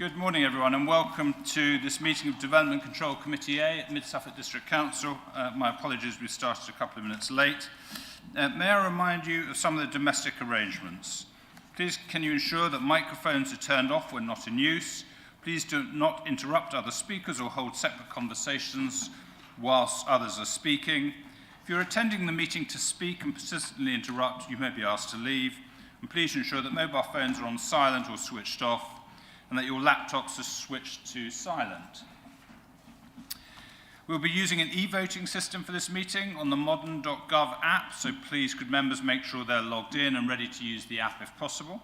Good morning, everyone, and welcome to this meeting of Development Control Committee A at Mid-Suffolk District Council. My apologies, we started a couple of minutes late. May I remind you of some of the domestic arrangements? Please, can you ensure that microphones are turned off when not in use? Please do not interrupt other speakers or hold separate conversations whilst others are speaking. If you're attending the meeting to speak and persistently interrupt, you may be asked to leave. And please ensure that mobile phones are on silent or switched off, and that your laptops are switched to silent. We'll be using an e-voting system for this meeting on the modern.gov app, so please could members make sure they're logged in and ready to use the app if possible.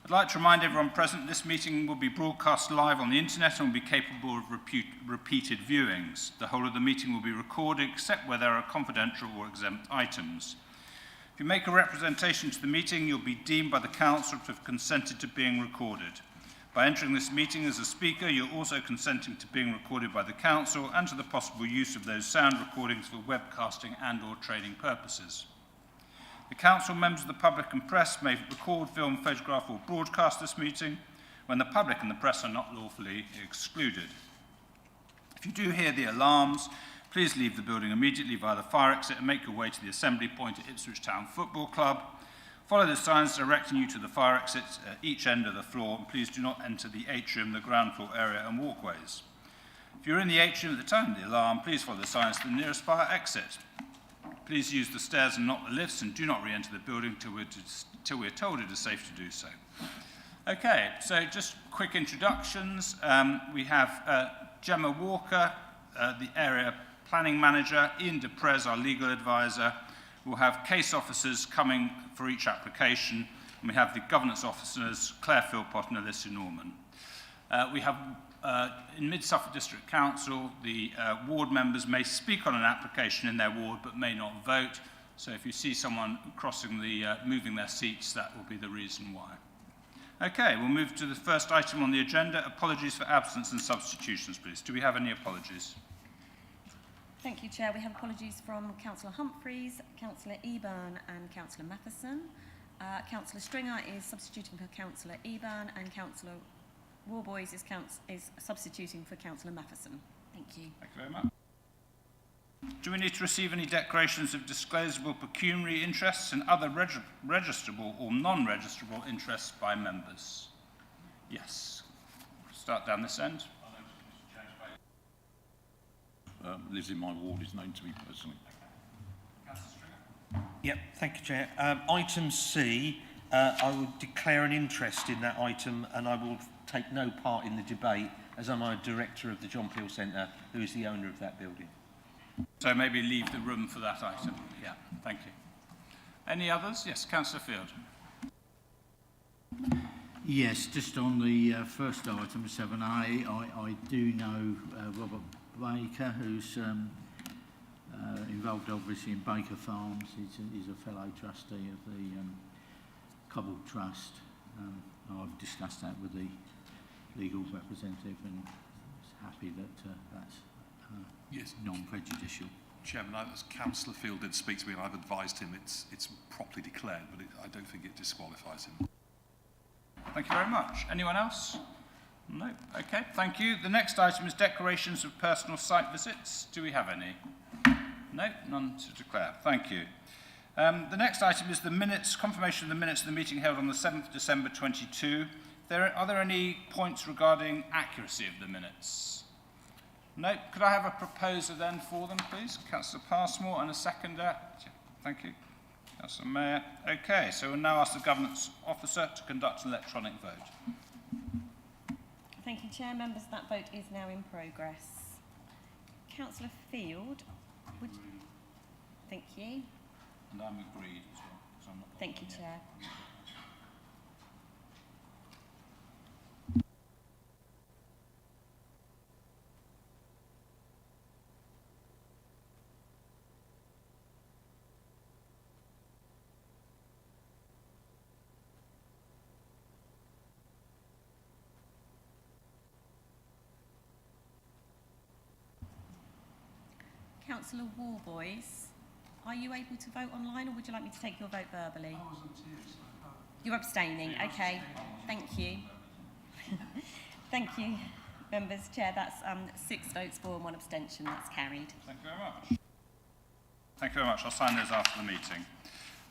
I'd like to remind everyone present this meeting will be broadcast live on the internet and will be capable of repeated viewings. The whole of the meeting will be recorded except where there are confidential or exempt items. If you make a representation to the meeting, you'll be deemed by the Council to have consented to being recorded. By entering this meeting as a speaker, you're also consenting to being recorded by the Council and to the possible use of those sound recordings for webcasting and or training purposes. The Council, members of the public and press may record, film, photograph or broadcast this meeting when the public and the press are not lawfully excluded. If you do hear the alarms, please leave the building immediately via the fire exit and make your way to the assembly point at Ipswich Town Football Club. Follow the signs directing you to the fire exits at each end of the floor, and please do not enter the atrium, the ground floor area and walkways. If you're in the atrium at the time of the alarm, please follow the signs to the nearest fire exit. Please use the stairs and not the lifts, and do not re-enter the building till we're told it is safe to do so. Okay, so just quick introductions. We have Gemma Walker, the area planning manager, Ian Deprez, our legal advisor. We'll have case officers coming for each application, and we have the governance officers, Claire Philpott and Alyssa Norman. We have, in Mid-Suffolk District Council, the ward members may speak on an application in their ward but may not vote. So if you see someone crossing moving their seats, that will be the reason why. Okay, we'll move to the first item on the agenda. Apologies for absence and substitutions, please. Do we have any apologies? Thank you, Chair. We have apologies from Councillor Humphreys, Councillor Eburn and Councillor Matheson. Councillor Stringer is substituting for Councillor Eburn, and Councillor Warboys is substituting for Councillor Matheson. Thank you. Thank you very much. Do we need to receive any declarations of disclosable pecuniary interests and other registrable or non-registrable interests by members? Yes. Start down this end. Lives in my ward, is known to me personally. Yep, thank you, Chair. Item C, I will declare an interest in that item, and I will take no part in the debate, as I'm a director of the John Peel Centre, who is the owner of that building. So maybe leave the room for that item. Yeah, thank you. Any others? Yes, Councillor Field. Yes, just on the first item, 7A, I do know Robert Baker, who's involved obviously in Baker Farms. He's a fellow trustee of the Cobble Trust. I've discussed that with the legal representative and is happy that that's yes, non-prejudicial. Chairman, as Councillor Field did speak to me, and I've advised him it's properly declared, but I don't think it disqualifies him. Thank you very much. Anyone else? No. Okay, thank you. The next item is declarations of personal site visits. Do we have any? No, none to declare. Thank you. The next item is the minutes, confirmation of the minutes of the meeting held on the 7th December 22. Are there any points regarding accuracy of the minutes? No. Could I have a proposer then for them, please? Councillor Passmore and a seconder. Thank you. Councillor Mayor. Okay, so we'll now ask the governance officer to conduct an electronic vote. Thank you, Chair. Members, that vote is now in progress. Councillor Field, thank you. And I'm agreed as well. So I'm not Thank you, Chair. Councillor Warboys, are you able to vote online, or would you like me to take your vote verbally? You're abstaining, okay. Thank you. Thank you, members. Chair, that's 6 votes for and 1 abstention. That's carried. Thank you very much. Thank you very much. I'll sign those after the meeting.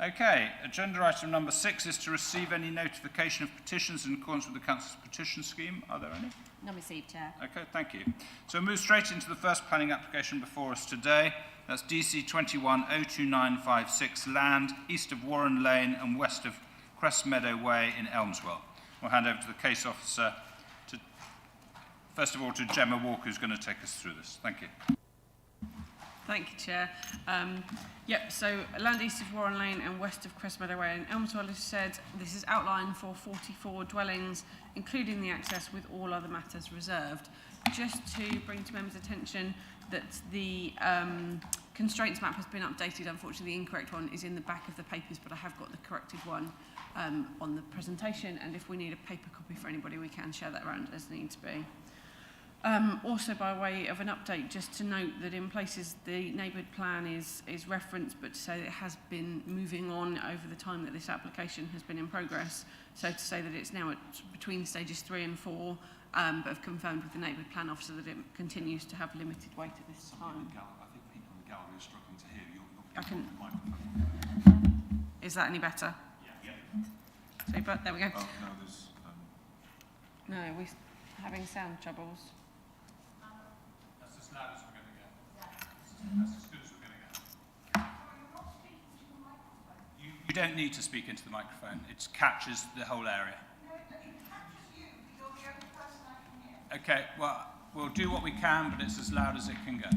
Okay, agenda item number 6 is to receive any notification of petitions in accordance with the Council's petition scheme. Are there any? None received, Chair. Okay, thank you. So we'll move straight into the first planning application before us today. That's DC 2102956, land east of Warren Lane and west of Crest Meadow Way in Elmswell. We'll hand over to the case officer, first of all to Gemma Walker, who's going to take us through this. Thank you. Thank you, Chair. So land east of Warren Lane and west of Crest Meadow Way in Elmswell is said. This is outlined for 44 dwellings, including the access with all other matters reserved. Just to bring to members' attention that the constraints map has been updated. Unfortunately, the incorrect one is in the back of the papers, but I have got the corrected one on the presentation, and if we need a paper copy for anybody, we can share that around as needs be. Also, by way of an update, just to note that in places the neighbourhood plan is referenced, but to say that it has been moving on over the time that this application has been in progress. So to say that it's now at between stages 3 and 4, but have confirmed with the neighbourhood plan officer that it continues to have limited weight at this time. I think people in the gallery are struggling to hear you. Microphone. Is that any better? Yeah. Super, there we go. Oh, no, there's... No, we're having sound troubles. That's as loud as we're going to get. That's as good as we're going to get. You don't need to speak into the microphone. It catches the whole area. No, it catches you, but you're the only person I can hear. Okay, well, we'll do what we can, but it's as loud as it can go.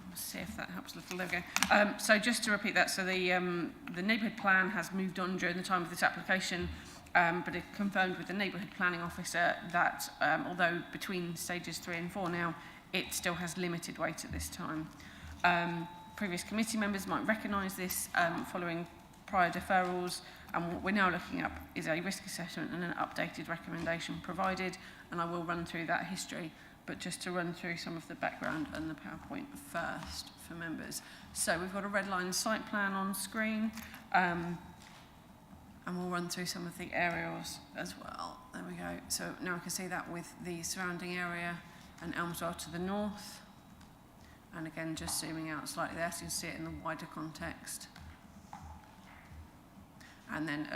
We'll see if that helps a little. There we go. So just to repeat that, so the neighbourhood plan has moved on during the time of this application, but it confirmed with the neighbourhood planning officer that although between stages 3 and 4 now, it still has limited weight at this time. Previous committee members might recognise this following prior deferrals, and what we're now looking up is a risk assessment and an updated recommendation provided, and I will run through that history, but just to run through some of the background and the PowerPoint first for members. So we've got a red line site plan on screen, and we'll run through some of the aerials as well. There we go. So now we can see that with the surrounding area and Elmswell to the north. And again, just zooming out slightly there so you can see it in the wider context. And then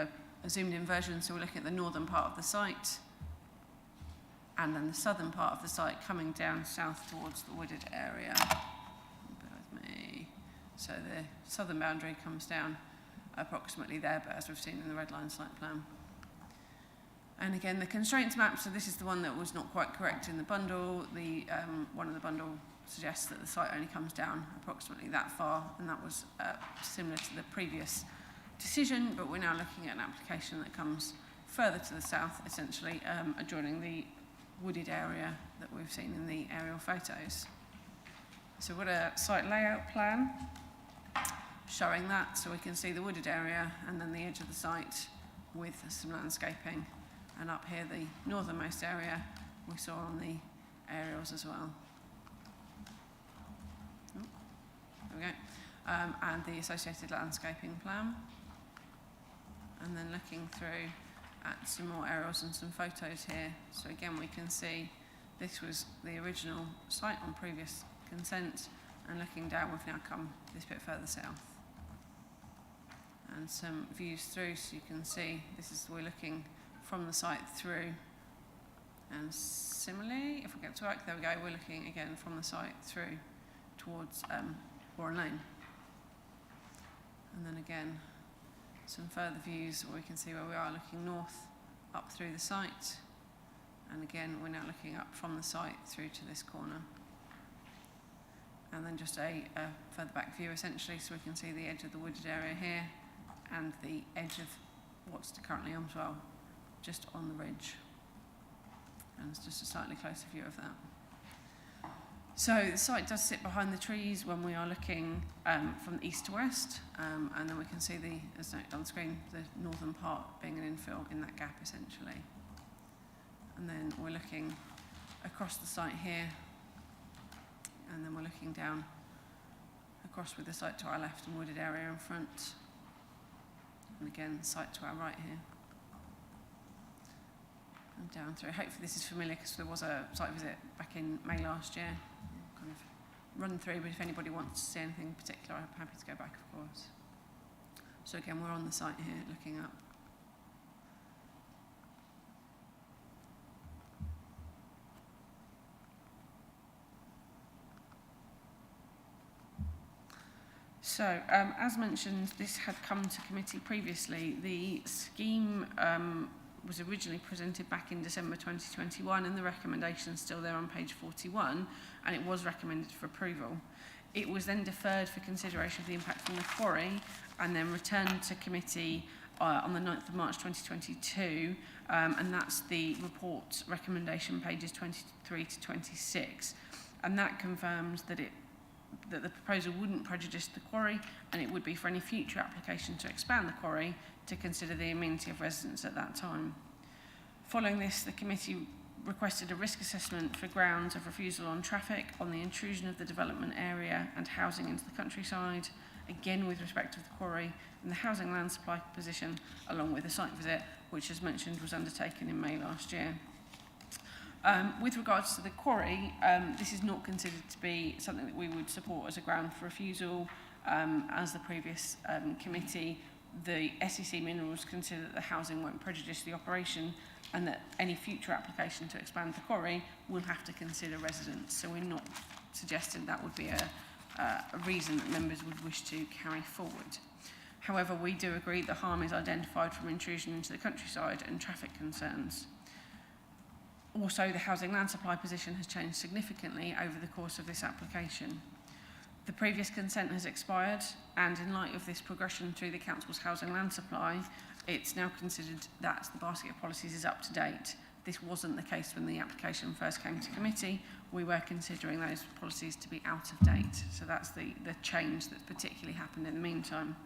a zoomed in version, so we're looking at the northern part of the site, and then the southern part of the site coming down south towards the wooded area. Bear with me. So the southern boundary comes down approximately there, but as we've seen in the red line site plan. And again, the constraints map, so this is the one that was not quite correct in the bundle. The one of the bundle suggests that the site only comes down approximately that far, and that was similar to the previous decision, but we're now looking at an application that comes further to the south, essentially, adjoining the wooded area that we've seen in the aerial photos. So we've got a site layout plan showing that, so we can see the wooded area and then the edge of the site with some landscaping, and up here the northernmost area we saw on the aerials as well. Oh, there we go. And the associated landscaping plan. And then looking through at some more aerials and some photos here. So again, we can see this was the original site on previous consent, and looking down, we've now come this bit further south. And some views through, so you can see this is, we're looking from the site through. And similarly, if we get to work, there we go, we're looking again from the site through towards Warren Lane. And then again, some further views where we can see where we are looking north up through the site, and again we're now looking up from the site through to this corner, and then just a further back view essentially, so we can see the edge of the wooded area here and the edge of what's currently Elmswell just on the ridge, and it's just a slightly closer view of that. So the site does sit behind the trees when we are looking from east to west, and then we can see the, as noted on screen, the northern part being an infill in that gap essentially. And then we're looking across the site here, and then we're looking down across with the site to our left and wooded area in front, and again site to our right here. and down through. Hopefully this is familiar because there was a site visit back in May last year. Kind of run through, but if anybody wants to see anything in particular, I'm happy to go back, of course. So again, we're on the site here looking up. So, as mentioned, this had come to committee previously. The scheme was originally presented back in December 2021, and the recommendation is still there on page 41, and it was recommended for approval. It was then deferred for consideration of the impact from the quarry, and then returned to committee on the 9th of March 2022, and that's the report recommendation pages 23 to 26, and that confirms that the proposal wouldn't prejudice the quarry, and it would be for any future application to expand the quarry to consider the amenity of residents at that time. Following this, the committee requested a risk assessment for grounds of refusal on traffic, on the intrusion of the development area and housing into the countryside, again with respect to the quarry and the housing land supply position, along with a site visit, which, as mentioned, was undertaken in May last year. With regards to the quarry, this is not considered to be something that we would support as a ground for refusal. As the previous committee, the SEC Minerals consider that the housing won't prejudice the operation, and that any future application to expand the quarry will have to consider residents. So we're not suggesting that would be a reason that members would wish to carry forward. However, we do agree that harm is identified from intrusion into the countryside and traffic concerns. Also, the housing land supply position has changed significantly over the course of this application. The previous consent has expired, and in light of this progression through the council's housing land supply, it's now considered that the basket of policies is up to date. This wasn't the case when the application first came to committee. We were considering those policies to be out of date. So that's the change that's particularly happened in the meantime.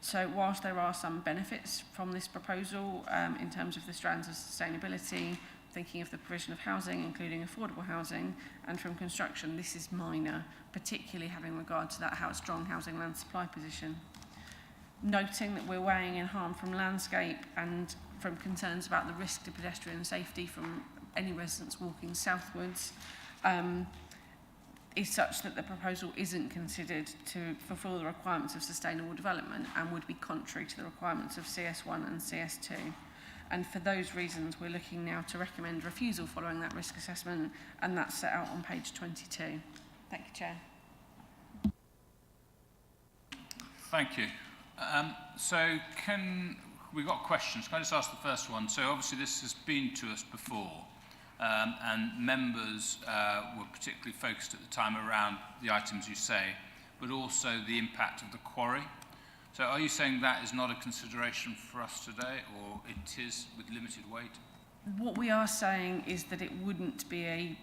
So whilst there are some benefits from this proposal in terms of the strands of sustainability, thinking of the provision of housing, including affordable housing, and from construction, this is minor, particularly having regard to that strong housing land supply position. Noting that we're weighing in harm from landscape and from concerns about the risk to pedestrian safety from any residents walking southwards, is such that the proposal isn't considered to fulfil the requirements of sustainable development and would be contrary to the requirements of CS1 and CS2. And for those reasons, we're looking now to recommend refusal following that risk assessment, and that's set out on page 22. Thank you, Chair. Thank you. So we've got questions. Can I just ask the first one? So obviously this has been to us before, and members were particularly focused at the time around the items you say, but also the impact of the quarry. So are you saying that is not a consideration for us today, or it is with limited weight? What we are saying is that it wouldn't be a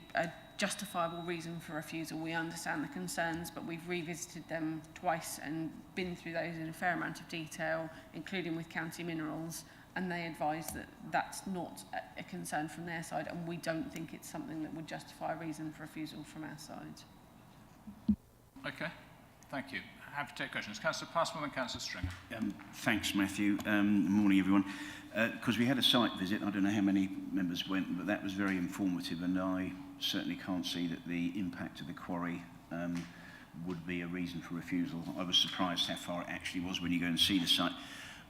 justifiable reason for refusal. We understand the concerns, but we've revisited them twice and been through those in a fair amount of detail, including with County Minerals, and they advise that that's not a concern from their side, and we don't think it's something that would justify a reason for refusal from our side. Okay, thank you. Happy to take questions. Councillor Passmore and Councillor Stringer. Thanks, Matthew. Morning, everyone. Because we had a site visit, I don't know how many members went, but that was very informative, and I certainly can't see that the impact of the quarry would be a reason for refusal. I was surprised how far it actually was when you go and see the site.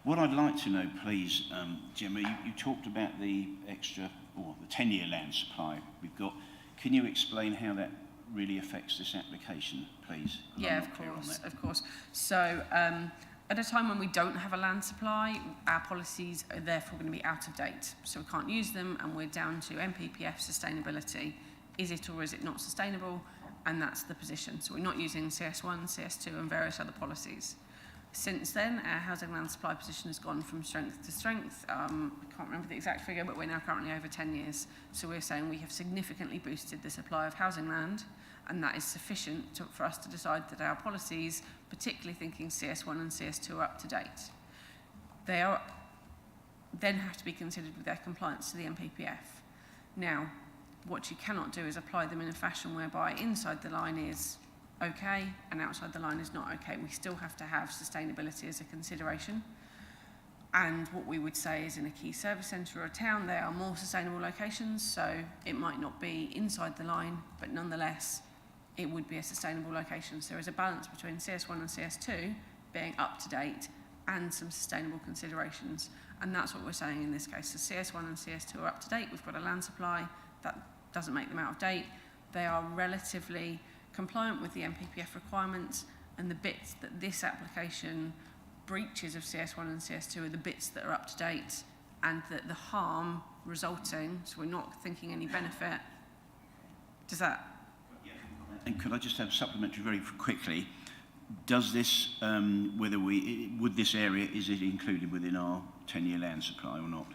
What I'd like to know, please, Gemma, you talked about the extra, or the 10-year land supply we've got. Can you explain how that really affects this application, please? Yeah, of course. So at a time when we don't have a land supply, our policies are therefore going to be out of date. So we can't use them, and we're down to MPPF sustainability. Is it or is it not sustainable? And that's the position. So we're not using CS1, CS2 and various other policies. Since then, our housing land supply position has gone from strength to strength. I can't remember the exact figure, but we're now currently over 10 years. So we're saying we have significantly boosted the supply of housing land, and that is sufficient for us to decide that our policies, particularly thinking CS1 and CS2, are up to date. They are then have to be considered with their compliance to the MPPF. Now, what you cannot do is apply them in a fashion whereby inside the line is okay and outside the line is not okay. We still have to have sustainability as a consideration. And what we would say is in a key service centre or a town, they are more sustainable locations, so it might not be inside the line, but nonetheless, it would be a sustainable location. So there is a balance between CS1 and CS2 being up to date and some sustainable considerations. And that's what we're saying in this case. So CS1 and CS2 are up to date. We've got a land supply. That doesn't make them out of date. They are relatively compliant with the NPPF requirements, and the bits that this application breaches of CS1 and CS2 are the bits that are up to date, and that the harm resulting, so we're not thinking any benefit. Does that? And could I just have supplementary very quickly? Does this, would this area, is it included within our 10-year land supply or not?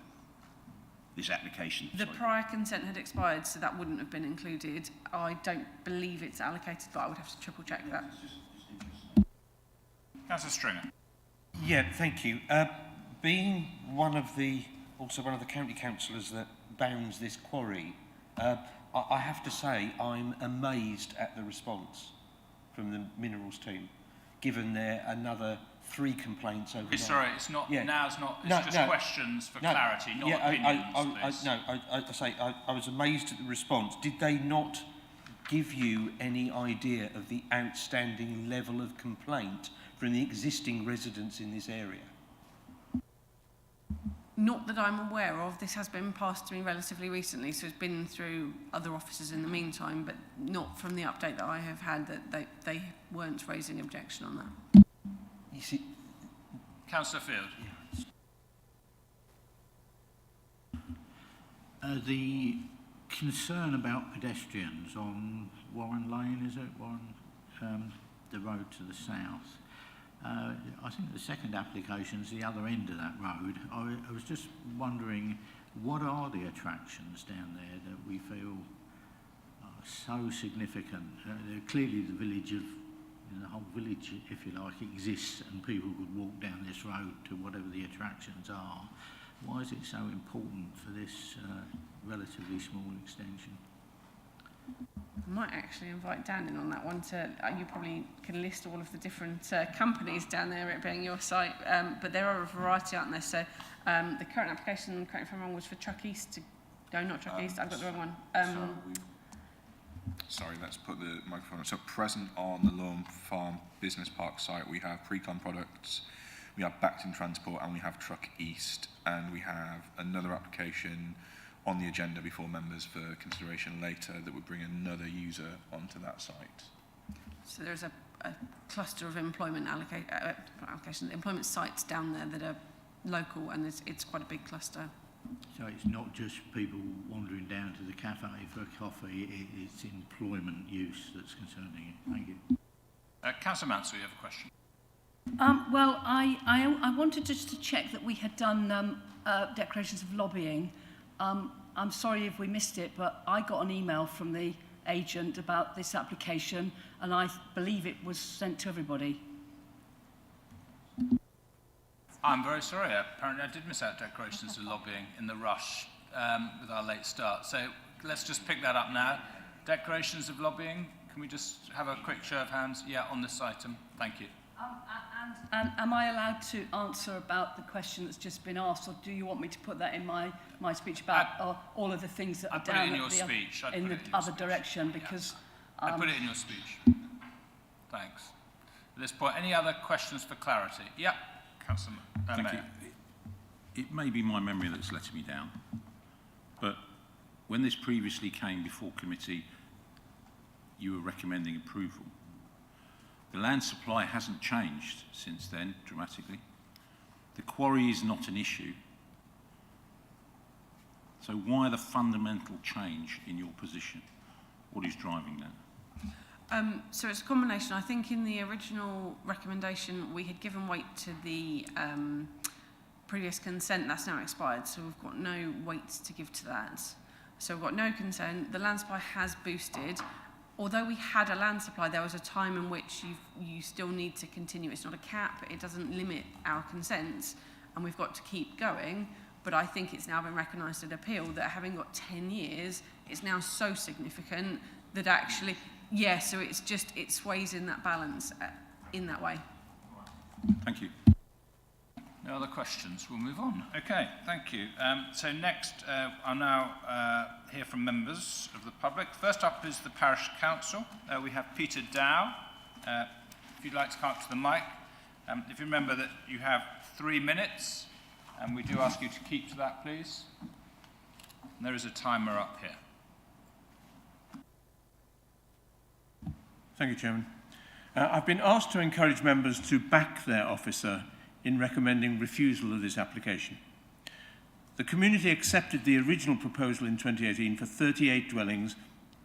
This application? The sorry. prior consent had expired, so that wouldn't have been included. I don't believe it's allocated, but I would have to triple check that. Councillor Stringer. Yeah, thank you. Being also one of the county councillors that bounds this quarry, I have to say I'm amazed at the response from the minerals team, given there another 3 complaints overnight. Sorry, it's not, Yeah. now it's not, it's No, just no. questions for No, clarity, not yeah, opinions, please. I was amazed at the response. Did they not give you any idea of the outstanding level of complaint from the existing residents in this area? Not that I'm aware of. This has been passed to me relatively recently, so it's been through other officers in the meantime, but not from the update that I have had that they weren't raising objection on that. You see, Councillor Field. The concern about pedestrians on Warren Lane, is it? Warren, the road to the south. I think the second application is the other end of that road. I was just wondering, what are the attractions down there that we feel are so significant? Clearly the village of, the whole village, if you like, exists, and people could walk down this road to whatever the attractions are. Why is it so important for this relatively small extension? I might actually invite Dan in on that one to, you probably can list all of the different companies down there, it being your site, but there are a variety, aren't there? So the current application, correct me if I'm wrong, was for Truck East no, not Truck East, I've got the wrong one. Sorry, let's put the microphone on. So present on the Lawn Farm Business Park site, we have Precon Products, we have Bacton Transport, and we have Truck East, and we have another application on the agenda before members for consideration later that would bring another user onto that site. So there's a cluster of employment employment sites down there that are local, and it's quite a big cluster. So it's not just people wandering down to the cafe for a coffee, it's employment use that's concerning it. Thank you. Councillor Mansell, you have a question. Well, I wanted just to check that we had done declarations of lobbying. I'm sorry if we missed it, but I got an email from the agent about this application, and I believe it was sent to everybody. I'm very sorry. Apparently I did miss out declarations of lobbying in the rush with our late start. So let's just pick that up now. Declarations of lobbying, can we just have a quick show of hands? Yeah, on this item. Thank you. And am I allowed to answer about the question that's just been asked, or do you want me to put that in my speech about all of the things that are down in the other direction? Because I put it in your speech. Thanks. At this point, any other questions for clarity? Yeah, Councillor Thank Mayor. you. It may be my memory that's letting me down, but when this previously came before committee, you were recommending approval. The land supply hasn't changed since then dramatically. The quarry is not an issue. So why the fundamental change in your position? What is driving that? So it's a combination. I think in the original recommendation we had given weight to the previous consent. That's now expired, so we've got no weight to give to that. So we've got no consent. The land supply has boosted. Although we had a land supply, there was a time in which you still need to continue. It's not a cap, it doesn't limit our consents, and we've got to keep going. But I think it's now been recognised at appeal that having got 10 years, it's now so significant that actually, yeah, so it's just, it sways in that balance in that way. Thank you. No other questions? We'll move on. Okay, thank you. So next, I'll now hear from members of the public. First up is the Parish Council. We have Peter Dow. If you'd like to come up to the mic. If you remember that you have 3 minutes, and we do ask you to keep to that, please. And there is a timer up here. Thank you, Chairman. I've been asked to encourage members to back their officer in recommending refusal of this application. The community accepted the original proposal in 2018 for 38 dwellings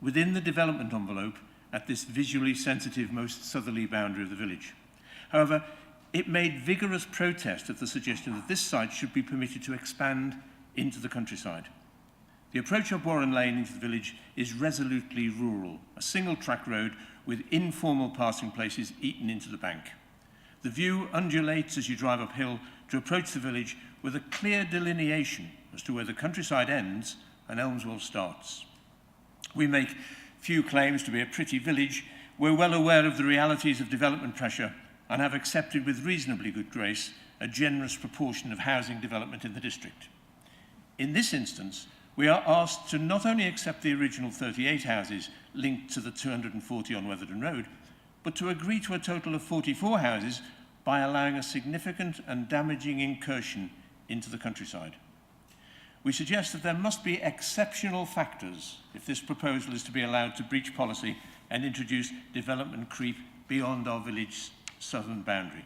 within the development envelope at this visually sensitive, most southerly boundary of the village. However, it made vigorous protest at the suggestion that this site should be permitted to expand into the countryside. The approach up Warren Lane into the village is resolutely rural, a single-track road with informal passing places eaten into the bank. The view undulates as you drive uphill to approach the village with a clear delineation as to where the countryside ends and Elmswell starts. We make few claims to be a pretty village. We're well aware of the realities of development pressure and have accepted with reasonably good grace a generous proportion of housing development in the district. In this instance, we are asked to not only accept the original 38 houses linked to the 240 on Weatherden Road, but to agree to a total of 44 houses by allowing a significant and damaging incursion into the countryside. We suggest that there must be exceptional factors if this proposal is to be allowed to breach policy and introduce development creep beyond our village's southern boundary.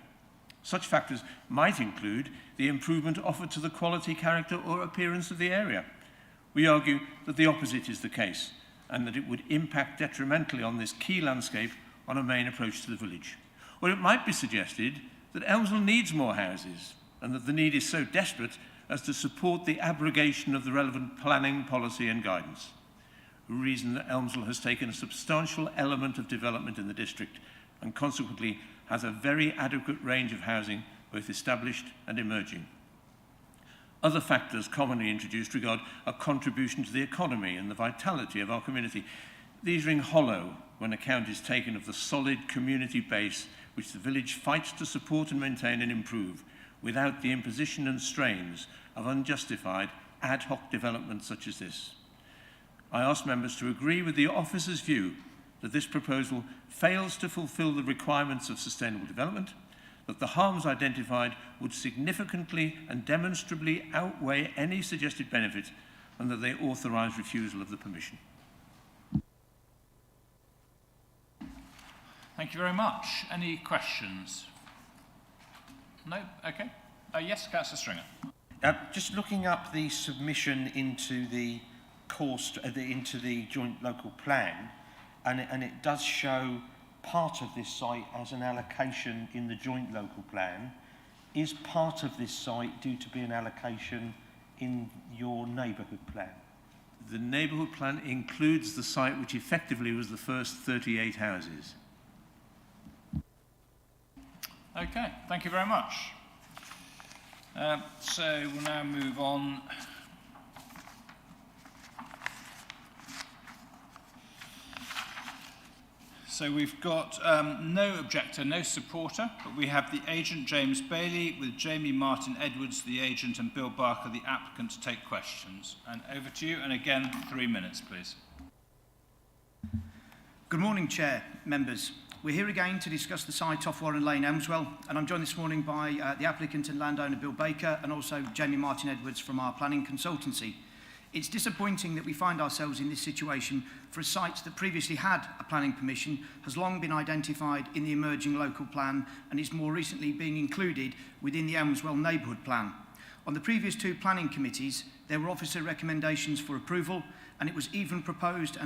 Such factors might include the improvement offered to the quality, character or appearance of the area. We argue that the opposite is the case and that it would impact detrimentally on this key landscape on a main approach to the village. Or it might be suggested that Elmswell needs more houses and that the need is so desperate as to support the abrogation of the relevant planning, policy and guidance. A reason that Elmswell has taken a substantial element of development in the district and consequently has a very adequate range of housing, both established and emerging. Other factors commonly introduced regard a contribution to the economy and the vitality of our community. These ring hollow when account is taken of the solid community base which the village fights to support and maintain and improve without the imposition and strains of unjustified ad hoc development such as this. I ask members to agree with the officer's view that this proposal fails to fulfil the requirements of sustainable development, that the harms identified would significantly and demonstrably outweigh any suggested benefit, and that they authorise refusal of the permission. Thank you very much. Any questions? No? Okay. Yes, Councillor Stringer. Just looking up the submission into the into the joint local plan, and it does show part of this site as an allocation in the joint local plan. Is part of this site due to be an allocation in your neighbourhood plan? The neighbourhood plan includes the site which effectively was the first 38 houses. Okay, thank you very much. So we'll now move on. So we've got no objector, no supporter, but we have the agent James Bailey with Jamie Martin Edwards, the agent, and Bill Barker, the applicant, to take questions. And over to you, and again, 3 minutes, please. Good morning, Chair, members. We're here again to discuss the site off Warren Lane, Elmswell, and I'm joined this morning by the applicant and landowner Bill Baker and also Jamie Martin Edwards from our planning consultancy. It's disappointing that we find ourselves in this situation for a site that previously had a planning permission, has long been identified in the emerging local plan and is more recently being included within the Elmswell neighbourhood plan. On the previous two planning committees, there were officer recommendations for approval, and it was even proposed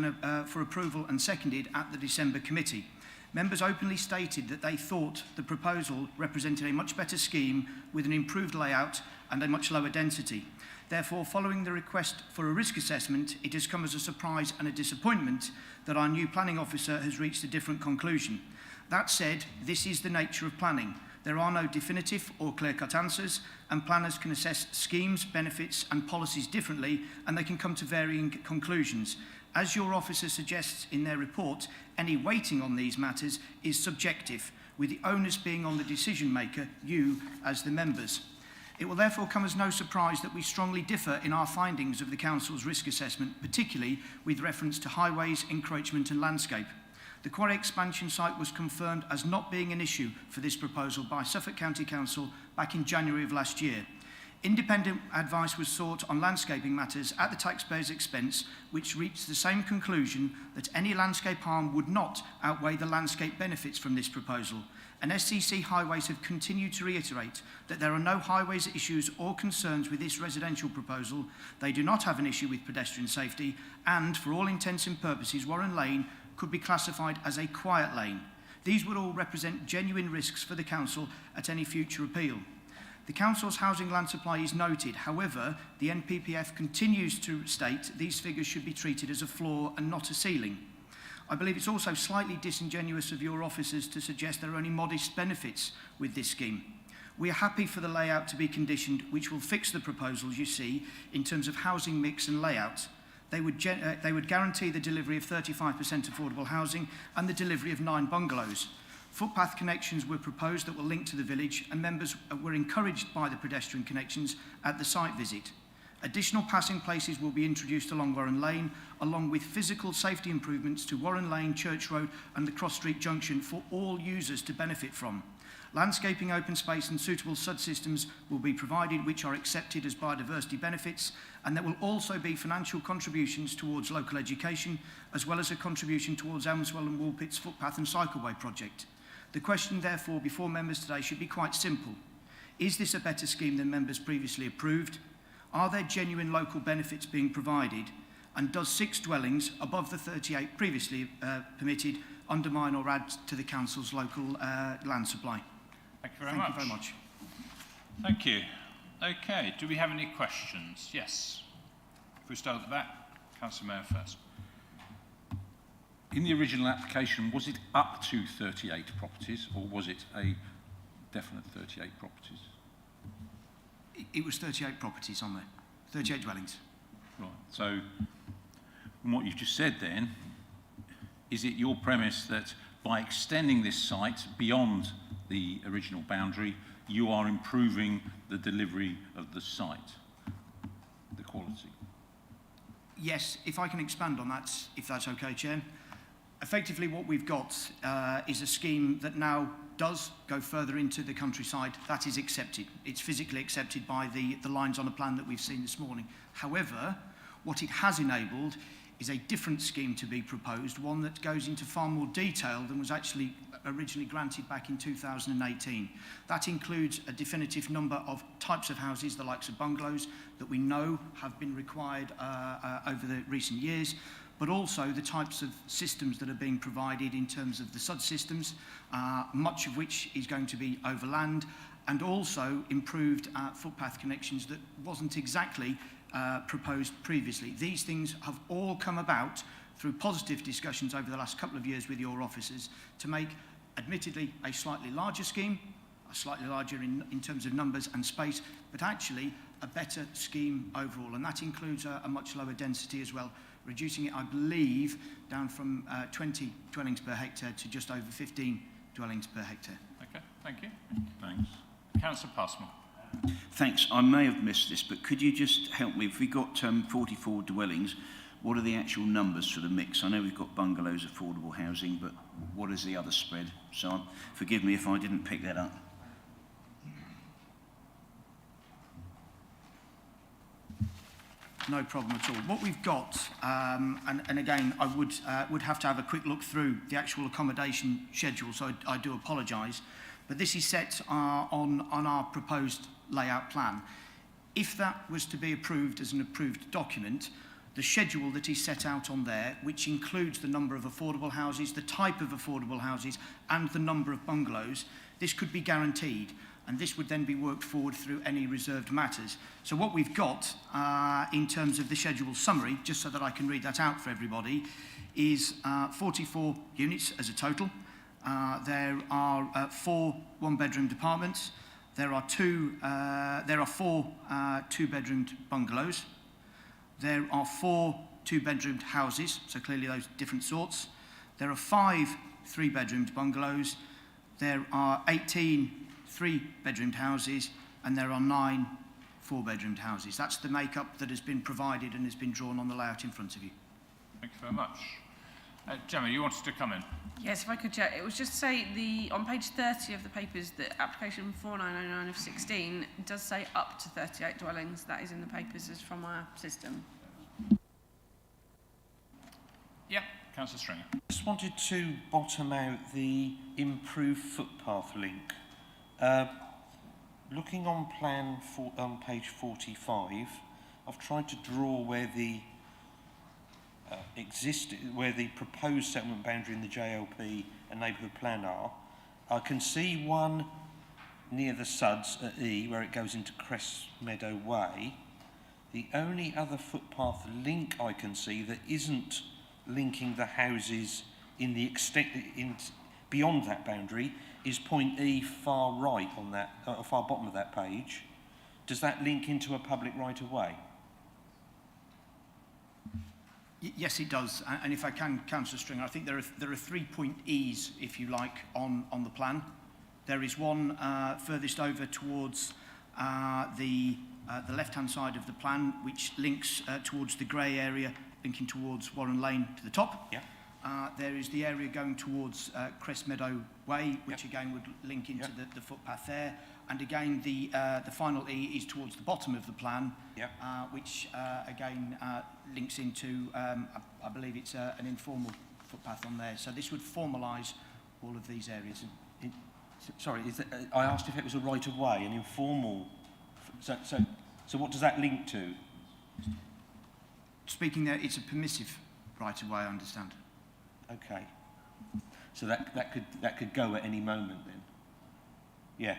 for approval and seconded at the December committee. Members openly stated that they thought the proposal represented a much better scheme with an improved layout and a much lower density. Therefore, following the request for a risk assessment, it has come as a surprise and a disappointment that our new planning officer has reached a different conclusion. That said, this is the nature of planning. There are no definitive or clear-cut answers, and planners can assess schemes, benefits and policies differently, and they can come to varying conclusions. As your officer suggests in their report, any weighting on these matters is subjective, with the onus being on the decision maker, you as the members. It will therefore come as no surprise that we strongly differ in our findings of the Council's risk assessment, particularly with reference to highways, encroachment and landscape. The quarry expansion site was confirmed as not being an issue for this proposal by Suffolk County Council back in January of last year. Independent advice was sought on landscaping matters at the taxpayer's expense, which reached the same conclusion that any landscape harm would not outweigh the landscape benefits from this proposal. And SCC Highways have continued to reiterate that there are no highways issues or concerns with this residential proposal. They do not have an issue with pedestrian safety, and for all intents and purposes, Warren Lane could be classified as a quiet lane. These would all represent genuine risks for the Council at any future appeal. The Council's housing land supply is noted. However, the NPPF continues to state these figures should be treated as a floor and not a ceiling. I believe it's also slightly disingenuous of your officers to suggest there are only modest benefits with this scheme. We are happy for the layout to be conditioned, which will fix the proposals you see in terms of housing mix and layout. They would guarantee the delivery of 35% affordable housing and the delivery of 9 bungalows. Footpath connections were proposed that will link to the village, and members were encouraged by the pedestrian connections at the site visit. Additional passing places will be introduced along Warren Lane, along with physical safety improvements to Warren Lane, Church Road and the Cross Street Junction for all users to benefit from. Landscaping, open space and suitable subsystems will be provided which are accepted as biodiversity benefits, and there will also be financial contributions towards local education, as well as a contribution towards Elmswell and Woolpit's footpath and cycleway project. The question, therefore, before members today should be quite simple. Is this a better scheme than members previously approved? Are there genuine local benefits being provided? And does 6 dwellings above the 38 previously permitted undermine or add to the Council's local land supply? Thank you very much. Thank you very much. Thank you. Okay, do we have any questions? Yes. If we start at the back, Councillor Mayor first. In the original application, was it up to 38 properties, or was it a definite 38 properties? It was 38 properties on there, 38 dwellings. Right, so from what you've just said then, is it your premise that by extending this site beyond the original boundary, you are improving the delivery of the site, the quality? Yes, if I can expand on that, if that's okay, Chair. Effectively, what we've got is a scheme that now does go further into the countryside. That is accepted. It's physically accepted by the lines on the plan that we've seen this morning. However, what it has enabled is a different scheme to be proposed, one that goes into far more detail than was actually originally granted back in 2018. That includes a definitive number of types of houses, the likes of bungalows, that we know have been required over the recent years, but also the types of systems that are being provided in terms of the subsystems, much of which is going to be overland, and also improved footpath connections that wasn't exactly proposed previously. These things have all come about through positive discussions over the last couple of years with your officers to make, admittedly, a slightly larger scheme, slightly larger in terms of numbers and space, but actually a better scheme overall. And that includes a much lower density as well, reducing it, I believe, down from 20 dwellings per hectare to just over 15 dwellings per hectare. Okay, thank you. Thanks. Councillor Passmore. Thanks. I may have missed this, but could you just help me? If we got 44 dwellings, what are the actual numbers for the mix? I know we've got bungalows, affordable housing, but what is the other spread? So forgive me if I didn't pick that up. No problem at all. What we've got, and again, I would have to have a quick look through the actual accommodation schedule, so I do apologise, but this is set on our proposed layout plan. If that was to be approved as an approved document, the schedule that is set out on there, which includes the number of affordable houses, the type of affordable houses, and the number of bungalows, this could be guaranteed. And this would then be worked forward through any reserved matters. So what we've got in terms of the schedule summary, just so that I can read that out for everybody, is 44 units as a total. There are 4 one-bedroomed apartments. There are 4 two-bedroomed bungalows. There are 4 two-bedroomed houses, so clearly those different sorts. There are 5 three-bedroomed bungalows. There are 18 three-bedroomed houses, and there are 9 4-bedroomed houses. That's the makeup that has been provided and has been drawn on the layout in front of you. Thank you very much. Gemma, you wanted to come in? Yes, if I could check. It was just say on page 30 of the papers that application 4909 of 16 does say up to 38 dwellings. That is in the papers as from our system. Yep, Councillor Stringer. Just wanted to bottom out the improved footpath link. Looking on on page 45, I've tried to draw where the where the proposed settlement boundary in the JLP and neighbourhood plan are. I can see one near the Suds at E, where it goes into Crest Meadow Way. The only other footpath link I can see that isn't linking the houses in the beyond that boundary is point E far right on that, far bottom of that page. Does that link into a public right of way? Yes, it does. And if I can, Councillor Stringer, I think there are 3 point E's, if you like, on the plan. There is one furthest over towards the left-hand side of the plan, which links towards the grey area, linking towards Warren Lane to the top. Yeah. There is the area going towards Crest Meadow Way, which again would link into the footpath there. And again, the final E is towards the bottom of the plan, which again links into, I believe it's an informal footpath on there. So this would formalise all of these areas. I asked if it was a right of way, an informal. So what does that link to? Speaking there, it's a permissive right of way, I understand. Okay. So that could go at any moment then. Yeah.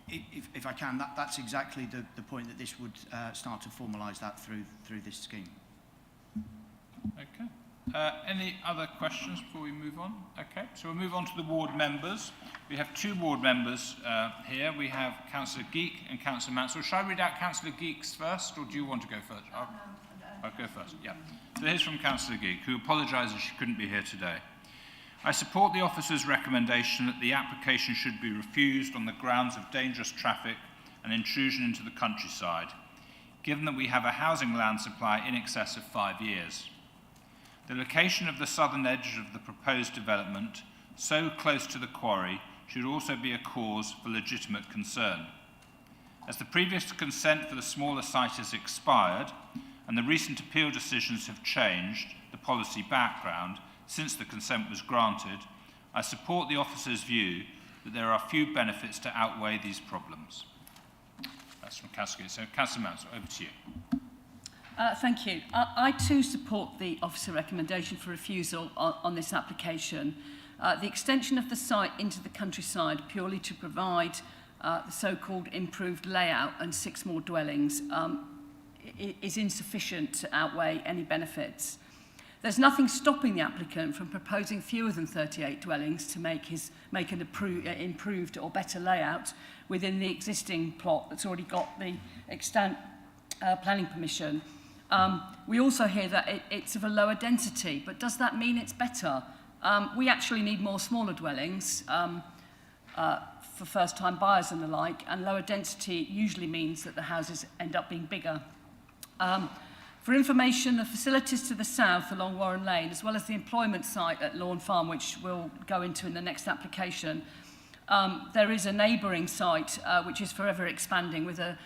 If I can, that's exactly the point that this would start to formalise that through this scheme. Okay. Any other questions before we move on? Okay, so we'll move on to the ward members. We have 2 ward members here. We have Councillor Geek and Councillor Mansell. Shall I read out Councillor Geek's first, or do you want to go first? I'll go first, yeah. So here's from Councillor Geek, who apologises she couldn't be here today. I support the officer's recommendation that the application should be refused on the grounds of dangerous traffic and intrusion into the countryside, given that we have a housing land supply in excess of 5 years. The location of the southern edge of the proposed development, so close to the quarry, should also be a cause for legitimate concern. As the previous consent for the smaller site has expired, and the recent appeal decisions have changed the policy background since the consent was granted, I support the officer's view that there are few benefits to outweigh these problems. That's from Councillor. So, Councillor Mansell, over to you. Thank you. I too support the officer recommendation for refusal on this application. The extension of the site into the countryside purely to provide the so-called improved layout and 6 more dwellings is insufficient to outweigh any benefits. There's nothing stopping the applicant from proposing fewer than 38 dwellings to make an improved or better layout within the existing plot that's already got the extant planning permission. We also hear that it's of a lower density, but does that mean it's better? We actually need more smaller dwellings for first-time buyers and the like, and lower density usually means that the houses end up being bigger. For information, the facilities to the south along Warren Lane, as well as the employment site at Lawn Farm, which we'll go into in the next application, there is a neighbouring site which is forever expanding with a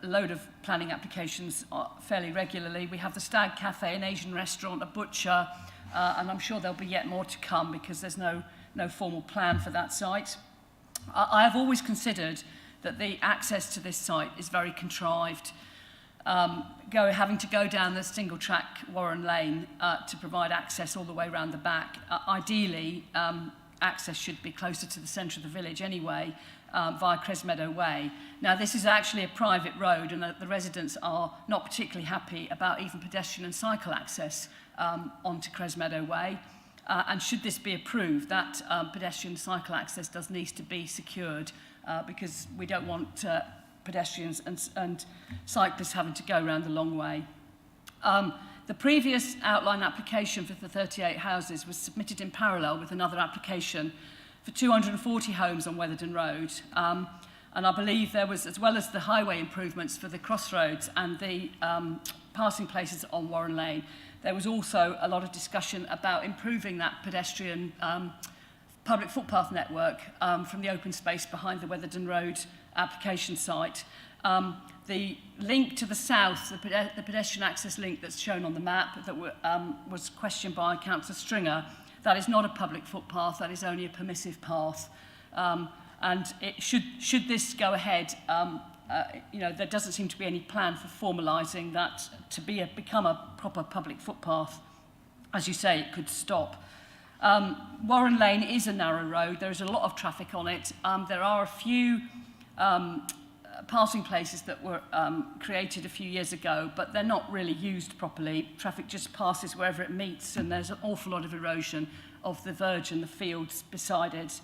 load of planning applications fairly regularly. We have the Stag Cafe, an Asian restaurant, a butcher, and I'm sure there'll be yet more to come because there's no formal plan for that site. I have always considered that the access to this site is very contrived. Having to go down the single track Warren Lane to provide access all the way around the back. Ideally, access should be closer to the centre of the village anyway, via Crest Meadow Way. Now, this is actually a private road, and the residents are not particularly happy about even pedestrian and cycle access onto Crest Meadow Way. And should this be approved, that pedestrian cycle access does need to be secured because we don't want pedestrians and cyclists having to go around the long way. The previous outline application for the 38 houses was submitted in parallel with another application for 240 homes on Weatherden Road. And And I believe there was, as well as the highway improvements for the crossroads and the passing places on Warren Lane, there was also a lot of discussion about improving that pedestrian public footpath network from the open space behind the Weatherden Road application site. The link to the south, the pedestrian access link that's shown on the map that was questioned by Councillor Stringer, that is not a public footpath, that is only a permissive path. And it should this go ahead, you know, there doesn't seem to be any plan for formalising that to become a proper public footpath. As you say, it could stop. Warren Lane is a narrow road. There is a lot of traffic on it. There are a few passing places that were created a few years ago, but they're not really used properly. Traffic just passes wherever it meets, and there's an awful lot of erosion of the verge and the fields beside it.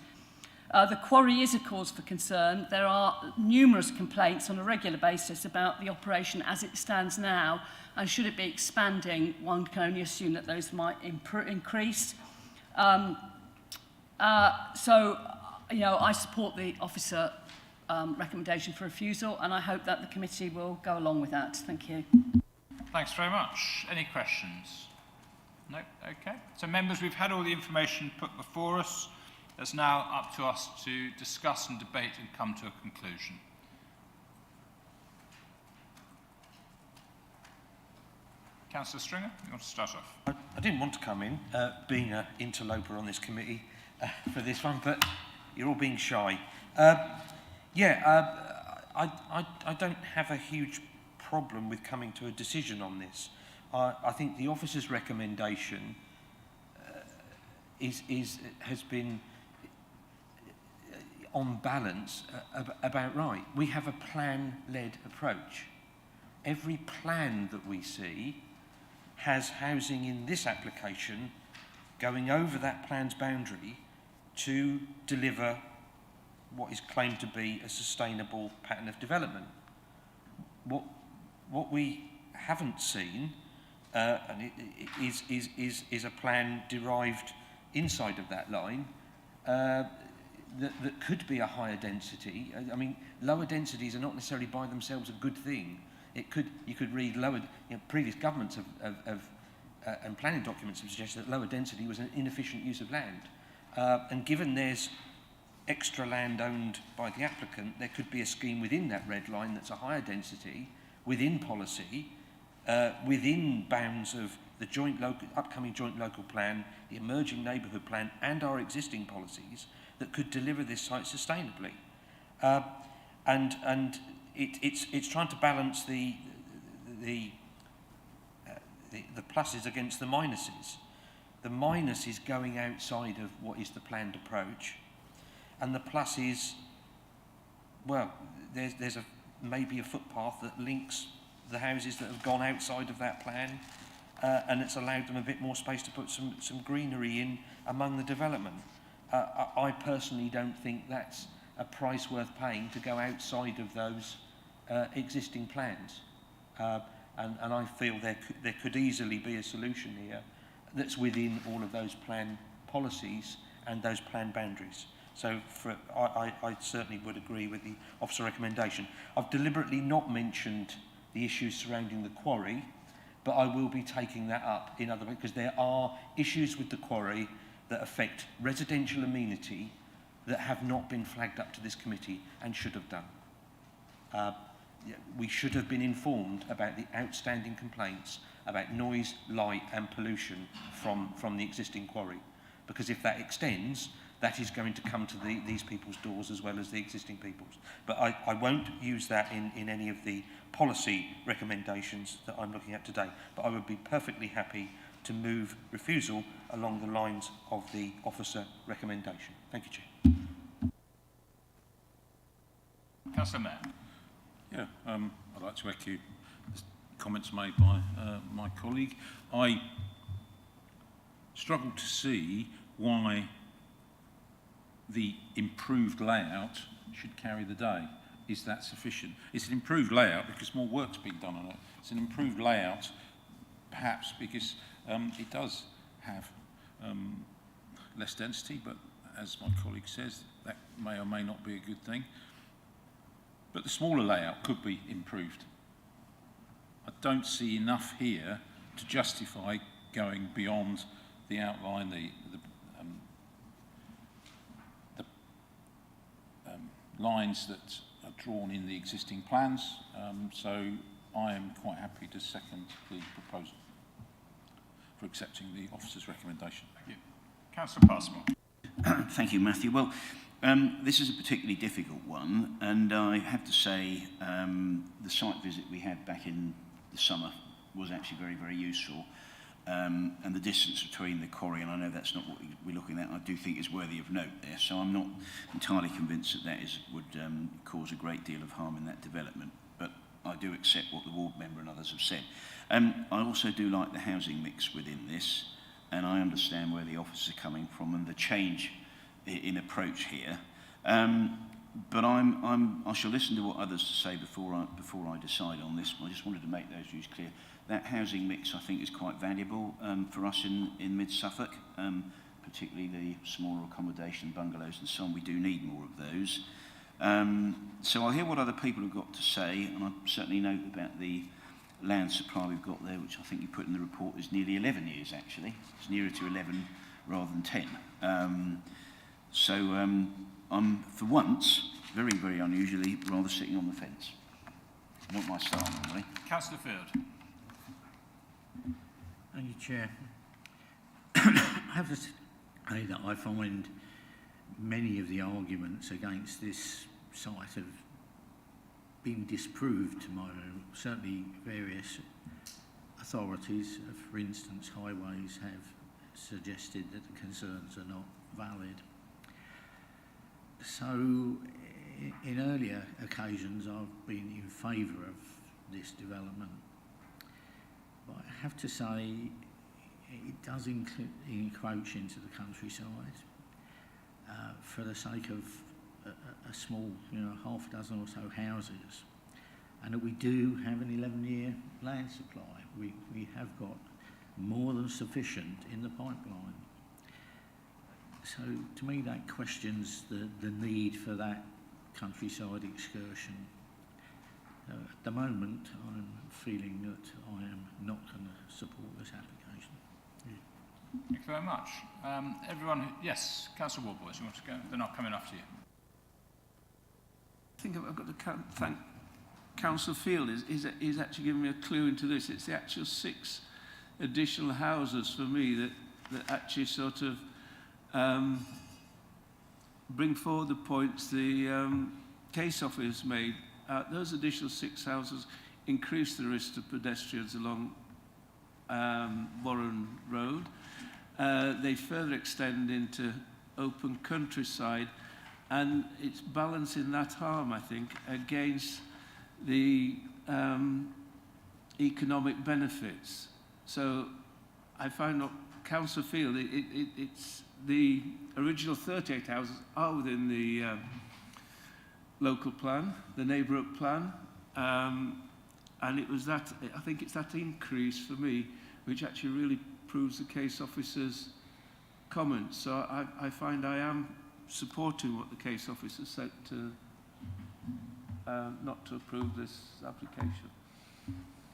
The quarry is a cause for concern. There are numerous complaints on a regular basis about the operation as it stands now, and should it be expanding, one can only assume that those might increase. So, you know, I support the officer recommendation for refusal, and I hope that the committee will go along with that. Thank you. Thanks very much. Any questions? No? Okay. So, members, we've had all the information put before us. It's now up to us to discuss and debate and come to a conclusion. Councillor Stringer, you want to start off? I didn't want to come in, being an interloper on this committee for this one, but you're all being shy. I don't have a huge problem with coming to a decision on this. I think the officer's recommendation has been on balance about right. We have a plan-led approach. Every plan that we see has housing in this application going over that plan's boundary to deliver what is claimed to be a sustainable pattern of development. What we haven't seen is a plan derived inside of that line that could be a higher density. I mean, lower densities are not necessarily by themselves a good thing. You could read lower. You know, previous governments and planning documents have suggested that lower density was an inefficient use of land. And given there's extra land owned by the applicant, there could be a scheme within that red line that's a higher density, within policy, within bounds of the upcoming joint local plan, the emerging neighbourhood plan, and our existing policies that could deliver this site sustainably. And it's trying to balance the pluses against the minuses. The minus is going outside of what is the planned approach, and the plus is, well, there's maybe a footpath that links the houses that have gone outside of that plan, and it's allowed them a bit more space to put some greenery in among the development. I personally don't think that's a price worth paying to go outside of those existing plans. And I feel there could easily be a solution here that's within all of those plan policies and those plan boundaries. So I certainly would agree with the officer recommendation. I've deliberately not mentioned the issues surrounding the quarry, but I will be taking that up in other ways, because there are issues with the quarry that affect residential amenity that have not been flagged up to this committee and should have done. We should have been informed about the outstanding complaints about noise, light and pollution from the existing quarry, because if that extends, that is going to come to these people's doors as well as the existing people's. But I won't use that in any of the policy recommendations that I'm looking at today, but I would be perfectly happy to move refusal along the lines of the officer recommendation. Thank you, Chair. Councillor Mayor. Yeah, I'd like to echo the comments made by my colleague. I struggle to see why the improved layout should carry the day. Is that sufficient? It's an improved layout because more work's been done on it. It's an improved layout perhaps because it does have less density, but as my colleague says, that may or may not be a good thing. but the smaller layout could be improved. I don't see enough here to justify going beyond the outline, the lines that are drawn in the existing plans. So I am quite happy to second the proposal for accepting the officer's recommendation. Thank you. Councillor Passmore. Thank you, Matthew. Well, this is a particularly difficult one, and I have to say the site visit we had back in the summer was actually very, very useful. And the distance between the quarry, and I know that's not what we're looking at, I do think is worthy of note there. So I'm not entirely convinced that would cause a great deal of harm in that development. But I do accept what the ward member and others have said. I also do like the housing mix within this, and I understand where the officers are coming from and the change in approach here. But I shall listen to what others say before I decide on this. I just wanted to make those views clear. That housing mix, I think, is quite valuable for us in mid-Suffolk, particularly the smaller accommodation bungalows and so on. We do need more of those. So I'll hear what other people have got to say, and I certainly note about the land supply we've got there, which I think you put in the report is nearly 11 years, actually. It's nearer to 11 rather than 10. So I'm, for once, very, very unusually, rather sitting on the fence. Not my style, normally. Councillor Field. Thank you, Chair. I have to say that I find many of the arguments against this site have been disproved to my view. Certainly various authorities, for instance Highways, have suggested that the concerns are not valid. So in earlier occasions I've been in favour of this development. But I have to say it does encroach into the countryside for the sake of a small, half a dozen or so houses, and that we do have an 11-year land supply. We have got more than sufficient in the pipeline. So to me that questions the need for that countryside excursion. At the moment, I'm feeling that I am not going to support this application. Thank you very much. Everyone, yes, Councillor Warboys, you want to go? They're not coming after you. I think I've got to thank Councillor Field. He's actually given me a clue into this. It's the actual 6 additional houses for me that actually sort of bring forward the points the case officer made. Those additional 6 houses increase the risk to pedestrians along Warren Road. They further extend into open countryside, and it's balancing that harm, I think, against the economic benefits. So I find that Council Field, it's the original 38 houses are within the local plan, the neighbourhood plan, and it was that, I think it's that increase for me which actually really proves the case officer's comments. So I find I am supporting what the case officer said to not to approve this application.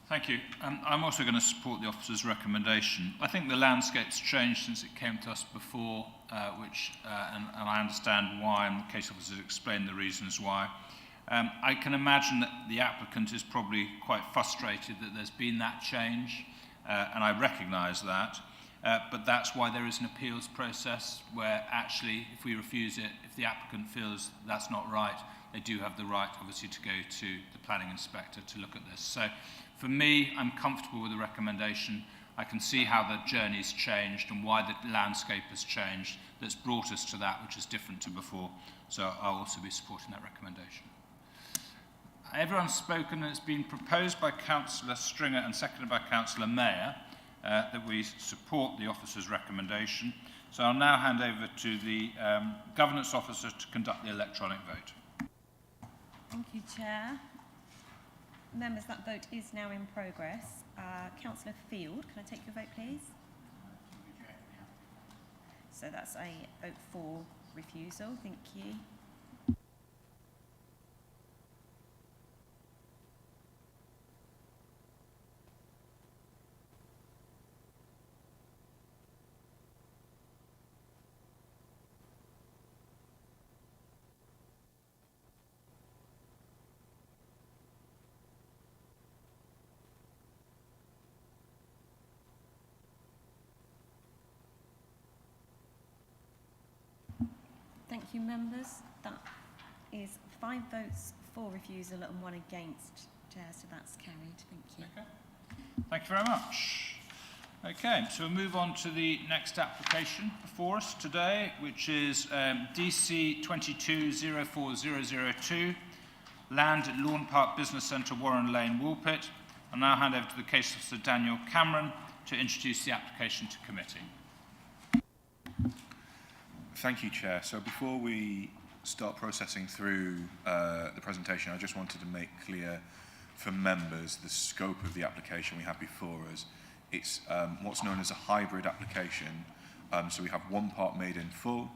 Thank you. I'm also going to support the officer's recommendation. I think the landscape's changed since it came to us before, and I understand why, and the case officer has explained the reasons why. I can imagine that the applicant is probably quite frustrated that there's been that change, and I recognise that. But that's why there is an appeals process where actually, if we refuse it, if the applicant feels that's not right, they do have the right, obviously, to go to the planning inspector to look at this. So, for me, I'm comfortable with the recommendation. I can see how the journey's changed and why the landscape has changed that's brought us to that, which is different to before. So I'll also be supporting that recommendation. Everyone's spoken, and it's been proposed by Councillor Stringer and seconded by Councillor Mayer that we support the officer's recommendation. So I'll now hand over to the governance officer to conduct the electronic vote. Thank you, Chair. Members, that vote is now in progress. Councillor Field, can I take your vote, please? So that's a vote for refusal. Thank you. Thank you, members. That is 5 votes for refusal and 1 against, Chair, so that's carried. Thank you. Okay. Thank you very much. Okay, so we'll move on to the next application before us today, which is DC 22-04002, land at Lawn Park Business Centre, Warren Lane, Woolpit. I'll now hand over to the case officer, Daniel Cameron, to introduce the application to committee. Thank you, Chair. So before we start processing through the presentation, I just wanted to make clear for members the scope of the application we have before us. It's what's known as a hybrid application. So we have one part made in full.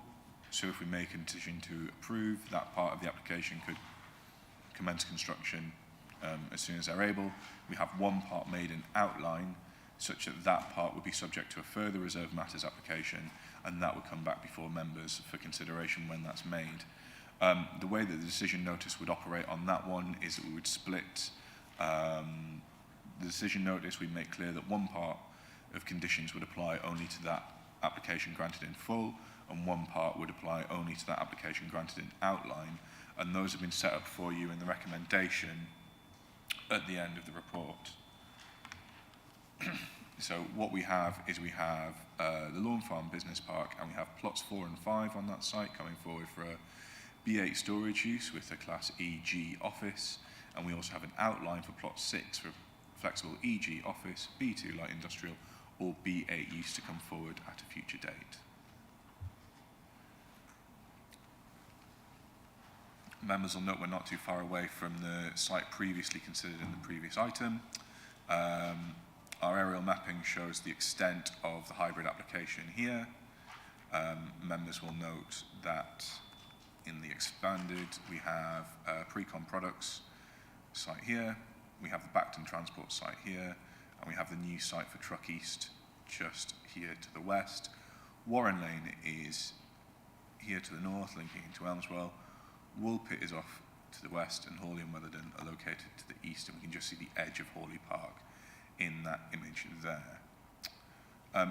So if we make a decision to approve, that part of the application could commence construction as soon as they're able. We have one part made in outline, such that that part would be subject to a further reserved matters application, and that would come back before members for consideration when that's made. The way that the decision notice would operate on that one is that we would split the decision notice. We'd make clear that one part of conditions would apply only to that application granted in full, and one part would apply only to that application granted in outline, and those have been set up for you in the recommendation at the end of the report. So what we have is we have the Lawn Farm Business Park, and we have plots 4 and 5 on that site coming forward for a B8 storage use with a Class EG office, and we also have an outline for plot 6 for flexible EG office, B2 light industrial, or B8 use to come forward at a future date. Members will note we're not too far away from the site previously considered in the previous item. Our aerial mapping shows the extent of the hybrid application here. Members will note that in the expanded we have Precon Products site here, we have the Bacton Transport site here, and we have the new site for Truck East just here to the west. Warren Lane is here to the north, linking into Elmswell. Woolpit is off to the west, and Hawley and Wetherden are located to the east, and we can just see the edge of Hawley Park in that image there.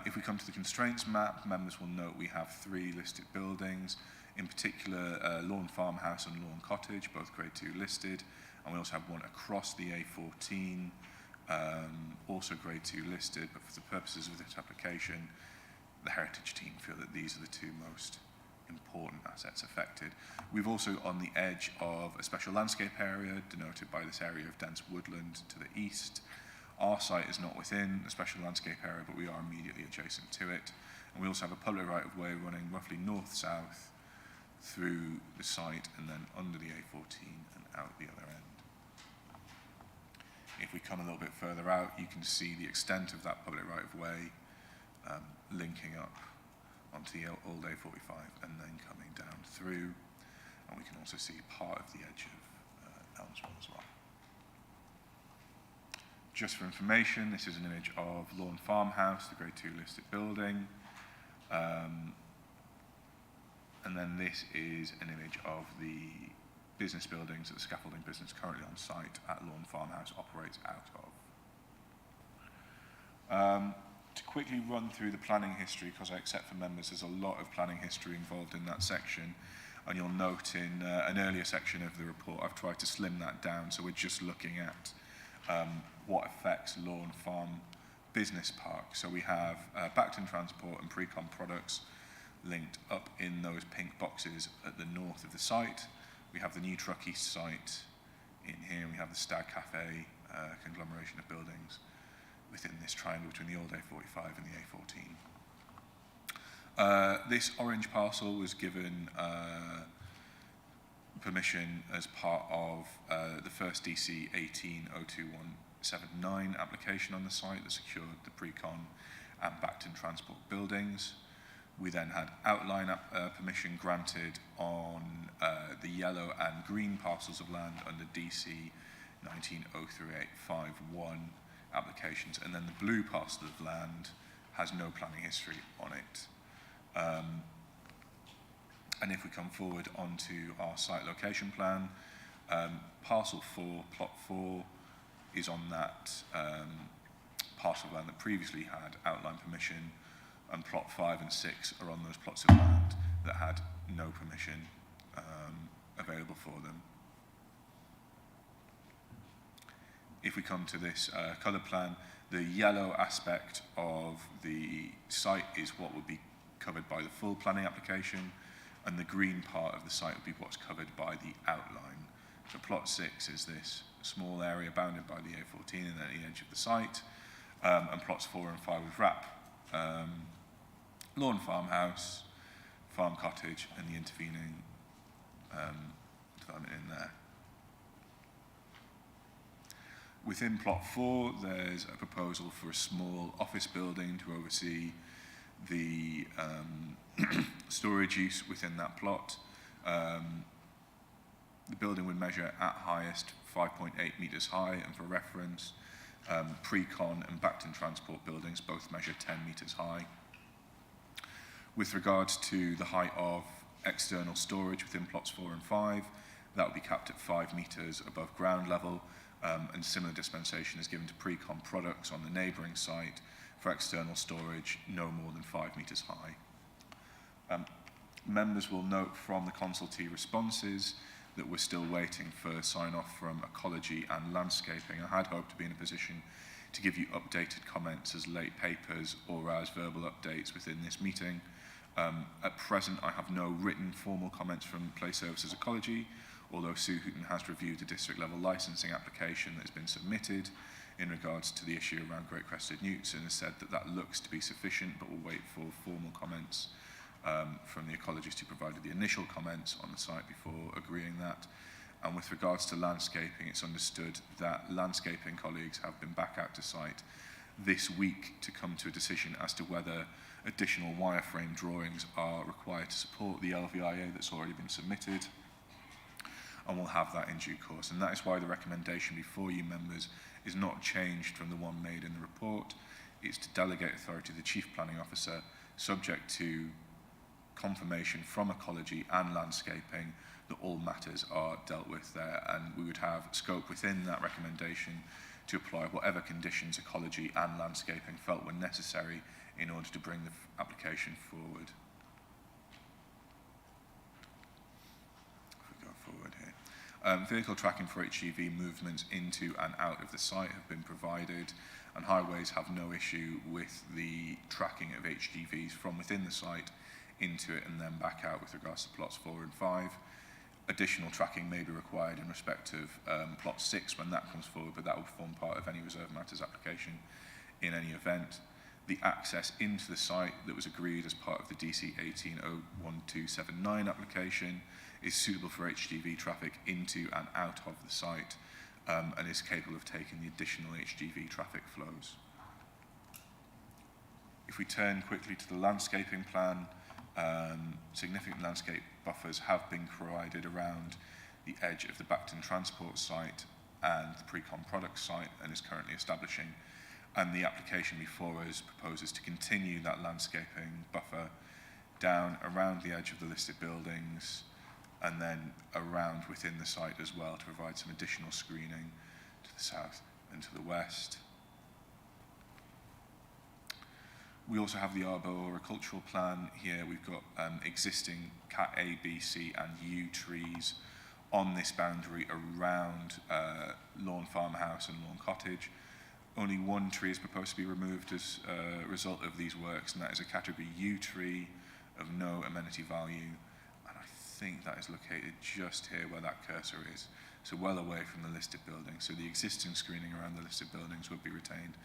If we come to the constraints map, members will note we have 3 listed buildings, in particular Lawn Farmhouse and Lawn Cottage, both grade 2 listed, and we also have one across the A14, also grade 2 listed, but for the purposes of this application, the heritage team feel that these are the 2 most important assets affected. We've also on the edge of a special landscape area denoted by this area of dense woodland to the east. Our site is not within a special landscape area, but we are immediately adjacent to it. And we also have a public right-of-way running roughly north-south through the site and then under the A14 and out the other end. If we come a little bit further out, you can see the extent of that public right-of-way linking up onto the old A45 and then coming down through, and we can also see part of the edge of Elmswell as well. Just for information, this is an image of Lawn Farmhouse, the grade 2 listed building, and then this is an image of the business buildings that the scaffolding business currently on site at Lawn Farmhouse operates out of. To quickly run through the planning history, because I accept for members there's a lot of planning history involved in that section, and you'll note in an earlier section of the report I've tried to slim that down, so we're just looking at what affects Lawn Farm Business Park. So we have Bacton Transport and Precon Products linked up in those pink boxes at the north of the site. We have the new Truck East site in here, and we have the Stag Cafe conglomeration of buildings within this triangle between the old A45 and the A14. This orange parcel was given permission as part of the first DC 18-02179 application on the site that secured the Precon and Bacton Transport buildings. We then had outline permission granted on the yellow and green parcels of land under DC 19-03851 applications, and then the blue parcel of land has no planning history on it. And if we come forward onto our site location plan, parcel 4, plot 4, is on that parcel of land that previously had outline permission, and plot 5 and 6 are on those plots of land that had no permission available for them. If we come to this colour plan, the yellow aspect of the site is what would be covered by the full planning application, and the green part of the site would be what's covered by the outline. So plot 6 is this small area bounded by the A14 and at the edge of the site, and plots 4 and 5 would wrap lawn farmhouse, farm cottage, and the intervening development in there. Within plot 4, there's a proposal for a small office building to oversee the storage use within that plot. The building would measure at highest 5.8 metres high, and for reference, Pre-Con and Bacton Transport buildings both measure 10 metres high. With regards to the height of external storage within plots 4 and 5, that would be capped at 5 metres above ground level, and similar dispensation is given to Pre-Con products on the neighbouring site for external storage no more than 5 metres high. Members will note from the consultee responses that we're still waiting for sign-off from ecology and landscaping. I had hoped to be in a position to give you updated comments as late papers or as verbal updates within this meeting. At present, I have no written formal comments from Place Services Ecology, although Sue Hooton has reviewed the district-level licensing application that has been submitted in regards to the issue around great crested newts, and has said that that looks to be sufficient, but we'll wait for formal comments from the ecologist who provided the initial comments on the site before agreeing that. And with regards to landscaping, it's understood that landscaping colleagues have been back out to site this week to come to a decision as to whether additional wireframe drawings are required to support the LVIA that's already been submitted, and we'll have that in due course. And that is why the recommendation before you members is not changed from the one made in the report. It's to delegate authority to the Chief Planning Officer, subject to confirmation from ecology and landscaping that all matters are dealt with there, and we would have scope within that recommendation to apply whatever conditions ecology and landscaping felt were necessary in order to bring the application forward. If we go forward here. Vehicle tracking for HGV movements into and out of the site have been provided, and highways have no issue with the tracking of HGVs from within the site into it and then back out with regards to plots 4 and 5. Additional tracking may be required in respect of plot 6 when that comes forward, but that will form part of any reserve matters application in any event. The access into the site that was agreed as part of the DC 1801279 application is suitable for HGV traffic into and out of the site, and is capable of taking the additional HGV traffic flows. If we turn quickly to the landscaping plan, significant landscape buffers have been provided around the edge of the Bacton Transport site and the Pre-Con Products site, and is currently establishing. And the application before us proposes to continue that landscaping buffer down around the edge of the listed buildings and then around within the site as well to provide some additional screening to the south and to the west. We also have the arboricultural plan here. We've got existing Cat A, B, C and U trees on this boundary around Lawn Farmhouse and Lawn Cottage. Only one tree is proposed to be removed as a result of these works, and that is a category U tree of no amenity value. And I think that is located just here where that cursor is, so well away from the listed buildings. So the existing screening around the listed buildings would be retained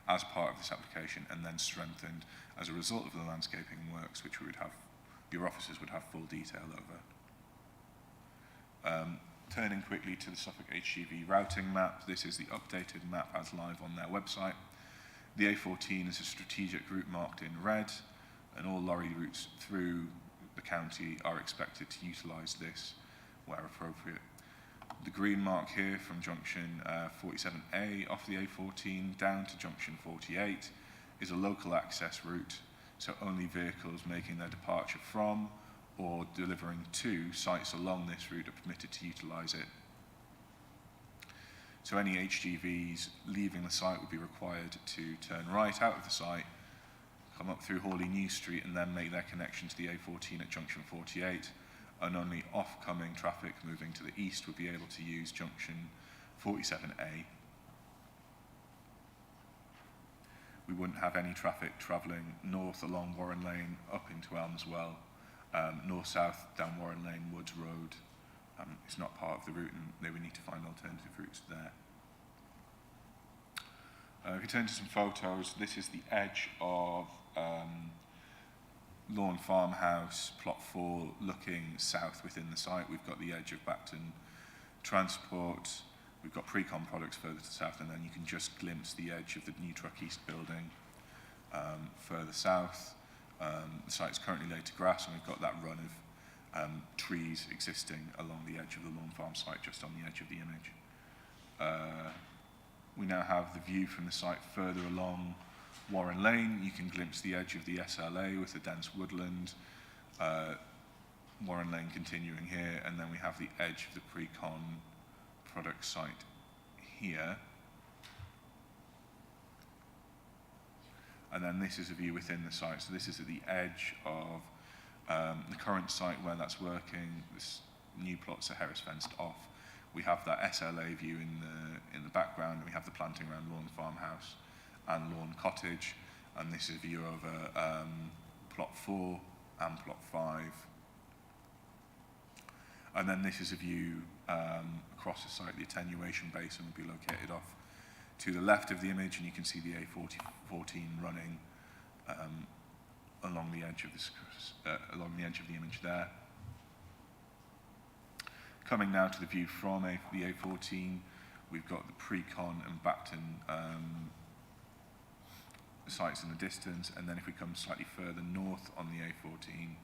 as part of this application and then strengthened as a result of the landscaping works, which we would have, your officers would have full detail over. Turning quickly to the Suffolk HGV routing map, this is the updated map as live on their website. The A14 is a strategic route marked in red, and all lorry routes through the county are expected to utilise this where appropriate. The green mark here from junction 47A off the A14 down to junction 48 is a local access route, so only vehicles making their departure from or delivering to sites along this route are permitted to utilise it. So any HGVs leaving the site would be required to turn right out of the site, come up through Hawley New Street and then make their connection to the A14 at junction 48, and only off-coming traffic moving to the east would be able to use junction 47A. We wouldn't have any traffic travelling north along Warren Lane up into Elmswell, north-south down Warren Lane, Woods Road. It's not part of the route, and they would need to find alternative routes there. If you turn to some photos, this is the edge of Lawn Farmhouse, plot 4, looking south within the site. We've got the edge of Bacton Transport, we've got Precon Products further to the south, and then you can just glimpse the edge of the New Truck East building further south. The site is currently laid to grass, and we've got that run of trees existing along the edge of the Lawn Farm site, just on the edge of the image. We now have the view from the site further along Warren Lane. You can glimpse the edge of the SLA with the dense woodland. Warren Lane continuing here, and then we have the edge of the Precon product site here. And then this is a view within the site. So this is at the edge of the current site where that's working. This new plots are Harris fenced off. We have that SLA view in the background, and we have the planting around Lawn Farmhouse and Lawn Cottage, and this is a view over plot 4 and plot 5. And then this is a view across the site. The attenuation basin will be located off to the left of the image, and you can see the A14 running along the edge of the image there. Coming now to the view from the A14, we've got the Precon and Bacton sites in the distance, and then if we come slightly further north on the A14,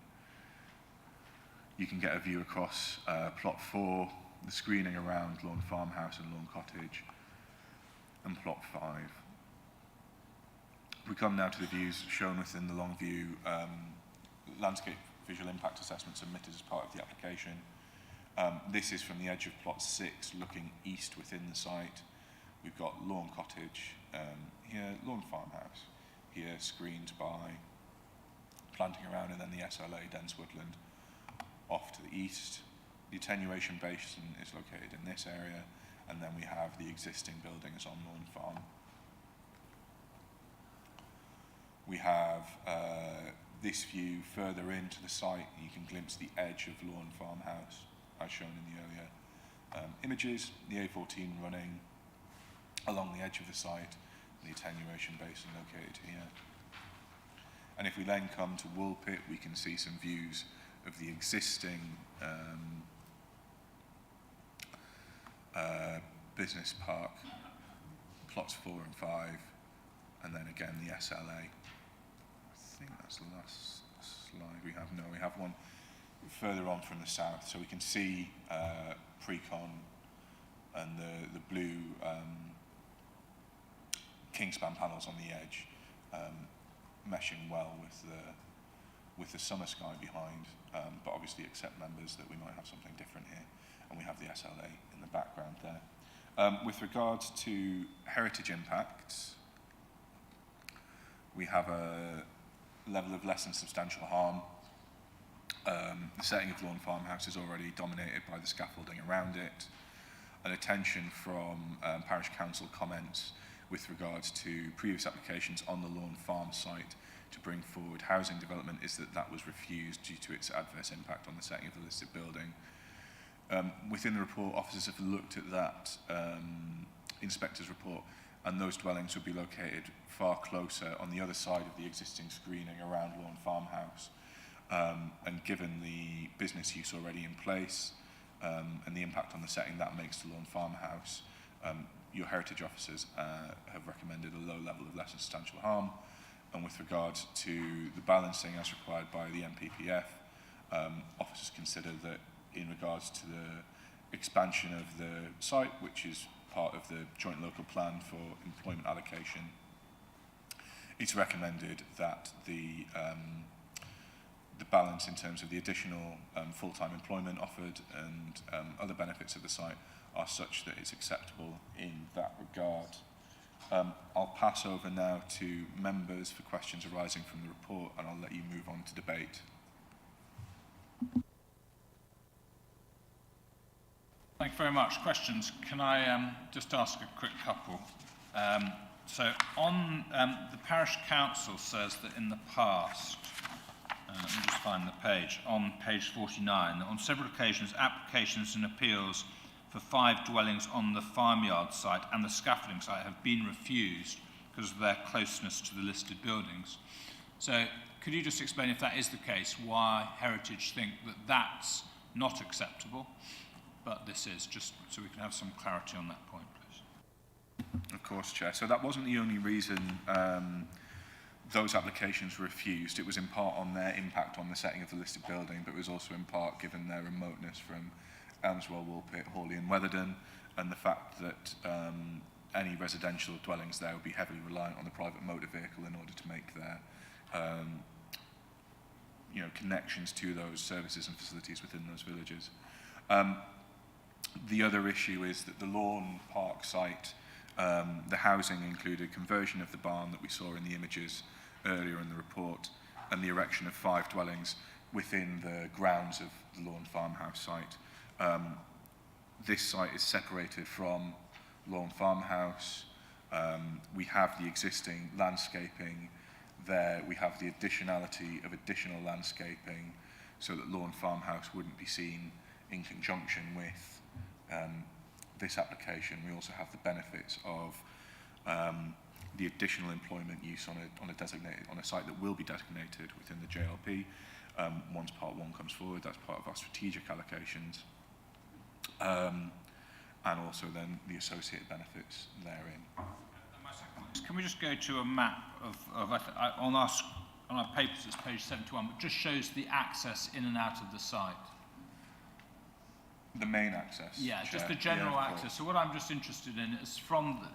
you can get a view across plot 4, the screening around Lawn Farmhouse and Lawn Cottage, and plot 5. We come now to the views shown within the long view landscape visual impact assessment submitted as part of the application. This is from the edge of plot 6 looking east within the site. We've got Lawn Cottage here, Lawn Farmhouse here, screened by planting around, and then the SLA dense woodland off to the east. The attenuation basin is located in this area, and then we have the existing buildings on Lawn Farm. We have this view further into the site. You can glimpse the edge of Lawn Farmhouse, as shown in the earlier images. The A14 running along the edge of the site, the attenuation basin located here. And if we then come to Woolpit, we can see some views of the existing business park, plots 4 and 5, and then again the SLA. I think that's the last slide we have. No, we have one further on from the south, so we can see Precon and the blue Kingspan panels on the edge meshing well with the summer sky behind, but obviously accept members that we might have something different here, and we have the SLA in the background there. With regards to heritage impacts, we have a level of less than substantial harm. The setting of Lawn Farmhouse is already dominated by the scaffolding around it. An attention from Parish Council comments with regards to previous applications on the Lawn Farm site to bring forward housing development is that was refused due to its adverse impact on the setting of the listed building. Within the report, officers have looked at that inspector's report, and those dwellings would be located far closer on the other side of the existing screening around Lawn Farmhouse. And given the business use already in place and the impact on the setting that makes to Lawn Farmhouse, your heritage officers have recommended a low level of less than substantial harm. And with regards to the balancing as required by the MPPF, officers consider that in regards to the expansion of the site, which is part of the joint local plan for employment allocation, it's recommended that the balance in terms of the additional full-time employment offered and other benefits of the site are such that it's acceptable in that regard. I'll pass over now to members for questions arising from the report, and I'll let you move on to debate. Thank you very much. Questions? Can I just ask a quick couple? So on the parish council says that in the past, let me just find the page, on page 49, that on several occasions applications and appeals for 5 dwellings on the farmyard site and the scaffolding site have been refused because of their closeness to the listed buildings. So could you just explain, if that is the case, why Heritage think that that's not acceptable, but this is, just so we can have some clarity on that point, please? Of course, Chair. So that wasn't the only reason those applications were refused. It was in part on their impact on the setting of the listed building, but it was also in part given their remoteness from Elmswell, Woolpit, Hawley and Weatherden, and the fact that any residential dwellings there would be heavily reliant on the private motor vehicle in order to make their connections to those services and facilities within those villages. The other issue is that the Lawn Park site, the housing included conversion of the barn that we saw in the images earlier in the report, and the erection of 5 dwellings within the grounds of the Lawn Farmhouse site. This site is separated from Lawn Farmhouse. We have the existing landscaping there. We have the additionality of additional landscaping so that Lawn Farmhouse wouldn't be seen in conjunction with this application. We also have the benefits of the additional employment use on a site that will be designated within the JLP. Once Part 1 comes forward, that's part of our strategic allocations. And also then the associated benefits therein. Can we just go to a map on our papers, it's page 71, which just shows the access in and out of the site? The main access? Yeah, Chair. Just the general access. So what I'm just interested in is from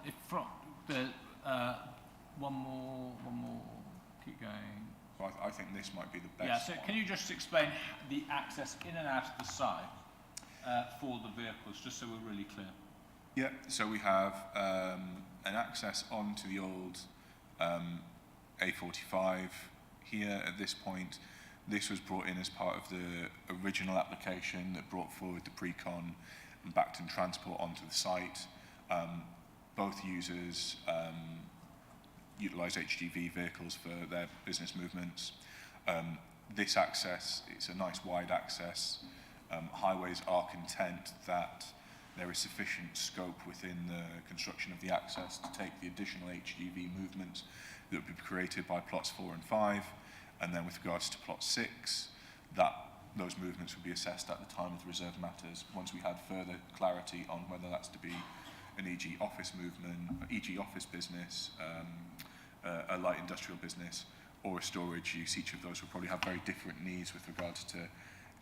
the one more, keep going. Well, I think this might be the best. Yeah, so can you just explain the access in and out of the site for the vehicles, just so we're really clear? Yeah, so we have an access onto the old A45 here at this point. This was brought in as part of the original application that brought forward the pre-con and Bacton transport onto the site. Both users utilise HGV vehicles for their business movements. This access, it's a nice wide access. Highways are content that there is sufficient scope within the construction of the access to take the additional HGV movements that would be created by plots 4 and 5. And then with regards to plot 6, those movements would be assessed at the time of the reserved matters once we had further clarity on whether that's to be an e.g. office movement, e.g. office business, a light industrial business, or a storage use. Each of those would probably have very different needs with regards to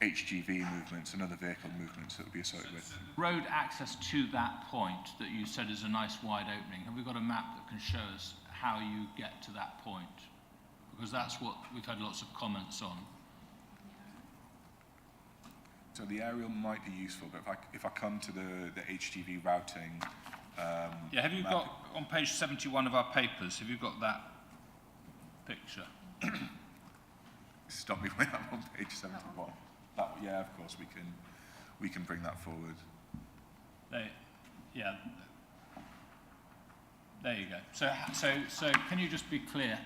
HGV movements and other vehicle movements that would be associated with. Road access to that point that you said is a nice wide opening. Have we got a map that can show us how you get to that point? Because that's what we've had lots of comments on. So the aerial might be useful, but if I come to the HGV routing... yeah, have you got, on page 71 of our papers, have you got that picture? Stop me when I'm on page 71. Yeah, of course, we can bring that forward. Yeah. There you go. So can you just be clear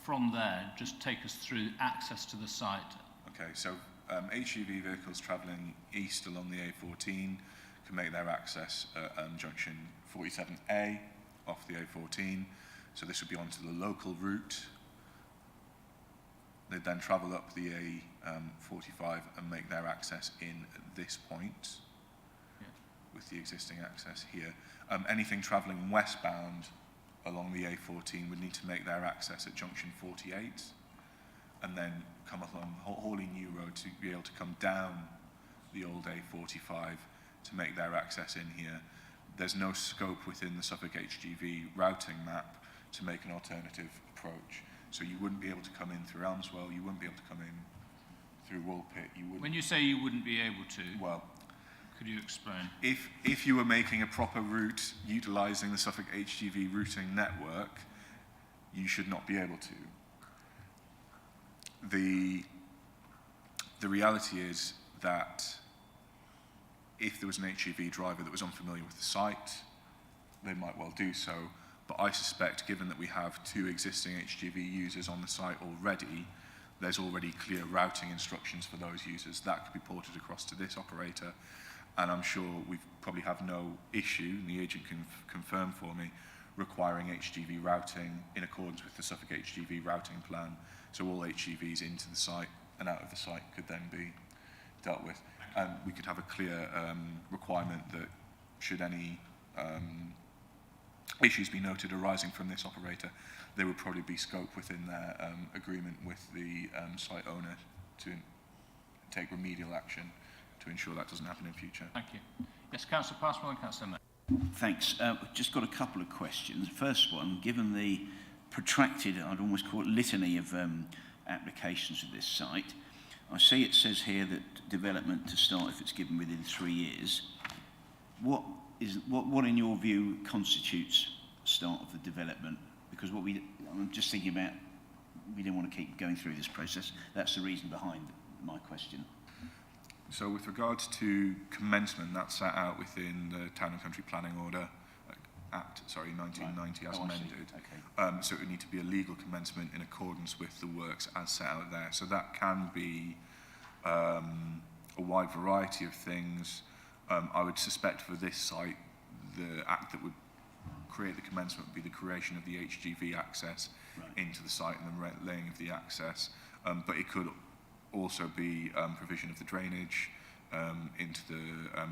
from there, just take us through access to the site? Okay, so HGV vehicles travelling east along the A14 can make their access at junction 47A off the A14. So this would be onto the local route. They'd then travel up the A45 and make their access in at this point, with the existing access here. Anything travelling westbound along the A14 would need to make their access at junction 48 and then come along Hawley New Road to be able to come down the old A45 to make their access in here. There's no scope within the Suffolk HGV routing map to make an alternative approach. So you wouldn't be able to come in through Elmswell, you wouldn't be able to come in through Woolpit, you wouldn't... When you say you wouldn't be able to, well, Could you explain? If you were making a proper route utilising the Suffolk HGV routing network, you should not be able to. The reality is that if there was an HGV driver that was unfamiliar with the site, they might well do so. But I suspect, given that we have 2 existing HGV users on the site already, there's already clear routing instructions for those users. That could be ported across to this operator. And I'm sure we probably have no issue, and the agent can confirm for me, requiring HGV routing in accordance with the Suffolk HGV routing plan. So all HGVs into the site and out of the site could then be dealt with. And we could have a clear requirement that should any issues be noted arising from this operator, there would probably be scope within their agreement with the site owner to take remedial action to ensure that doesn't happen in future. Thank you. Yes, Councillor Passmore and Councillor May. Thanks. Just got a couple of questions. First one, given the protracted, I'd almost call it litany of applications to this site, I see it says here that development to start if it's given within 3 years. What in your view constitutes start of the development? Because I'm just thinking about, we don't want to keep going through this process. That's the reason behind my question. So with regards to commencement, that's set out within the Town and Country Planning Order Act, 1990 as amended. Okay. So it would need to be a legal commencement in accordance with the works as set out there. So that can be a wide variety of things. I would suspect for this site, the act that would create the commencement would be the creation of the HGV access into the site and the laying of the access. But it could also be provision of the drainage into the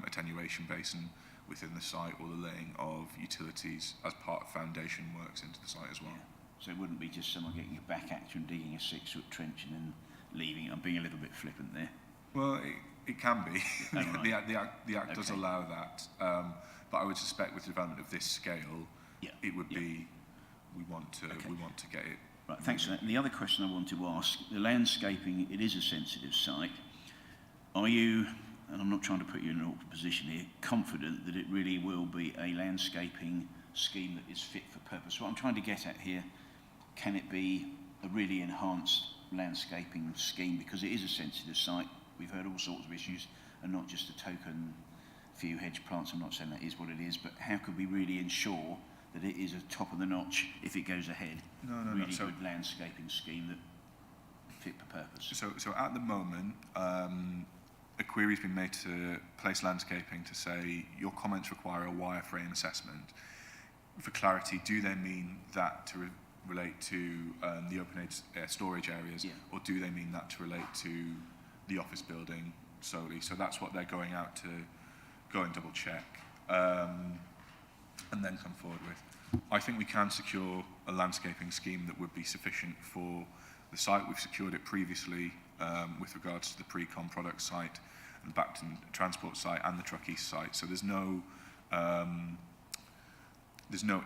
attenuation basin within the site, or the laying of utilities as part of foundation works into the site as well. Yeah. So it wouldn't be just someone getting a back actor and digging a 6-foot trench and then leaving it. I'm being a little bit flippant there. Well, it can be. Oh, right. the act does allow that. But I would suspect with development of this scale, it would be, we want to get it. Right, thanks for that. And the other question I want to ask, the landscaping, it is a sensitive site. Are you, and I'm not trying to put you in an awkward position here, confident that it really will be a landscaping scheme that is fit for purpose? What I'm trying to get at here, can it be a really enhanced landscaping scheme? Because it is a sensitive site. We've heard all sorts of issues, and not just a token few hedge plants. I'm not saying that is what it is, but how could we really ensure that it is a top of the notch if it goes ahead? Really good landscaping scheme that fit for purpose. So at the moment, a query's been made to Place Landscaping to say your comments require a wireframe assessment. For clarity, do they mean that to relate to the open air storage areas, or do they mean that to relate to the office building solely? So that's what they're going out to go and double check. And then come forward with. I think we can secure a landscaping scheme that would be sufficient for the site. We've secured it previously with regards to the pre-con product site and the Bacton transport site and the Truck East site. So there's no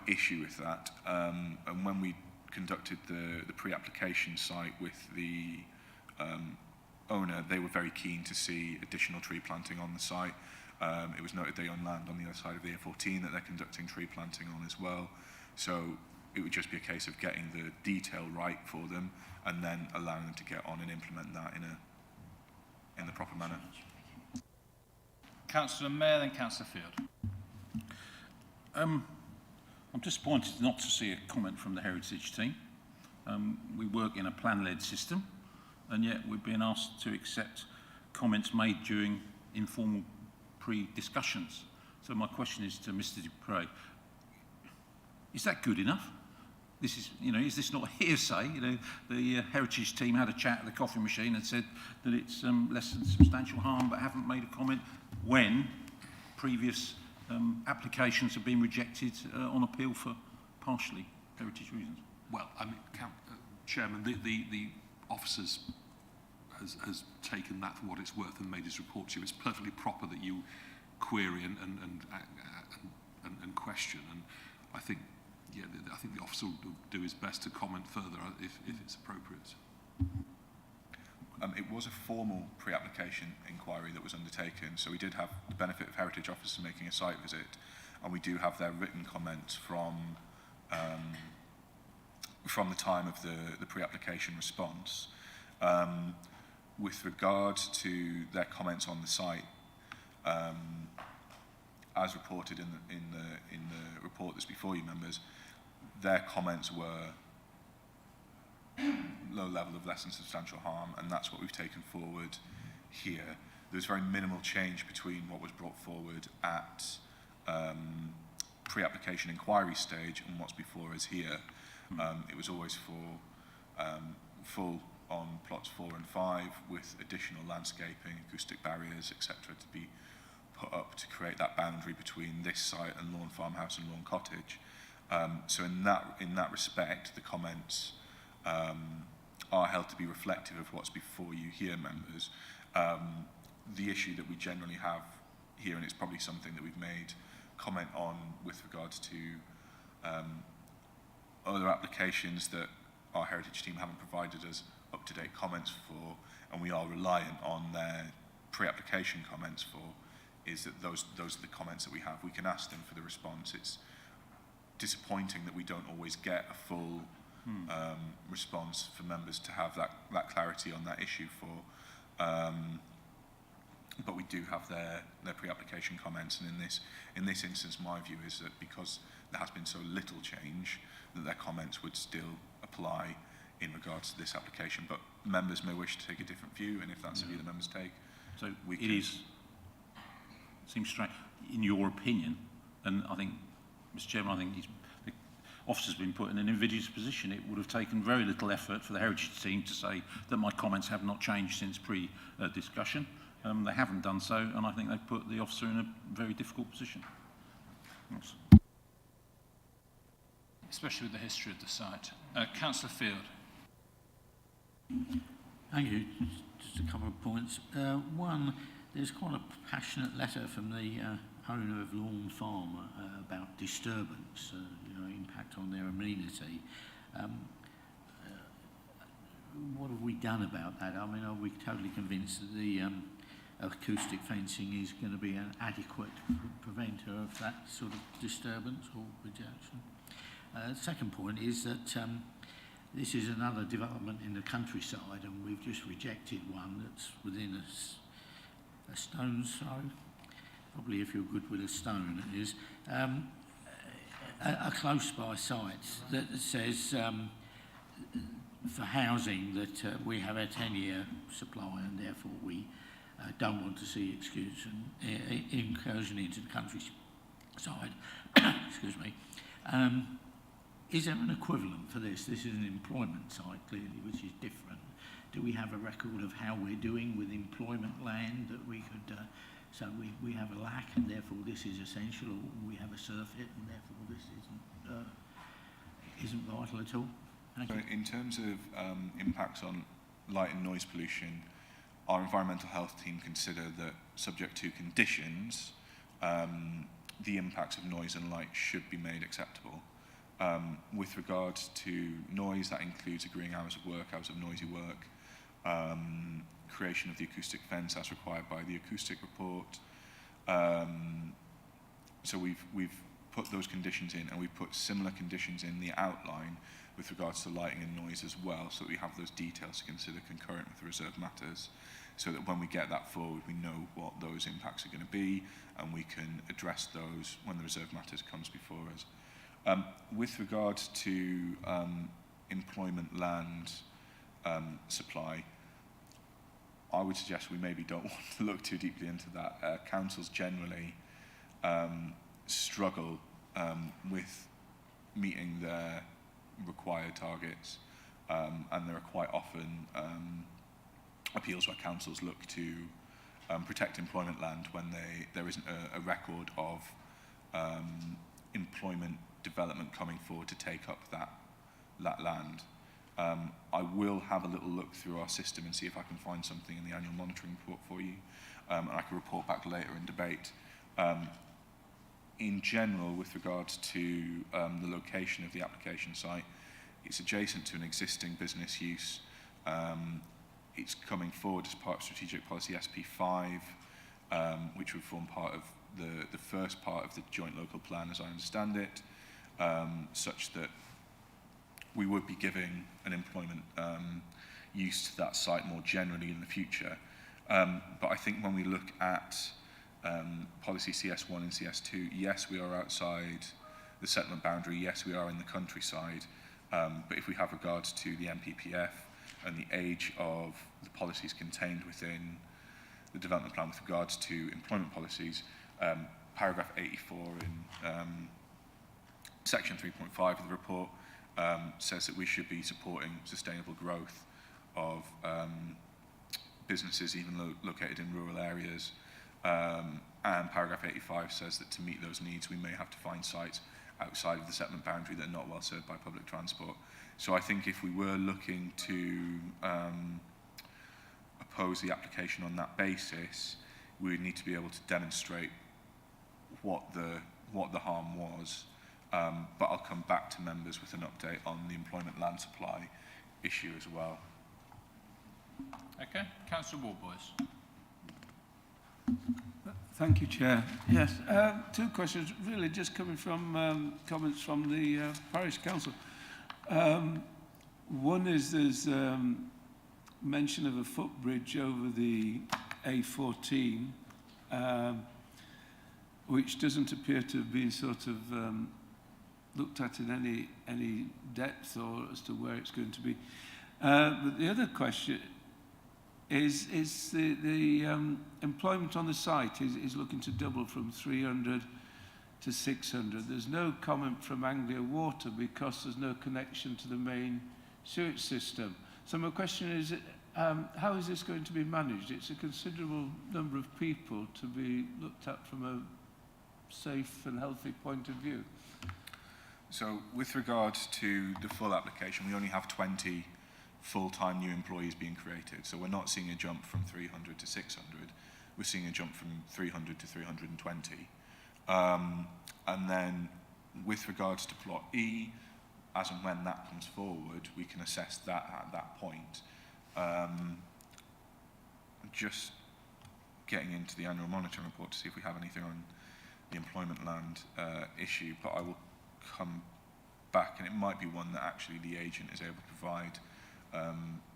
issue with that. And when we conducted the pre-application site with the owner, they were very keen to see additional tree planting on the site. It was noted they own land on the other side of the A14 that they're conducting tree planting on as well. So it would just be a case of getting the detail right for them and then allowing them to get on and implement that in the proper manner. Councillor Mayor, then Councillor Field. I'm disappointed not to see a comment from the heritage team. We work in a plan-led system, and yet we're being asked to accept comments made during informal pre-discussions. So my question is to Mr. Dupre, is that good enough? This is, is this not hearsay? The heritage team had a chat at the coffee machine and said that it's less than substantial harm, but haven't made a comment when previous applications have been rejected on appeal for partially heritage reasons. Well, I mean, Chairman, the officers has taken that for what it's worth and made his report to you. It's perfectly proper that you query and question, and I think the officer will do his best to comment further if it's appropriate. It was a formal pre-application inquiry that was undertaken, so we did have the benefit of heritage officers making a site visit, and we do have their written comments from the time of the pre-application response. With regard to their comments on the site, as reported in the report that's before you, members, their comments were low level of less than substantial harm, and that's what we've taken forward here. There's very minimal change between what was brought forward at pre-application inquiry stage and what's before us here. It was always for full on plots 4 and 5 with additional landscaping, acoustic barriers, etc. to be put up to create that boundary between this site and Lawn Farmhouse and Lawn Cottage. So in that respect, the comments are held to be reflective of what's before you here, members. The issue that we generally have here, and it's probably something that we've made comment on with regards to other applications that our heritage team haven't provided us up-to-date comments for, and we are reliant on their pre-application comments for, is that those are the comments that we have. We can ask them for the response. It's disappointing that we don't always get a full response for members to have that clarity on that issue for. But we do have their pre-application comments, and in this instance, my view is that because there has been so little change, that their comments would still apply in regards to this application. But members may wish to take a different view, and if that's the view the members take, so it seems strange, in your opinion, and I think, Mr. Chairman, I think the officer's been put in an invidious position. It would have taken very little effort for the heritage team to say that my comments have not changed since pre-discussion. They haven't done so, and I think they've put the officer in a very difficult position. Thanks. Especially with the history of the site. Councillor Field. Thank you. Just a couple of points. One, there's quite a passionate letter from the owner of Lawn Farm about disturbance, impact on their amenity. What have we done about that? I mean, are we totally convinced that the acoustic fencing is going to be an adequate preventer of that sort of disturbance or rejection? Second point is that this is another development in the countryside, and we've just rejected one that's within a stone's throw. Probably, if you're good with a stone, it is. A close-by site that says for housing that we have a 10-year supply, and therefore we don't want to see incursion into the countryside. Excuse me. Is there an equivalent for this? This is an employment site, clearly, which is different. Do we have a record of how we're doing with employment land that we could... so we have a lack, and therefore this is essential, or we have a surfeit, and therefore this isn't vital at all? Thank you. In terms of impacts on light and noise pollution, our environmental health team consider that, subject to conditions, the impacts of noise and light should be made acceptable. With regards to noise, that includes agreeing hours of work, hours of noisy work, creation of the acoustic fence as required by the acoustic report. So we've put those conditions in, and we've put similar conditions in the outline with regards to lighting and noise as well, so that we have those details to consider concurrent with the reserved matters, so that when we get that forward, we know what those impacts are going to be, and we can address those when the reserved matters comes before us. With regards to employment land supply, I would suggest we maybe don't want to look too deeply into that. Councils generally struggle with meeting their required targets, and there are quite often appeals where councils look to protect employment land when there isn't a record of employment development coming forward to take up that land. I will have a little look through our system and see if I can find something in the annual monitoring report for you, and I can report back later in debate. In general, with regards to the location of the application site, it's adjacent to an existing business use. it's coming forward as part of Strategic Policy SP5, which would form part of the first part of the joint local plan, as I understand it, such that we would be giving an employment use to that site more generally in the future. But I think when we look at policy CS1 and CS2, yes, we are outside the settlement boundary, yes, we are in the countryside, but if we have regards to the MPPF and the age of the policies contained within the development plan with regards to employment policies, paragraph 84 in section 3.5 of the report says that we should be supporting sustainable growth of businesses even located in rural areas. And paragraph 85 says that to meet those needs we may have to find sites outside of the settlement boundary that are not well served by public transport. So I think if we were looking to oppose the application on that basis, we would need to be able to demonstrate what the harm was. But I'll come back to members with an update on the employment land supply issue as well. Okay, Councillor Warboys. Thank you, Chair. Yes, two questions, really just coming from comments from the Parish Council. One is there's mention of a footbridge over the A14, which doesn't appear to have been sort of looked at in any depth or as to where it's going to be. But the other question is the employment on the site is looking to double from 300 to 600. There's no comment from Anglia Water because there's no connection to the main sewage system. So my question is, how is this going to be managed? It's a considerable number of people to be looked at from a safe and healthy point of view. So with regards to the full application, we only have 20 full-time new employees being created. So we're not seeing a jump from 300 to 600. We're seeing a jump from 300 to 320. And then with regards to plot E, as and when that comes forward, we can assess that at that point. Just getting into the annual monitoring report to see if we have anything on the employment land issue, but I will come back, and it might be one that actually the agent is able to provide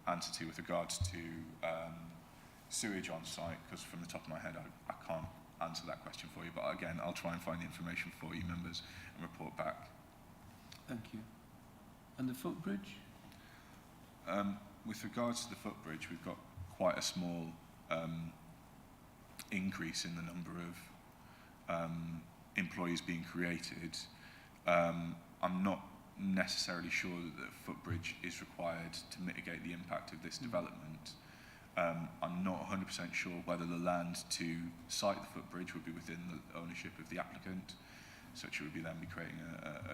answer to with regards to sewage on site, because from the top of my head I can't answer that question for you, but again I'll try and find the information for you members and report back. Thank you. And the footbridge? With regards to the footbridge, we've got quite a small increase in the number of employees being created. I'm not necessarily sure that the footbridge is required to mitigate the impact of this development. I'm not 100% sure whether the land to site the footbridge would be within the ownership of the applicant, such it would be then be creating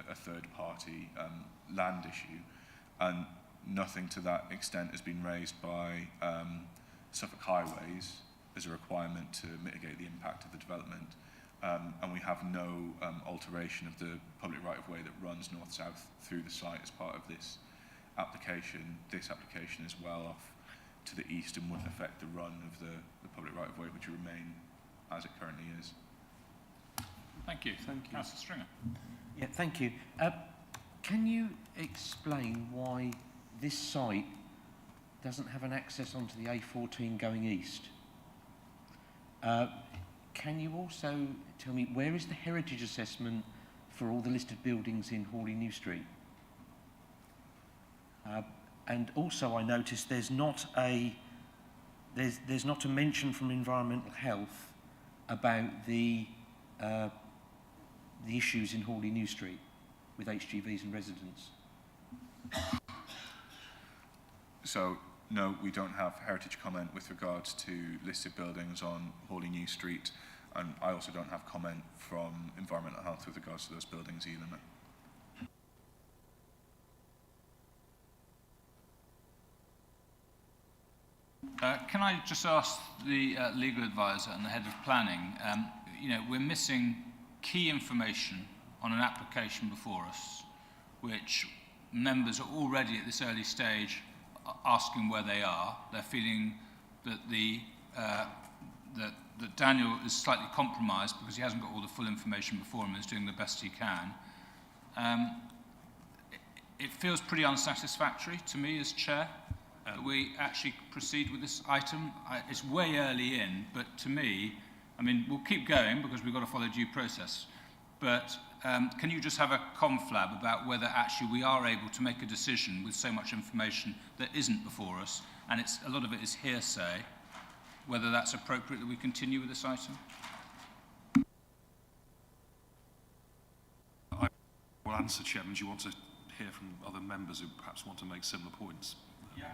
a third-party land issue. And nothing to that extent has been raised by Suffolk Highways as a requirement to mitigate the impact of the development. And we have no alteration of the public right-of-way that runs north-south through the site as part of this application. This application is well off to the east and wouldn't affect the run of the public right-of-way, which will remain as it currently is. Thank you. Thank you. Councillor Stringer. Yeah, thank you. Can you explain why this site doesn't have an access onto the A14 going east? Can you also tell me where is the heritage assessment for all the listed buildings in Hawley New Street? And also I noticed there's not a mention from environmental health about the issues in Hawley New Street with HGVs and residents. So no, we don't have heritage comment with regards to listed buildings on Hawley New Street, and I also don't have comment from environmental health with regards to those buildings either. No. Can I just ask the legal advisor and the head of planning, we're missing key information on an application before us, which members are already at this early stage asking where they are. They're feeling that that Daniel is slightly compromised because he hasn't got all the full information before him and is doing the best he can. It feels pretty unsatisfactory to me as chair that we actually proceed with this item. It's way early in, but to me, I mean, we'll keep going because we've got to follow due process. But can you just have a conflab about whether actually we are able to make a decision with so much information that isn't before us, and a lot of it is hearsay, whether that's appropriate that we continue with this item? I will answer, Chairman. Do you want to hear from other members who perhaps want to make similar points? Yeah.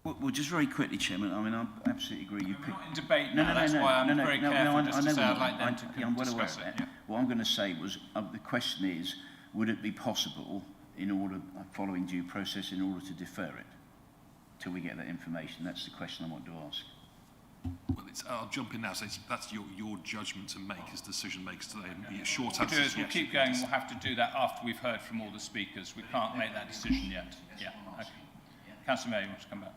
Well, just very quickly, Chairman, I mean, I absolutely agree. We're not in debate now, that's why I'm very careful just to say I'd like them to discuss it. Yeah. What I'm going to say was, the question is, would it be possible, in order, following due process, in order to defer it till we get that information? That's the question I want to ask. Well, I'll jump in now. So that's your judgment to make as decision makers today. And short What we'll do answer is we'll keep going. We'll have to do that after we've heard from all the speakers. We can't make that decision yet. Yeah. Okay. Councillor Mayor, you want to come back?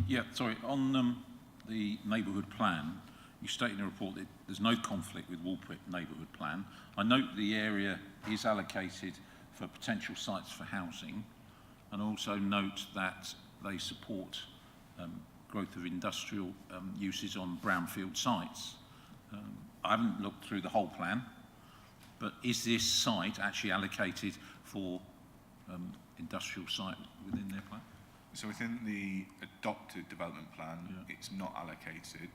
Yeah, sorry. On the neighbourhood plan, you state in the report that there's no conflict with Woolpit neighbourhood plan. I note the area is allocated for potential sites for housing, and also note that they support growth of industrial uses on brownfield sites. I haven't looked through the whole plan, but is this site actually allocated for industrial site within their plan? So within the adopted development plan, it's not allocated,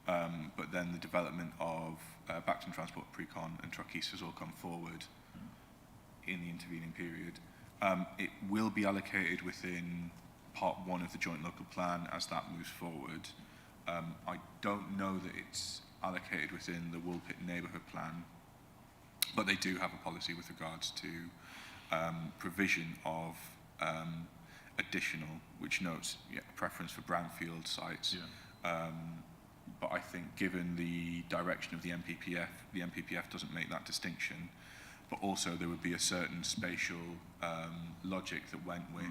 but then the development of Backton Transport, Precon and Truck East has all come forward in the intervening period. It will be allocated within part 1 of the joint local plan as that moves forward. I don't know that it's allocated within the Woolpit neighbourhood plan, but they do have a policy with regards to provision of additional, which notes preference for brownfield sites. But I think given the direction of the MPPF doesn't make that distinction, but also there would be a certain spatial logic that went with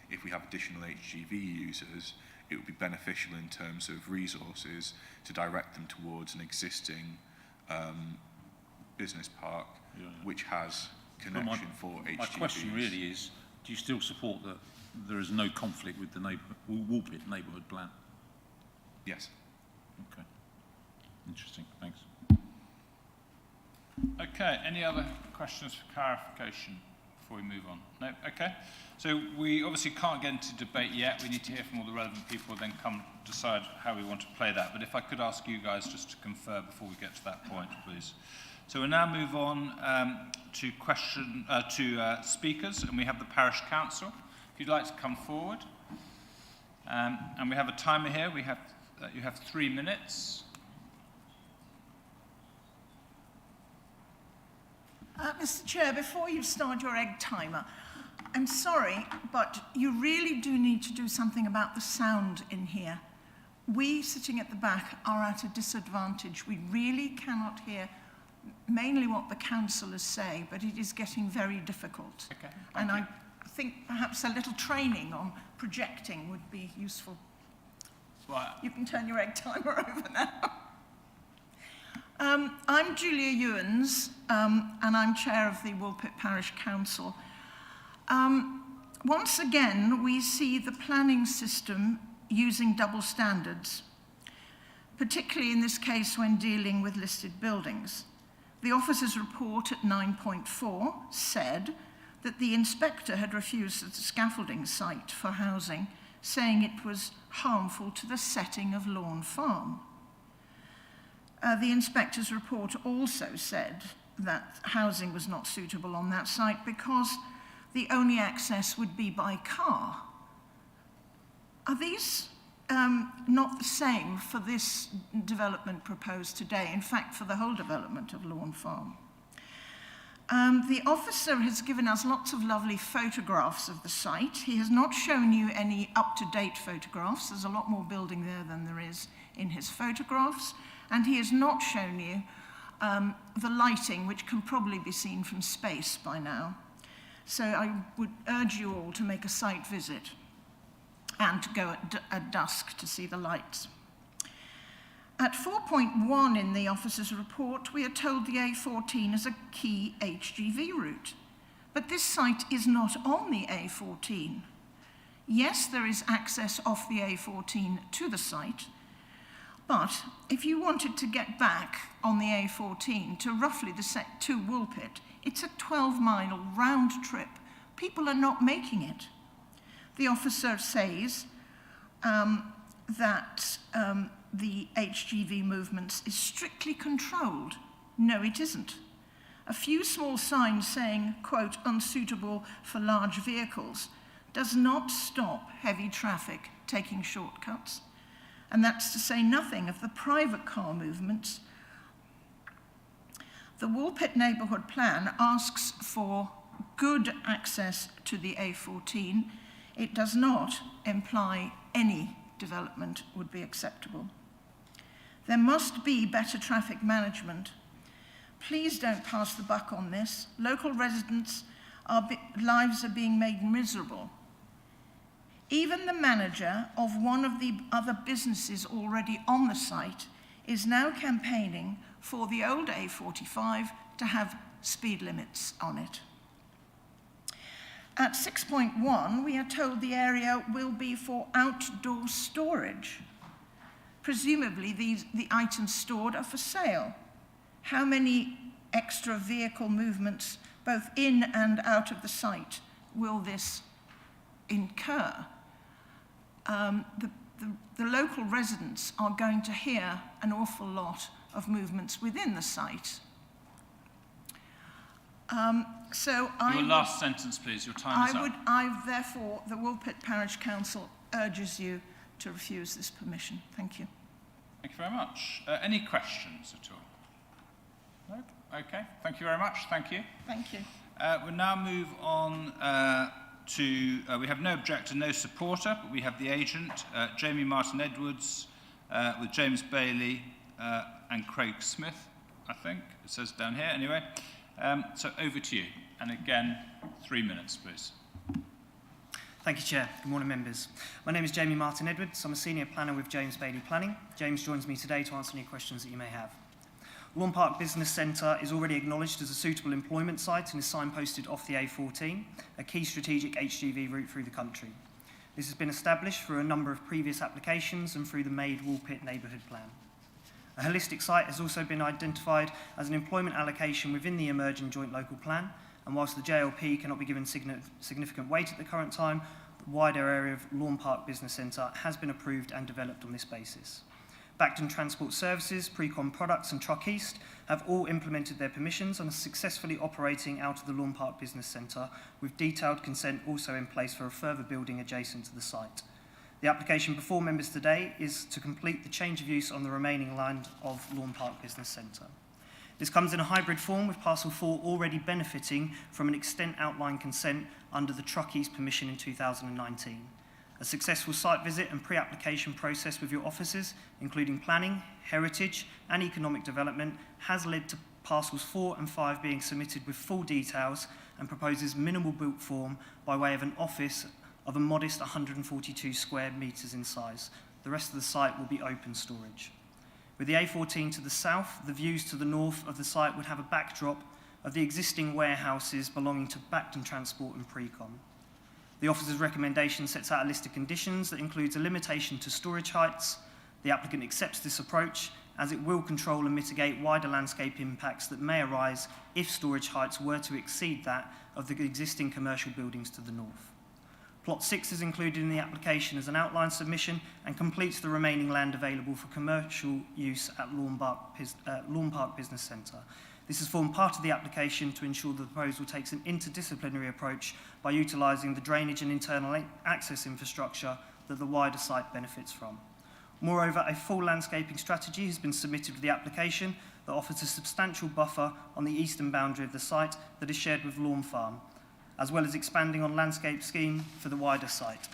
if we have additional HGV users, it would be beneficial in terms of resources to direct them towards an existing business park which has connection for HGVs. My question really is, do you still support that there is no conflict with the Woolpit neighbourhood plan? Yes. Okay. Interesting. Thanks. Okay. Any other questions for clarification before we move on? No? Okay. So we obviously can't get into debate yet. We need to hear from all the relevant people, then come decide how we want to play that. But if I could ask you guys just to confer before we get to that point, please. So we'll now move on to speakers, and we have the Parish Council. If you'd like to come forward. And we have a timer here. You have 3 minutes. Mr. Chair, before you start your egg timer, I'm sorry, but you really do need to do something about the sound in here. We, sitting at the back, are at a disadvantage. We really cannot hear mainly what the councillors say, but it is getting very difficult. Okay, and I think perhaps a little training on projecting would be useful. Right. You can turn your egg timer over now. I'm Julia Ewens, and I'm chair of the Woolpit Parish Council. Once again, we see the planning system using double standards, particularly in this case when dealing with listed buildings. The officer's report at 9.4 said that the inspector had refused the scaffolding site for housing, saying it was harmful to the setting of Lawn Farm. The inspector's report also said that housing was not suitable on that site because the only access would be by car. Are these not the same for this development proposed today, in fact for the whole development of Lawn Farm? The officer has given us lots of lovely photographs of the site. He has not shown you any up-to-date photographs. There's a lot more building there than there is in his photographs. And he has not shown you the lighting, which can probably be seen from space by now. So I would urge you all to make a site visit. and to go at dusk to see the lights. At 4.1 in the officer's report, we are told the A14 is a key HGV route. But this site is not on the A14. Yes, there is access off the A14 to the site, but if you wanted to get back on the A14 to roughly to Woolpit, it's a 12-mile round trip. People are not making it. The officer says that the HGV movements is strictly controlled. No, it isn't. A few small signs saying, quote, unsuitable for large vehicles does not stop heavy traffic taking shortcuts. And that's to say nothing of the private car movements. The Woolpit neighbourhood plan asks for good access to the A14. It does not imply any development would be acceptable. There must be better traffic management. Please don't pass the buck on this. Local residents' lives are being made miserable. Even the manager of one of the other businesses already on the site is now campaigning for the old A45 to have speed limits on it. At 6.1, we are told the area will be for outdoor storage. Presumably, the items stored are for sale. How many extra vehicle movements, both in and out of the site, will this incur? The local residents are going to hear an awful lot of movements within the site. Your last sentence, please. Your time is up. Therefore, the Woolpit Parish Council urges you to refuse this permission. Thank you. Thank you very much. Any questions at all? No? Okay. Thank you very much. Thank you. Thank you. We'll now move on we have no objector, no supporter, but we have the agent, Jamie Martin-Edwards, with James Bailey and Craig Smith, I think. It says down here, anyway. So over to you. And again, 3 minutes, please. Thank you, Chair. Good morning, members. My name is Jamie Martin-Edwards. I'm a senior planner with James Bailey Planning. James joins me today to answer any questions that you may have. Lawn Park Business Centre is already acknowledged as a suitable employment site and is signposted off the A14, a key strategic HGV route through the country. This has been established through a number of previous applications and through the Made Woolpit neighbourhood plan. A holistic site has also been identified as an employment allocation within the emerging joint local plan, and whilst the JLP cannot be given significant weight at the current time, the wider area of Lawn Park Business Centre has been approved and developed on this basis. Bacton Transport Services, Precon Products and Truck East have all implemented their permissions and are successfully operating out of the Lawn Park Business Centre, with detailed consent also in place for a further building adjacent to the site. The application before members today is to complete the change of use on the remaining land of Lawn Park Business Centre. This comes in a hybrid form, with Parcel 4 already benefiting from an extent outline consent under the Truck East permission in 2019. A successful site visit and pre-application process with your officers, including planning, heritage and economic development, has led to Parcels 4 and 5 being submitted with full details and proposes minimal built form by way of an office of a modest 142 square metres in size. The rest of the site will be open storage. With the A14 to the south, the views to the north of the site would have a backdrop of the existing warehouses belonging to Bacton Transport and Precon. The officer's recommendation sets out a list of conditions that includes a limitation to storage heights. The applicant accepts this approach, as it will control and mitigate wider landscape impacts that may arise if storage heights were to exceed that of the existing commercial buildings to the north. Plot 6 is included in the application as an outline submission and completes the remaining land available for commercial use at Lawn Park Business Centre. This has formed part of the application to ensure the proposal takes an interdisciplinary approach by utilising the drainage and internal access infrastructure that the wider site benefits from. Moreover, a full landscaping strategy has been submitted with the application that offers a substantial buffer on the eastern boundary of the site that is shared with Lawn Farm, as well as expanding on landscape scheme for the wider site.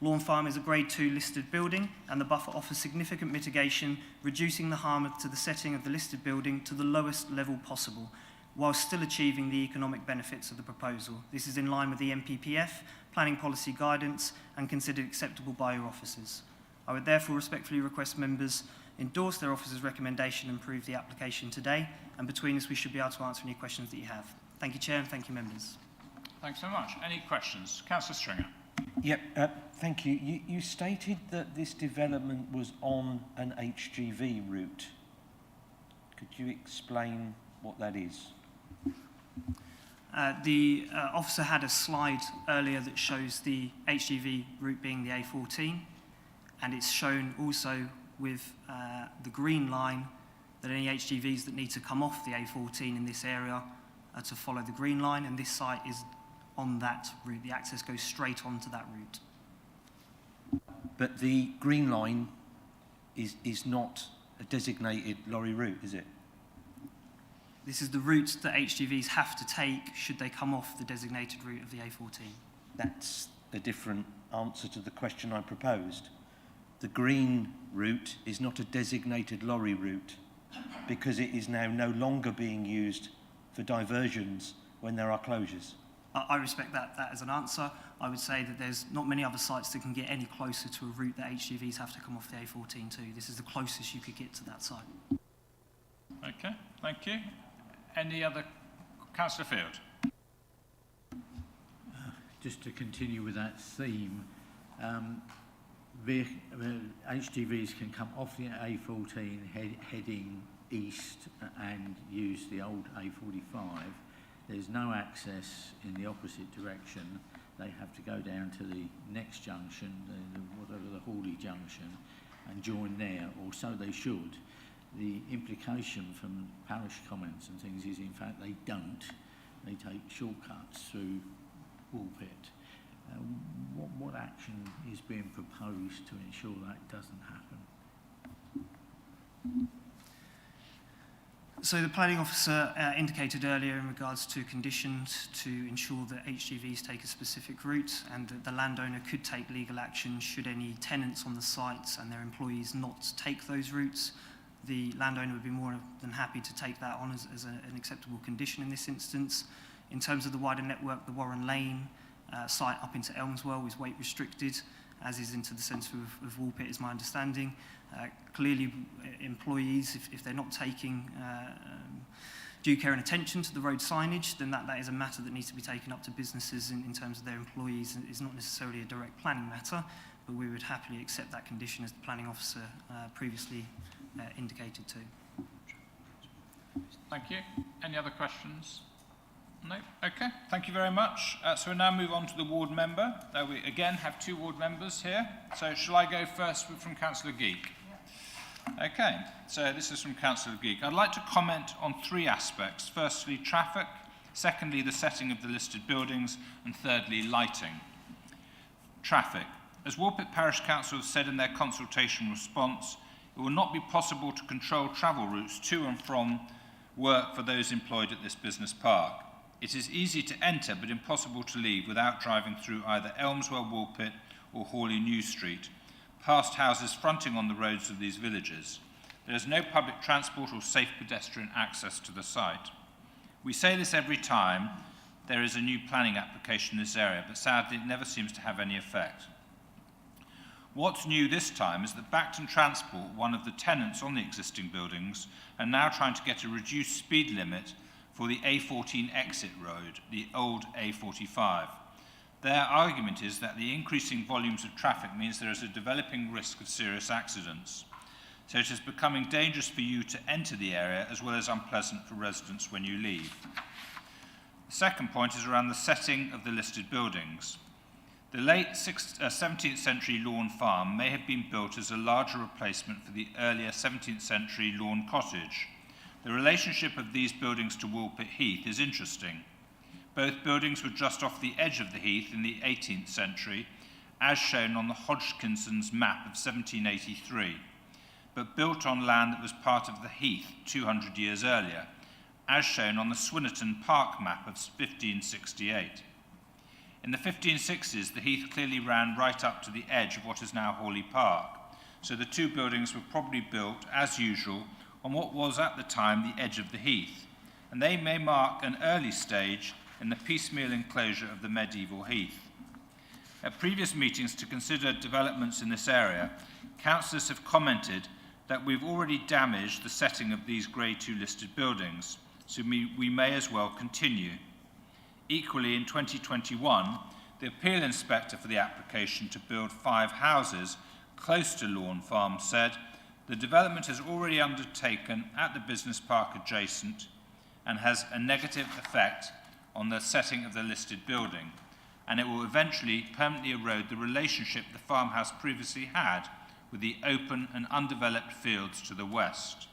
Lawn Farm is a Grade 2 listed building, and the buffer offers significant mitigation, reducing the harm to the setting of the listed building to the lowest level possible, while still achieving the economic benefits of the proposal. This is in line with the MPPF, planning policy guidance and considered acceptable by your officers. I would therefore respectfully request members endorse their officers' recommendation and approve the application today, and between us we should be able to answer any questions that you have. Thank you, Chair, and thank you, members. Thanks so much. Any questions? Councillor Stringer. Yep, thank you. You stated that this development was on an HGV route. Could you explain what that is? The officer had a slide earlier that shows the HGV route being the A14, and it's shown also with the green line that any HGVs that need to come off the A14 in this area are to follow the green line, and this site is on that route. The access goes straight onto that route. But the green line is not a designated lorry route, is it? This is the route that HGVs have to take should they come off the designated route of the A14. That's a different answer to the question I proposed. The green route is not a designated lorry route because it is now no longer being used for diversions when there are closures. I respect that as an answer. I would say that there's not many other sites that can get any closer to a route that HGVs have to come off the A14 to. This is the closest you could get to that site. Okay, thank you. Any other? Councillor Field. Just to continue with that theme, HGVs can come off the A14 heading east and use the old A45. There's no access in the opposite direction. They have to go down to the next junction, whatever the Hawley junction, and join there, or so they should. The implication from parish comments and things is, in fact, they don't. They take shortcuts through Woolpit. What action is being proposed to ensure that doesn't happen? So the planning officer indicated earlier in regards to conditions to ensure that HGVs take a specific route, and that the landowner could take legal action should any tenants on the sites and their employees not take those routes. The landowner would be more than happy to take that on as an acceptable condition in this instance. In terms of the wider network, the Warren Lane site up into Elmswell is weight restricted, as is into the centre of Woolpit, is my understanding. Clearly, employees, if they're not taking due care and attention to the road signage, then that is a matter that needs to be taken up to businesses in terms of their employees. It's not necessarily a direct planning matter, but we would happily accept that condition as the planning officer previously indicated to. Thank you. Any other questions? No? Okay, thank you very much. So we'll now move on to the ward member. We again have two ward members here. So shall I go first from Councillor Geek? Okay, so this is from Councillor Geek. I'd like to comment on three aspects. Firstly, traffic. Secondly, the setting of the listed buildings. And thirdly, lighting. Traffic. As Woolpit Parish Council have said in their consultation response, it will not be possible to control travel routes to and from work for those employed at this business park. It is easy to enter but impossible to leave without driving through either Elmswell, Woolpit or Hawley New Street, past houses fronting on the roads of these villages. There is no public transport or safe pedestrian access to the site. We say this every time there is a new planning application in this area, but sadly it never seems to have any effect. What's new this time is that Bacton Transport, one of the tenants on the existing buildings, are now trying to get a reduced speed limit for the A14 exit road, the old A45. Their argument is that the increasing volumes of traffic means there is a developing risk of serious accidents. So it is becoming dangerous for you to enter the area as well as unpleasant for residents when you leave. The second point is around the setting of the listed buildings. The late 17th century lawn farm may have been built as a larger replacement for the earlier 17th century lawn cottage. The relationship of these buildings to Woolpit Heath is interesting. Both buildings were just off the edge of the heath in the 18th century, as shown on the Hodgkinson's map of 1783, but built on land that was part of the heath 200 years earlier, as shown on the Swinnerton Park map of 1568. In the 1560s, the heath clearly ran right up to the edge of what is now Hawley Park, so the two buildings were probably built, as usual, on what was at the time the edge of the heath, and they may mark an early stage in the piecemeal enclosure of the medieval heath. At previous meetings to consider developments in this area, councillors have commented that we've already damaged the setting of these Grade 2 listed buildings, so we may as well continue. Equally, in 2021, the appeal inspector for the application to build 5 houses close to Lawn Farm said the development is already undertaken at the business park adjacent and has a negative effect on the setting of the listed building, and it will eventually permanently erode the relationship the farmhouse previously had with the open and undeveloped fields to the west.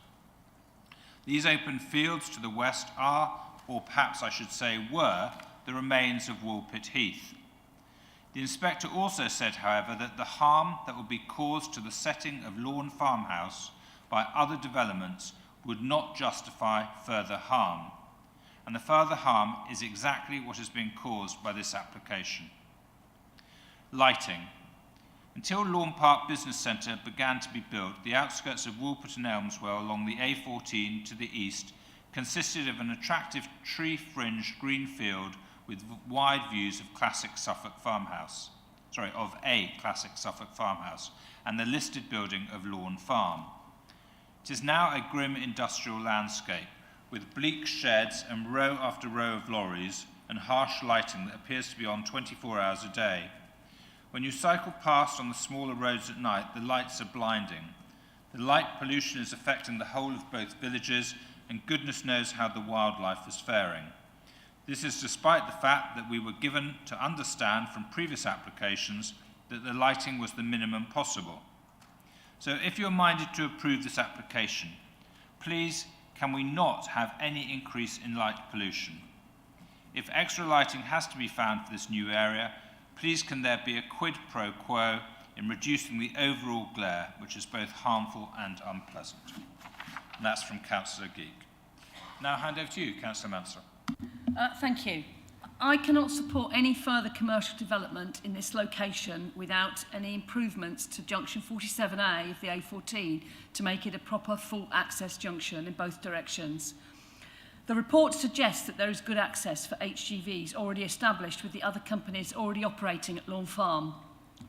These open fields to the west are, or perhaps I should say were, the remains of Woolpit Heath. The inspector also said, however, that the harm that would be caused to the setting of Lawn Farmhouse by other developments would not justify further harm. And the further harm is exactly what is being caused by this application. Lighting. Until Lawn Park Business Centre began to be built, the outskirts of Woolpit and Elmswell along the A14 to the east consisted of an attractive tree-fringed green field with wide views of classic Suffolk farmhouse, and the listed building of Lawn Farm. It is now a grim industrial landscape, with bleak sheds and row after row of lorries and harsh lighting that appears to be on 24 hours a day. When you cycle past on the smaller roads at night, the lights are blinding. The light pollution is affecting the whole of both villages, and goodness knows how the wildlife is faring. This is despite the fact that we were given to understand from previous applications that the lighting was the minimum possible. So if you're minded to approve this application, please can we not have any increase in light pollution? If extra lighting has to be found for this new area, please can there be a quid pro quo in reducing the overall glare, which is both harmful and unpleasant. And that's from Councillor Geek. Now hand over to you, Councillor Mansell. Thank you. I cannot support any further commercial development in this location without any improvements to junction 47A of the A14 to make it a proper full access junction in both directions. The report suggests that there is good access for HGVs already established with the other companies already operating at Lawn Farm,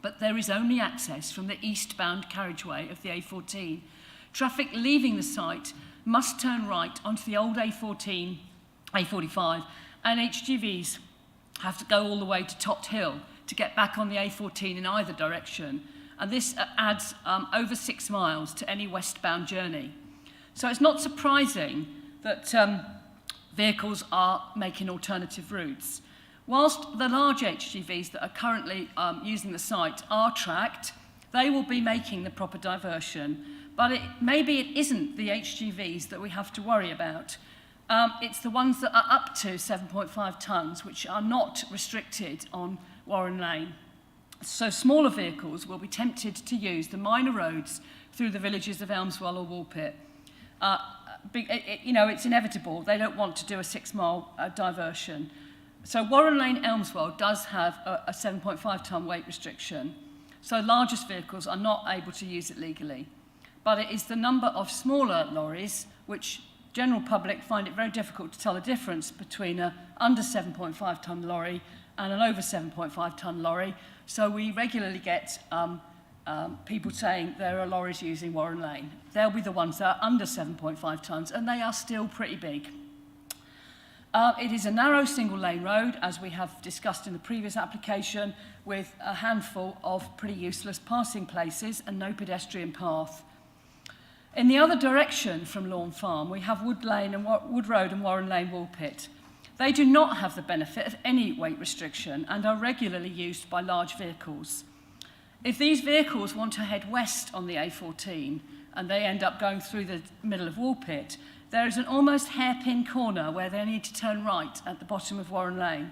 but there is only access from the eastbound carriageway of the A14. Traffic leaving the site must turn right onto the old A14, A45, and HGVs have to go all the way to Tot Hill to get back on the A14 in either direction, and this adds over 6 miles to any westbound journey. So it's not surprising that vehicles are making alternative routes. Whilst the large HGVs that are currently using the site are tracked, they will be making the proper diversion, but maybe it isn't the HGVs that we have to worry about. It's the ones that are up to 7.5 tonnes, which are not restricted on Warren Lane. So smaller vehicles will be tempted to use the minor roads through the villages of Elmswell or Woolpit. It's inevitable. They don't want to do a 6-mile diversion. So Warren Lane Elmswell does have a 7.5 tonne weight restriction. So largest vehicles are not able to use it legally. But it is the number of smaller lorries which general public find it very difficult to tell the difference between an under 7.5 tonne lorry and an over 7.5 tonne lorry. So we regularly get people saying there are lorries using Warren Lane. They'll be the ones that are under 7.5 tonnes, and they are still pretty big. It is a narrow single lane road, as we have discussed in the previous application, with a handful of pretty useless passing places and no pedestrian path. In the other direction from Lawn Farm, we have Wood Road and Warren Lane Woolpit. They do not have the benefit of any weight restriction and are regularly used by large vehicles. If these vehicles want to head west on the A14 and they end up going through the middle of Woolpit, there is an almost hairpin corner where they need to turn right at the bottom of Warren Lane.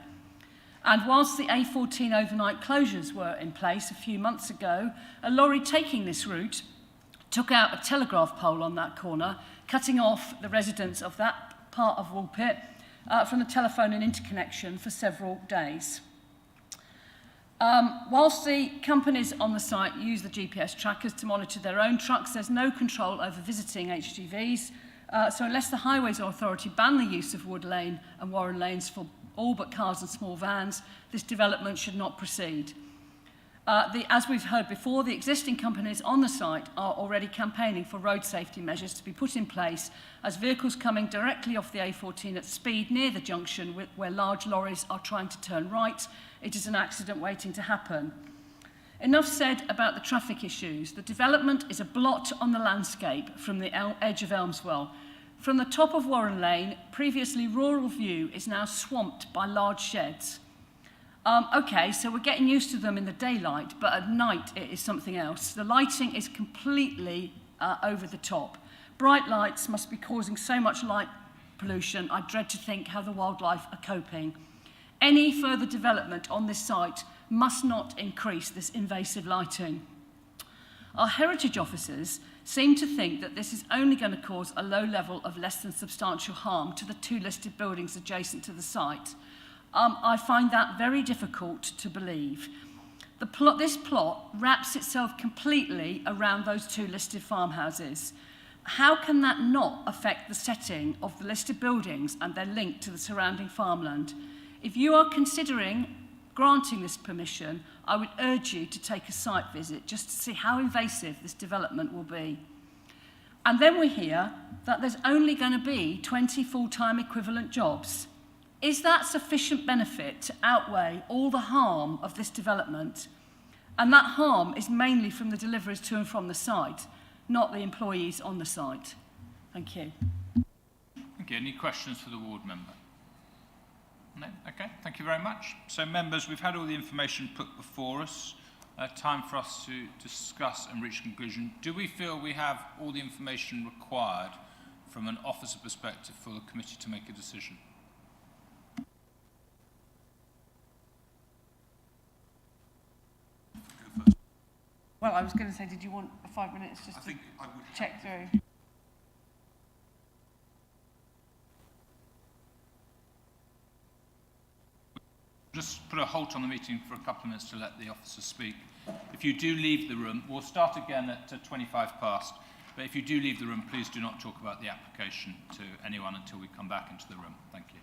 And whilst the A14 overnight closures were in place a few months ago, a lorry taking this route took out a telegraph pole on that corner, cutting off the residents of that part of Woolpit from the telephone and interconnection for several days. Whilst the companies on the site use the GPS trackers to monitor their own trucks, there's no control over visiting HGVs. So unless the Highways Authority ban the use of Wood Lane and Warren Lanes for all but cars and small vans, this development should not proceed. As we've heard before, the existing companies on the site are already campaigning for road safety measures to be put in place as vehicles coming directly off the A14 at speed near the junction where large lorries are trying to turn right. It is an accident waiting to happen. Enough said about the traffic issues. The development is a blot on the landscape from the edge of Elmswell. From the top of Warren Lane, previously rural view is now swamped by large sheds. Okay, so we're getting used to them in the daylight, but at night it is something else. The lighting is completely over the top. Bright lights must be causing so much light pollution. I dread to think how the wildlife are coping. Any further development on this site must not increase this invasive lighting. Our heritage officers seem to think that this is only going to cause a low level of less than substantial harm to the 2 listed buildings adjacent to the site. I find that very difficult to believe. This plot wraps itself completely around those 2 listed farmhouses. How can that not affect the setting of the listed buildings and their link to the surrounding farmland? If you are considering granting this permission, I would urge you to take a site visit just to see how invasive this development will be. And then we hear that there's only going to be 20 full-time equivalent jobs. Is that sufficient benefit to outweigh all the harm of this development? And that harm is mainly from the deliveries to and from the site, not the employees on the site. Thank you. Thank you. Any questions for the ward member? No? Okay, thank you very much. So members, we've had all the information put before us. Time for us to discuss and reach a conclusion. Do we feel we have all the information required from an officer perspective for the committee to make a decision? Well, I was going to say, did you want 5 minutes just to check through? Just put a halt on the meeting for a couple of minutes to let the officers speak. If you do leave the room, we'll start again at 25 past, but if you do leave the room, please do not talk about the application to anyone until we come back into the room. Thank you.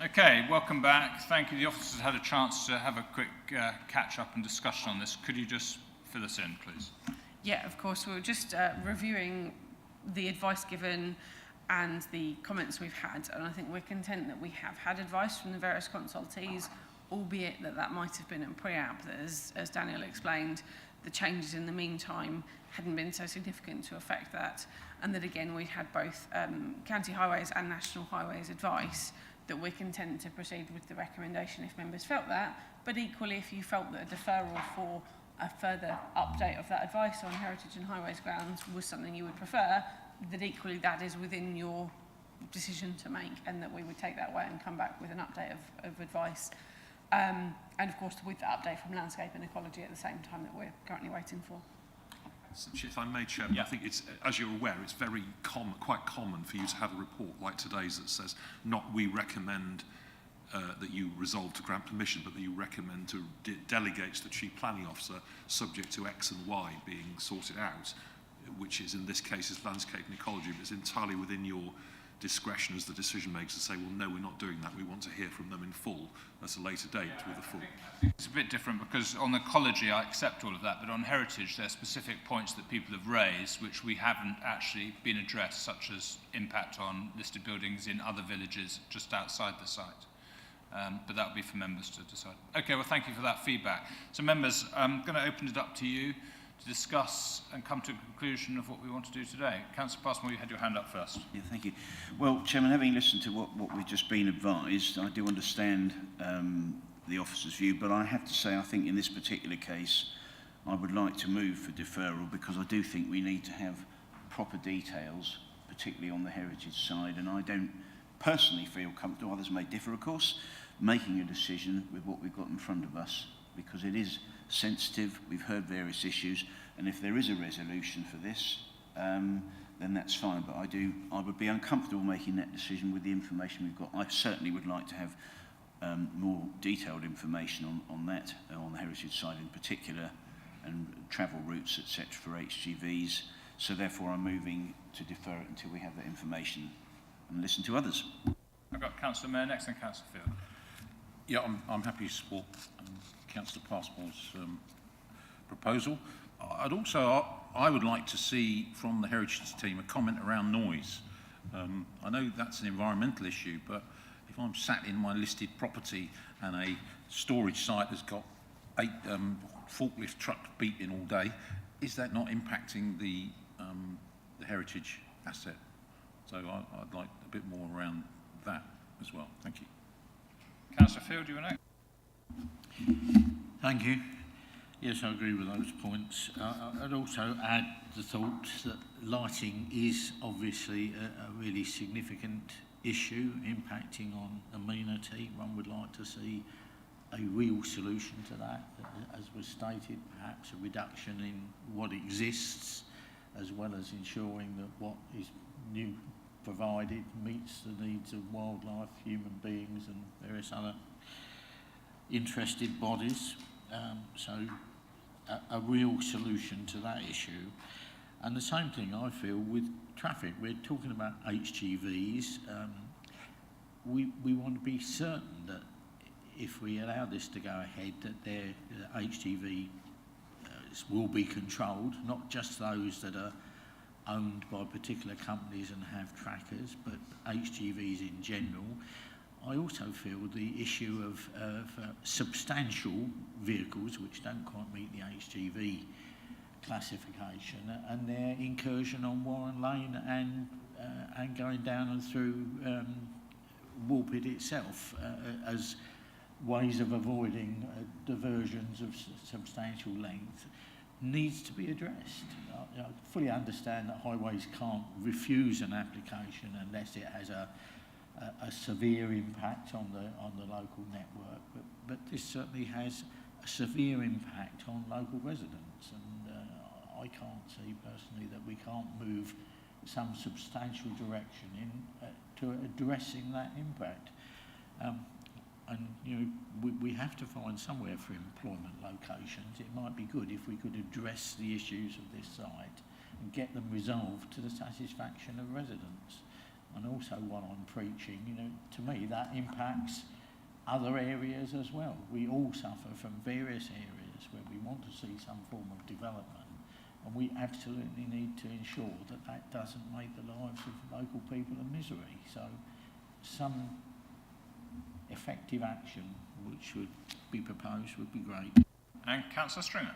Okay, welcome back. Thank you. The officers had a chance to have a quick catch-up and discussion on this. Could you just fill us in, please? Yeah, of course. We were just reviewing the advice given and the comments we've had, and I think we're content that we have had advice from the various consultees, albeit that might have been a pre-app, that as Daniel explained, the changes in the meantime hadn't been so significant to affect that, and that again we had both county highways and national highways advice that we're content to proceed with the recommendation if members felt that, but equally if you felt that a deferral for a further update of that advice on heritage and highways grounds was something you would prefer, that equally that is within your decision to make, and that we would take that away and come back with an update of advice. And of course with the update from landscape and ecology at the same time that we're currently waiting for. If I may, Chairman, yeah. I think it's, as you're aware, it's very quite common for you to have a report like today's that says, not we recommend that you resolve to grant permission, but that you recommend to delegate to the Chief Planning Officer subject to X and Y being sorted out, which is in this case is landscape and ecology, but it's entirely within your discretion as the decision makers to say, well, no, we're not doing that. We want to hear from them in full at a later date with a full. I think it's a bit different because on ecology, I accept all of that, but on heritage, there are specific points that people have raised which we haven't actually been addressed, such as impact on listed buildings in other villages just outside the site. But that would be for members to decide. Okay, well, thank you for that feedback. So, members, I'm going to open it up to you to discuss and come to a conclusion of what we want to do today. Councillor Passmore, you had your hand up first. Yeah, thank you. Well, Chairman, having listened to what we've just been advised, I do understand the officer's view, but I have to say I think in this particular case I would like to move for deferral because I do think we need to have proper details, particularly on the heritage side, and I don't personally feel comfortable, others may differ of course, making a decision with what we've got in front of us because it is sensitive, we've heard various issues, and if there is a resolution for this, then that's fine, but I would be uncomfortable making that decision with the information we've got. I certainly would like to have more detailed information on that, on the heritage side in particular, and travel routes, etc. for HGVs, so therefore I'm moving to defer it until we have that information and listen to others. I've got Councillor Mayor next and Councillor Field. Yeah, I'm happy to support Councillor Passmore's proposal. I would like to see from the heritage team a comment around noise. I know that's an environmental issue, but if I'm sat in my listed property and a storage site has got 8 forklift trucks beeping all day, is that not impacting the heritage asset? So I'd like a bit more around that as well. Thank you. Councillor Field, you were next. Thank you. Yes, I agree with those points. I'd also add the thought that lighting is obviously a really significant issue impacting on amenity. One would like to see a real solution to that, as was stated, perhaps a reduction in what exists, as well as ensuring that what is new provided meets the needs of wildlife, human beings and various other interested bodies. So a real solution to that issue. And the same thing I feel with traffic. We're talking about HGVs. We want to be certain that if we allow this to go ahead, that their HGV will be controlled, not just those that are owned by particular companies and have trackers, but HGVs in general. I also feel the issue of substantial vehicles which don't quite meet the HGV classification and their incursion on Warren Lane and going down and through Woolpit itself as ways of avoiding diversions of substantial length needs to be addressed. I fully understand that highways can't refuse an application unless it has a severe impact on the local network, but this certainly has a severe impact on local residents, and I can't see personally that we can't move some substantial direction to addressing that impact. And you know, we have to find somewhere for employment locations. It might be good if we could address the issues of this site and get them resolved to the satisfaction of residents. and also what I'm preaching, you know, to me that impacts other areas as well. We all suffer from various areas where we want to see some form of development, and we absolutely need to ensure that that doesn't make the lives of local people a misery. So some effective action which would be proposed would be great. And Councillor Stringer.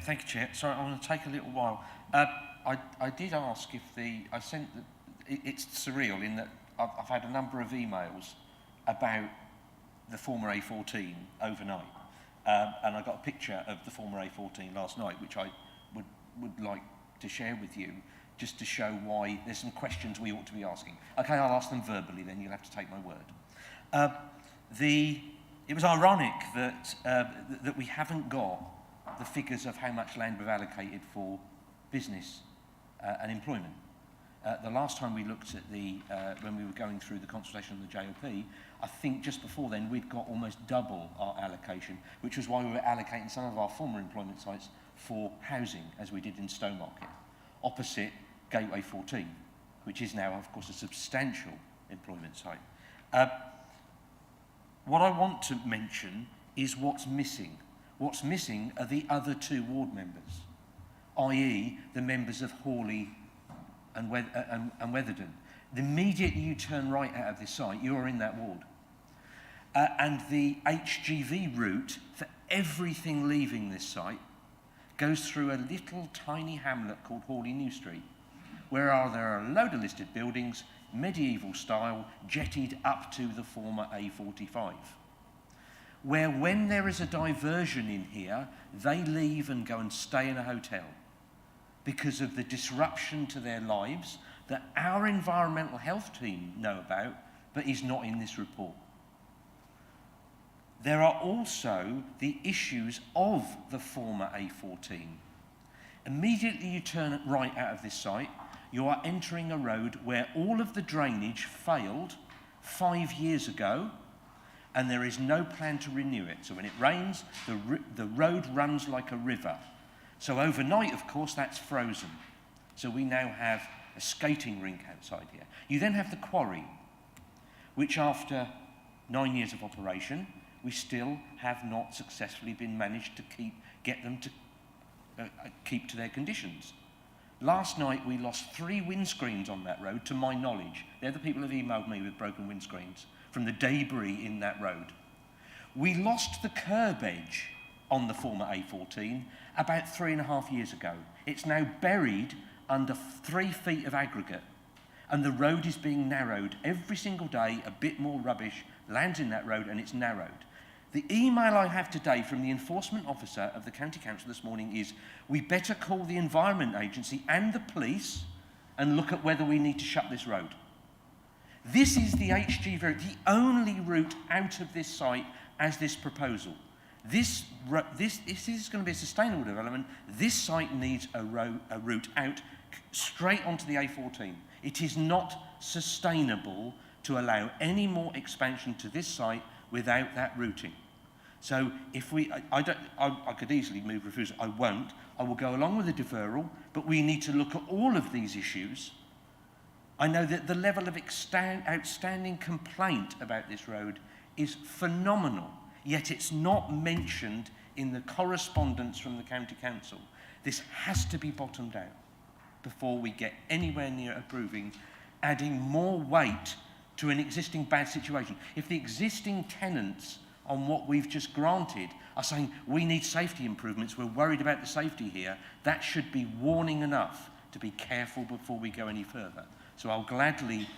Thank you, Chair. Sorry, I'm going to take a little while. I did ask if it's surreal in that I've had a number of emails about the former A14 overnight, and I got a picture of the former A14 last night, which I would like to share with you, just to show why there's some questions we ought to be asking. Okay, I'll ask them verbally, then you'll have to take my word. It was ironic that we haven't got the figures of how much land we've allocated for business and employment. The last time we looked at when we were going through the consultation of the JLP, I think just before then we'd got almost double our allocation, which was why we were allocating some of our former employment sites for housing, as we did in Stowmarket, opposite Gateway 14, which is now, of course, a substantial employment site. What I want to mention is what's missing. What's missing are the other two ward members, i.e. the members of Hawley and Weatherden. The immediately you turn right out of this site, you're in that ward. And the HGV route for everything leaving this site goes through a little tiny hamlet called Hawley New Street, where there are a load of listed buildings, medieval style, jettied up to the former A45. Where when there is a diversion in here, they leave and go and stay in a hotel because of the disruption to their lives that our environmental health team know about, but is not in this report. There are also the issues of the former A14. Immediately you turn right out of this site, you are entering a road where all of the drainage failed 5 years ago, and there is no plan to renew it. So when it rains, the road runs like a river. So overnight, of course, that's frozen. So we now have a skating rink outside here. You then have the quarry, which after 9 years of operation, we still have not successfully been managed to get them to keep to their conditions. Last night we lost 3 windscreens on that road, to my knowledge. They're the people who have emailed me with broken windscreens from the debris in that road. We lost the curb edge on the former A14 about 3.5 years ago. It's now buried under 3 feet of aggregate, and the road is being narrowed. Every single day a bit more rubbish lands in that road and it's narrowed. The email I have today from the enforcement officer of the County Council this morning is, we better call the Environment Agency and the police and look at whether we need to shut this road. This is the HG route, the only route out of this site as this proposal. This is going to be a sustainable development. This site needs a route out straight onto the A14. It is not sustainable to allow any more expansion to this site without that routing. So if I could easily move refusal. I won't. I will go along with the deferral, but we need to look at all of these issues. I know that the level of outstanding complaint about this road is phenomenal, yet it's not mentioned in the correspondence from the County Council. This has to be bottomed out before we get anywhere near approving, adding more weight to an existing bad situation. If the existing tenants on what we've just granted are saying, we need safety improvements, we're worried about the safety here, that should be warning enough to be careful before we go any further. So I'll gladly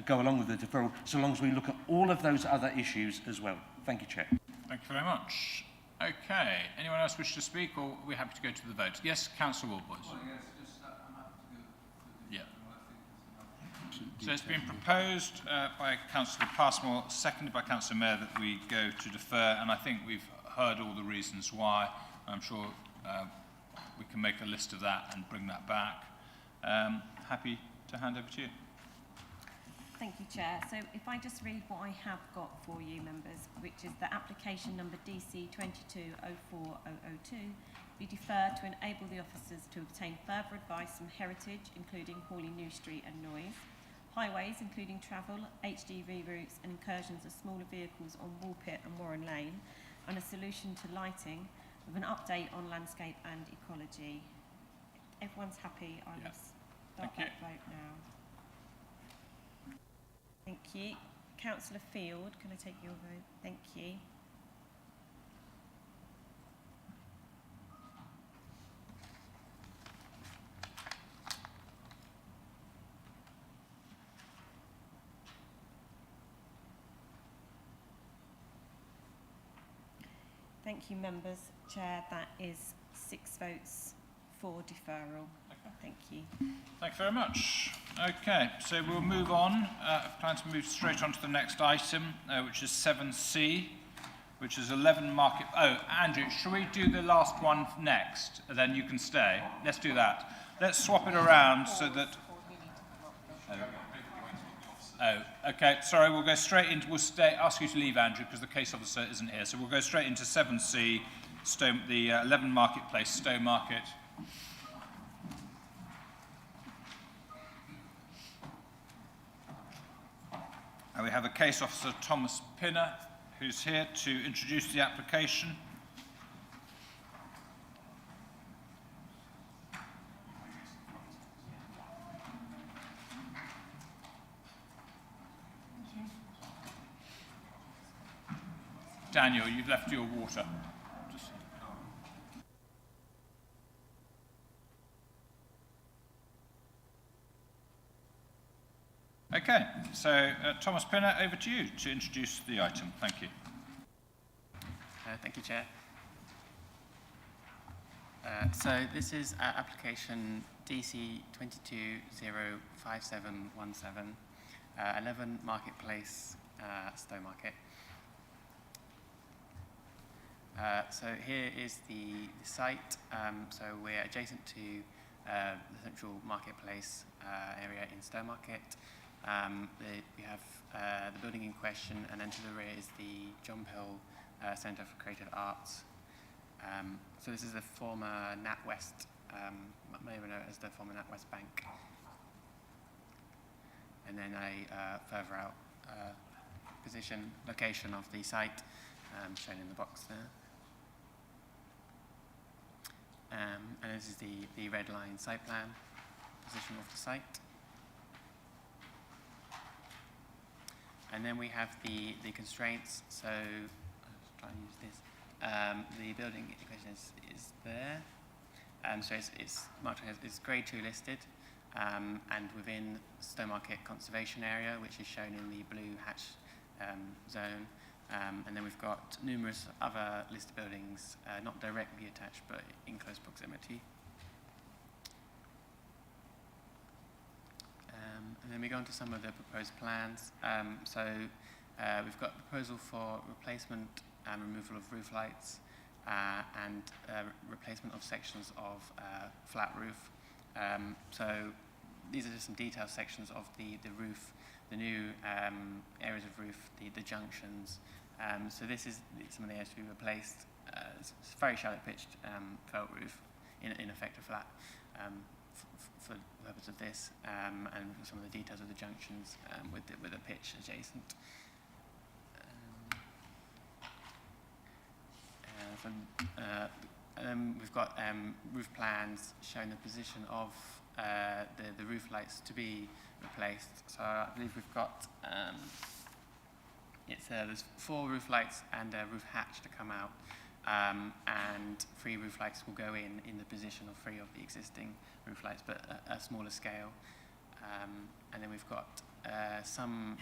go along with the deferral, so long as we look at all of those other issues as well. Thank you, Chair. Thank you very much. Okay, anyone else wish to speak, or are we happy to go to the vote? Yes, Councillor Ward, please. Yeah. So it's been proposed by Councillor Passmore, seconded by Councillor Mayor, that we go to defer, and I think we've heard all the reasons why. I'm sure we can make a list of that and bring that back. Happy to hand over to you. Thank you, Chair. So if I just read what I have got for you, members, which is the application number DC 2204-002, be deferred to enable the officers to obtain further advice from Heritage, including Hawley New Street and Noise, highways, including travel, HGV routes and incursions of smaller vehicles on Woolpit and Warren Lane, and a solution to lighting with an update on landscape and ecology. Everyone's happy. I will start that vote now. Thank you. Councillor Field, can I take your vote? Thank you. Thank you, members. Chair, that is 6 votes for deferral. Okay. Thank you. Thank you very much. Okay, so we'll move on. I plan to move straight on to the next item, which is 7C, which is 11 Market... Oh, Andrew, shall we do the last one next? And then you can stay. Let's do that. Let's swap it around so that... Oh, okay. Sorry, we'll go straight into... We'll ask you to leave, Andrew, because the case officer isn't here. So we'll go straight into 7C, the 11 Marketplace, Stowmarket. And we have a case officer, Thomas Pinner, who's here to introduce the application. Daniel, you've left your water. Okay, so Thomas Pinner, over to you to introduce the item. Thank you. Thank you, Chair. So this is application DC 22-05717, 11 Marketplace, Stowmarket. So here is the site. So we're adjacent to the central marketplace area in Stowmarket. We have the building in question, and then to the rear is the John Peel Centre for Creative Arts. So this is the former NatWest, may know it as the former NatWest Bank. And then a further out location of the site, shown in the box there. And this is the red line site plan position of the site. And then we have the constraints. So I'll try and use this. The building in question is there. So it's marked as Grade 2 listed, and within Stowmarket Conservation Area, which is shown in the blue hatch zone. And then we've got numerous other listed buildings, not directly attached, but in close proximity. And then we go on to some of the proposed plans. We've got a proposal for replacement and removal of roof lights and replacement of sections of flat roof. So these are just some detailed sections of the roof, the new areas of roof, the junctions. So this is some of the areas to be replaced. It's a very shallow pitched felt roof, in effect a flat, for the purpose of this, and some of the details of the junctions with a pitch adjacent. We've got roof plans showing the position of the roof lights to be replaced. So I believe we've got there's 4 roof lights and a roof hatch to come out, and 3 roof lights will go in the position of 3 of the existing roof lights, but at a smaller scale. And then we've got some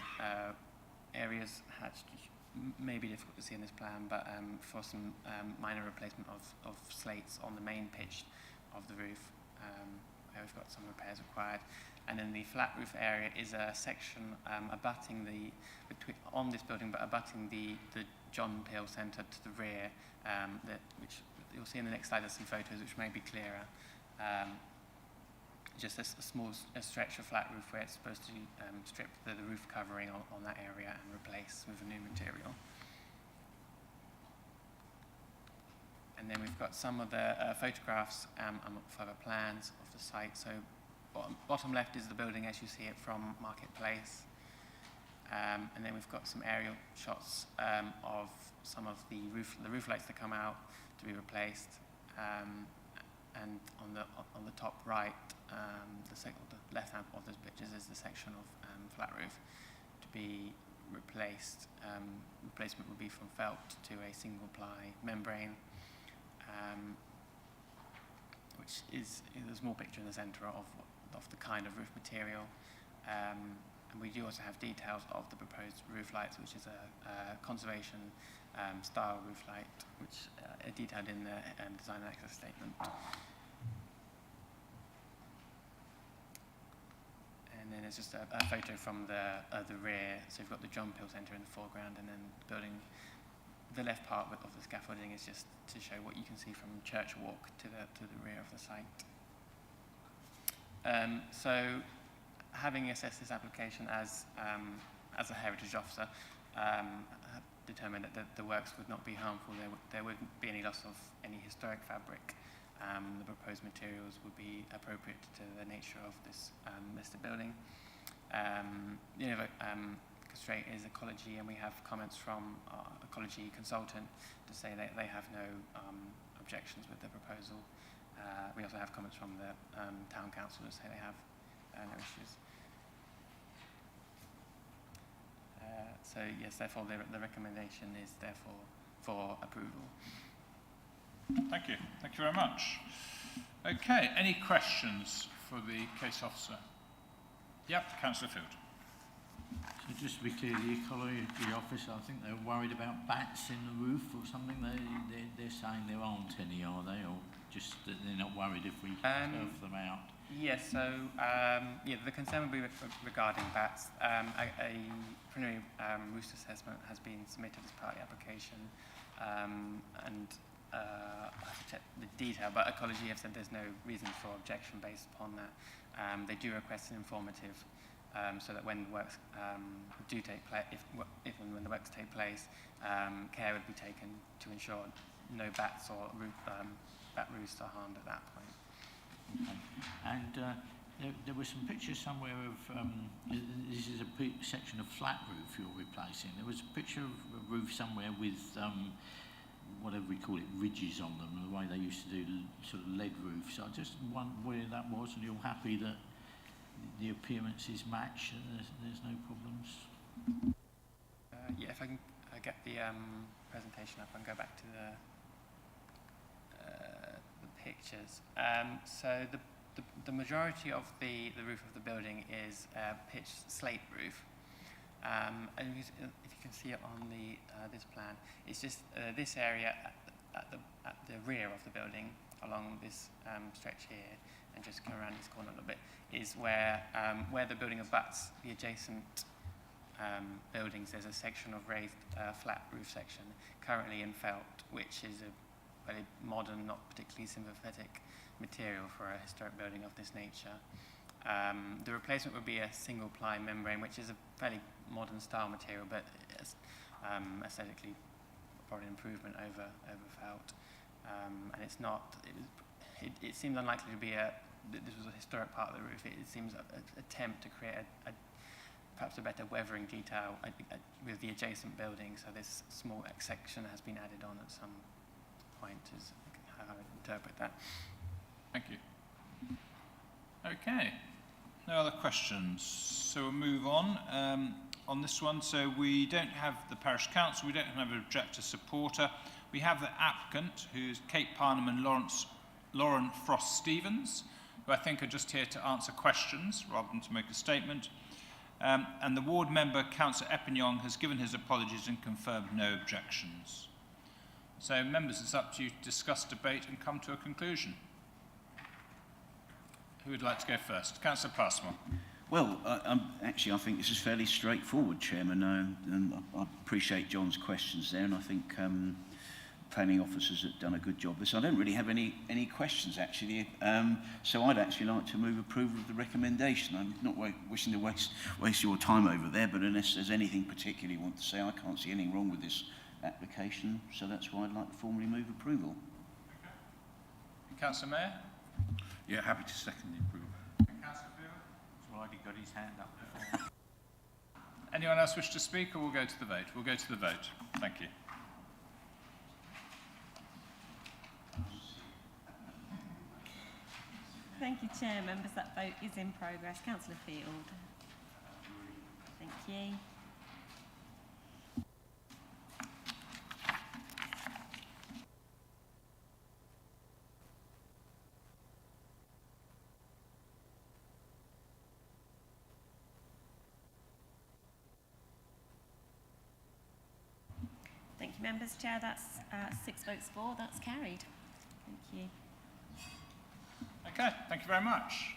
areas hatched, may be difficult to see in this plan, but for some minor replacement of slates on the main pitch of the roof. We've got some repairs required. And then the flat roof area is a section abutting on this building, but abutting the John Peel Centre to the rear, which you'll see in the next slide. There's some photos which may be clearer. Just a small stretch of flat roof where it's supposed to strip the roof covering on that area and replace with a new material. And then we've got some of the photographs and further plans of the site. So bottom left is the building as you see it from Marketplace. And then we've got some aerial shots of some of the roof lights that come out to be replaced. And on the top right, the left hand of those pictures is the section of flat roof to be replaced. Replacement would be from felt to a single ply membrane, which is a small picture in the centre of the kind of roof material. And we do also have details of the proposed roof lights, which is a conservation style roof light, which are detailed in the design and access statement. And then there's just a photo from the rear. So you've got the John Peel Centre in the foreground, and then the building, the left part of the scaffolding is just to show what you can see from Church Walk to the rear of the site. So, having assessed this application as a heritage officer, determined that the works would not be harmful. There wouldn't be any loss of any historic fabric. The proposed materials would be appropriate to the nature of this listed building. Constraint is ecology, and we have comments from our ecology consultant to say that they have no objections with the proposal. We also have comments from the town council to say they have no issues. So yes, therefore the recommendation is therefore for approval. Thank you. Thank you very much. Okay, any questions for the case officer? Yep, Councillor Field. So just to be clear, the ecology officer, I think they're worried about bats in the roof or something. They're saying there aren't any, are they? Or just that they're not worried if we turf them out? Yes, so the concern would be regarding bats. A preliminary roost assessment has been submitted as part of the application, and I have to check the detail, but ecology have said there's no reason for objection based upon that. They do request an informative, so that when the works do take place, if and when the works take place, care would be taken to ensure no bats or bat roosts are harmed at that point. Okay. And there were some pictures somewhere of, this is a section of flat roof you're replacing. There was a picture of a roof somewhere with, whatever we call it, ridges on them, the way they used to do sort of lead roofs. So I just wondered where that was, and you're happy that the appearances match and there's no problems? Yeah, if I can get the presentation up and go back to the pictures. So the majority of the roof of the building is pitched slate roof. And if you can see it on this plan, it's just this area at the rear of the building, along this stretch here, and just come around this corner a little bit, is where the building abuts the adjacent buildings. There's a section of raised flat roof section, currently in felt, which is a very modern, not particularly sympathetic material for a historic building of this nature. The replacement would be a single ply membrane, which is a fairly modern style material, but aesthetically probably an improvement over felt. And it's not, it seems unlikely to be this was a historic part of the roof. It seems an attempt to create perhaps a better weathering detail with the adjacent building, so this small section has been added on at some point, is how I would interpret that. Thank you. Okay, no other questions, so we'll move on this one. So we don't have the parish council, we don't have an objector supporter. We have the applicant, who's Kate Parnham and Lauren Frost-Stevens, who I think are just here to answer questions rather than to make a statement. And the ward member, Councillor Eppinong, has given his apologies and confirmed no objections. So members, it's up to you to discuss, debate and come to a conclusion. Who would like to go first? Councillor Passmore. Well, actually, I think this is fairly straightforward, Chairman, and I appreciate John's questions there, and I think planning officers have done a good job. So I don't really have any questions, actually. So I'd actually like to move approval of the recommendation. I'm not wishing to waste your time over there, but unless there's anything particular you want to say, I can't see anything wrong with this application, so that's why I'd like to formally move approval. Okay. Councillor Mayor? Yeah, happy to second the approval. Councillor already got his hand up. Anyone else wish to speak, or we'll go to the vote? We'll go to the vote. Thank you. Thank you, Chair. Members, that vote is in progress. Councillor Field. Thank you. Thank you, members. Chair, that's 6 votes for. That's carried. Thank you. Okay, thank you very much.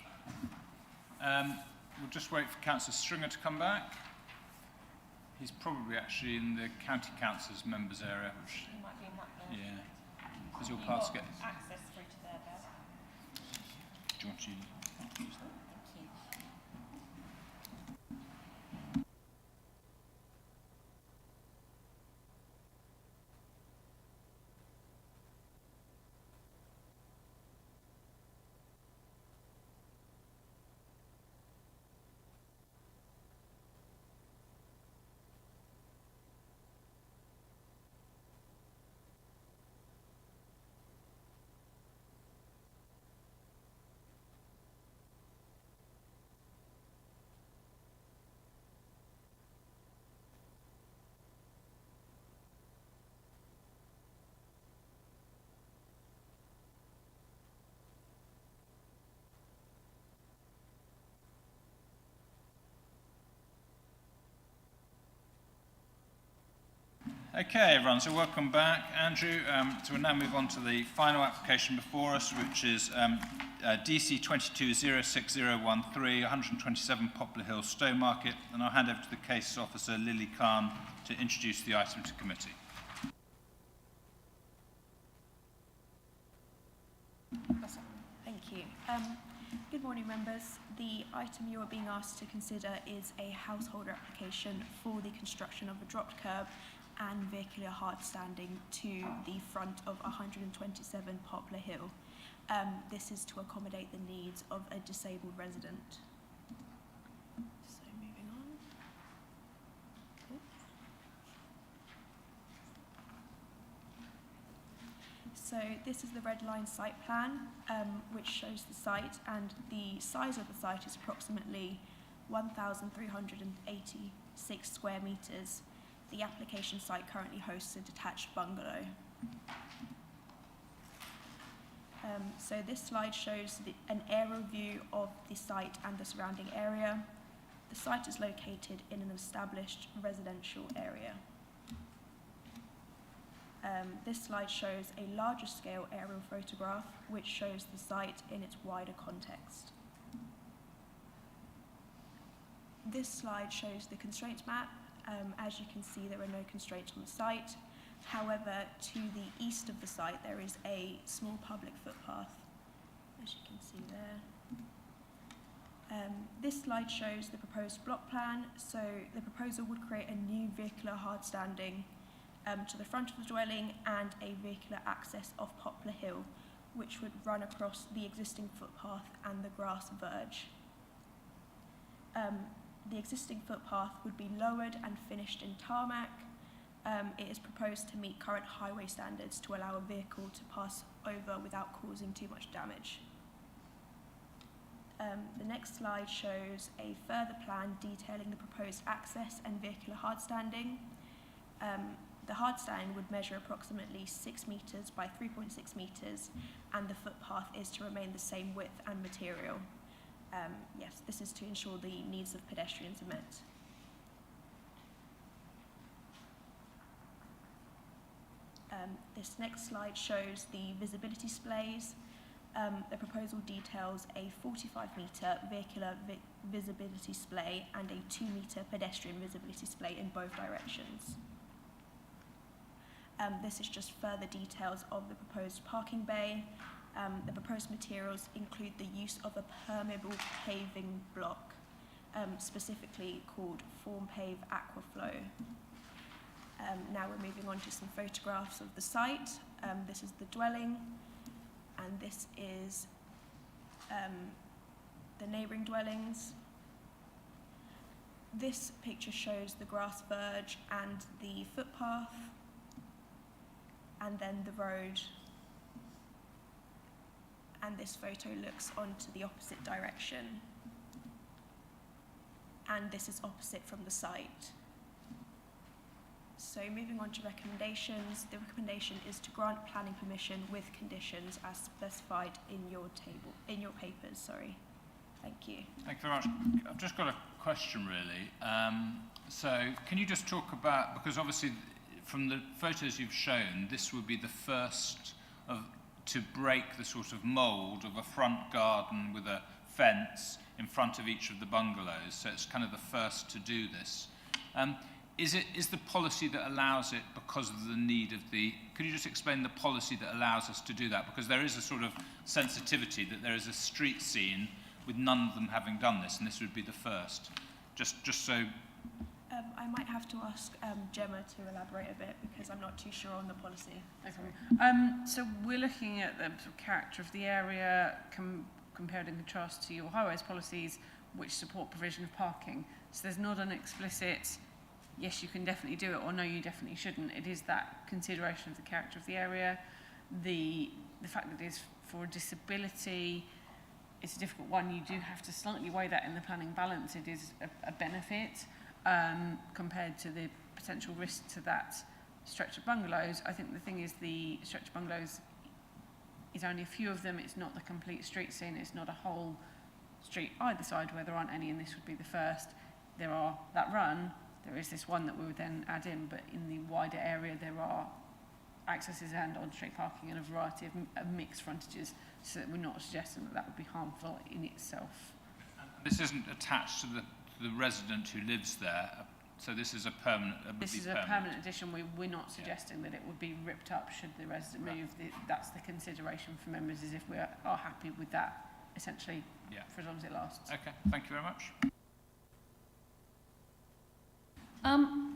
We'll just wait for Councillor Stringer to come back. He's probably actually in the County Council's members area. Which, You might be in that there. yeah. Does your pass get... access through to there, Bev. Do you want to use that? Thank you. Okay, everyone, so welcome back. Andrew, so we'll now move on to the final application before us, which is DC 22-06013, 127 Poplar Hill, Stowmarket, and I'll hand over to the case officer, Lily Khan, to introduce the item to committee. Thank you. Good morning, members. The item you are being asked to consider is a householder application for the construction of a dropped curb and vehicular hard standing to the front of 127 Poplar Hill. This is to accommodate the needs of a disabled resident. So moving on. So this is the red line site plan, which shows the site, and the size of the site is approximately 1,386 square metres. The application site currently hosts a detached bungalow. So this slide shows an aerial view of the site and the surrounding area. The site is located in an established residential area. This slide shows a larger scale aerial photograph which shows the site in its wider context. This slide shows the constraints map. As you can see, there are no constraints on the site. However, to the east of the site, there is a small public footpath, as you can see there. This slide shows the proposed block plan. So the proposal would create a new vehicular hard standing to the front of the dwelling and a vehicular access off Poplar Hill, which would run across the existing footpath and the grass verge. The existing footpath would be lowered and finished in tarmac. It is proposed to meet current highway standards to allow a vehicle to pass over without causing too much damage. The next slide shows a further plan detailing the proposed access and vehicular hard standing. The hard standing would measure approximately 6 metres by 3.6 metres, and the footpath is to remain the same width and material. Yes, this is to ensure the needs of pedestrians are met. This next slide shows the visibility displays. The proposal details a 45-metre vehicular visibility display and a 2-metre pedestrian visibility display in both directions. This is just further details of the proposed parking bay. The proposed materials include the use of a permeable paving block, specifically called Form Pave Aquaflow. Now we're moving on to some photographs of the site. This is the dwelling, and this is the neighbouring dwellings. This picture shows the grass verge and the footpath, and then the road. And this photo looks onto the opposite direction. And this is opposite from the site. So moving on to recommendations, the recommendation is to grant planning permission with conditions as specified in your papers, sorry. Thank you. Thank you very much. I've just got a question really. So can you just talk about, because obviously from the photos you've shown, this would be the first to break the sort of mould of a front garden with a fence in front of each of the bungalows. So it's kind of the first to do this. Is the policy that allows it because of the need of the... Could you just explain the policy that allows us to do that? Because there is a sort of sensitivity that there is a street scene with none of them having done this, and this would be the first. Just so... I might have to ask Gemma to elaborate a bit because I'm not too sure on the policy. So we're looking at the sort of character of the area compared in contrast to your highways policies, which support provision of parking. So there's not an explicit, yes, you can definitely do it, or no, you definitely shouldn't. It is that consideration of the character of the area. The fact that it is for a disability, it's a difficult one. You do have to slightly weigh that in the planning balance. It is a benefit compared to the potential risk to that stretch of bungalows. I think the thing is the stretch of bungalows is only a few of them. It's not the complete street scene. It's not a whole street either side where there aren't any, and this would be the first. There are that run. There is this one that we would then add in, but in the wider area there are accesses and on-street parking and a variety of mixed frontages, so that we're not suggesting that that would be harmful in itself. This isn't attached to the resident who lives there, so this is a permanent... This is a permanent addition. We're not suggesting that it would be ripped up should the resident move. That's the consideration for members, is if we are happy with that, essentially, for as long as it lasts. Okay, thank you very much.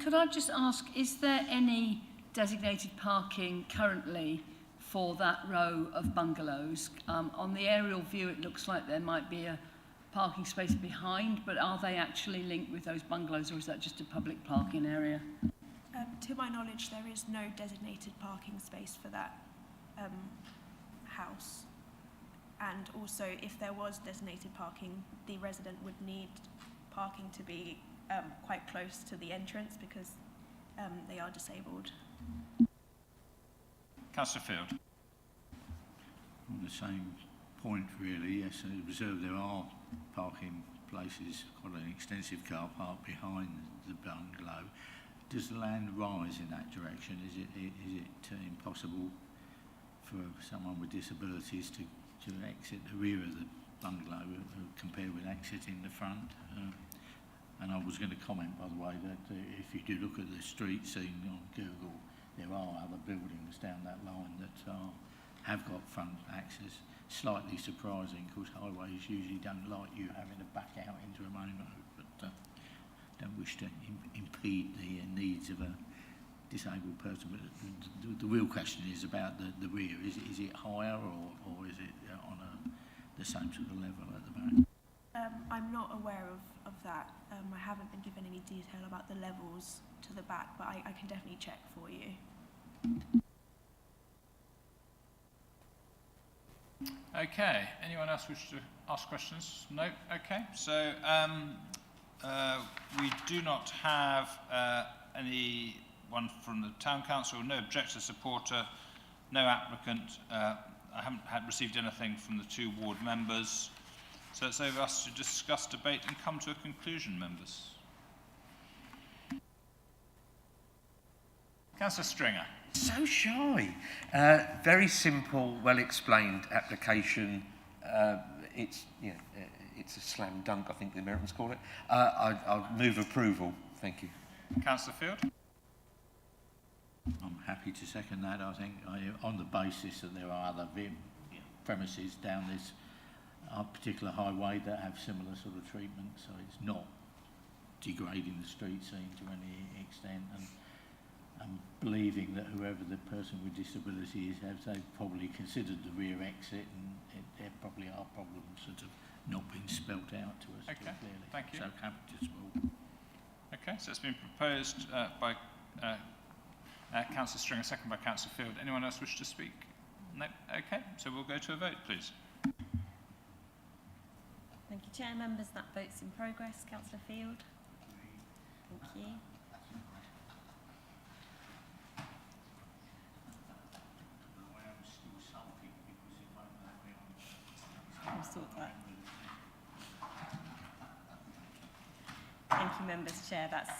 Could I just ask, is there any designated parking currently for that row of bungalows? On the aerial view, it looks like there might be a parking space behind, but are they actually linked with those bungalows, or is that just a public parking area? To my knowledge, there is no designated parking space for that house. And also, if there was designated parking, the resident would need parking to be quite close to the entrance because they are disabled. Councillor Field. On the same point really, yes, in the reserve there are parking places, quite an extensive car park behind the bungalow. Does the land rise in that direction? Is it impossible for someone with disabilities to exit the rear of the bungalow compared with exiting the front? And I was going to comment, by the way, that if you do look at the street scene on Google, there are other buildings down that line that have got front access. Slightly surprising, because highways usually don't like you having to back out into a main road, but don't wish to impede the needs of a disabled person. But the real question is about the rear. Is it higher or is it on the same sort of level at the back? I'm not aware of that. I haven't been given any detail about the levels to the back, but I can definitely check for you. Okay, anyone else wish to ask questions? No? Okay, so we do not have anyone from the Town Council, no objector, supporter, no applicant. I haven't received anything from the two ward members. So it's over us to discuss, debate and come to a conclusion, members. Councillor Stringer. So shy. Very simple, well-explained application. It's a slam dunk, I think the Americans call it. I'll move approval. Thank you. Councillor Field. I'm happy to second that. I think on the basis that there are other premises down this particular highway that have similar sort of treatment, so it's not degrading the street scene to any extent, and believing that whoever the person with disability is, they've probably considered the rear exit, and there probably are problems that have not been spelt out to us clearly. Thank you. So happy to support. Okay, so it's been proposed by Councillor Stringer, second by Councillor Field. Anyone else wish to speak? No? Okay, so we'll go to a vote, please. Thank you, Chair. Members, that vote's in progress. Councillor Field. Thank you. We'll sort that. Thank you, members. Chair, that's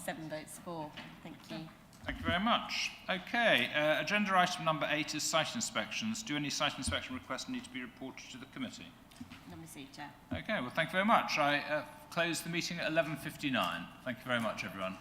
7 votes for. Thank you. Thank you very much. Okay, agenda item number 8 is site inspections. Do any site inspection requests need to be reported to the committee? None received, Chair. Okay, well, thank you very much. I close the meeting at 11:59. Thank you very much, everyone.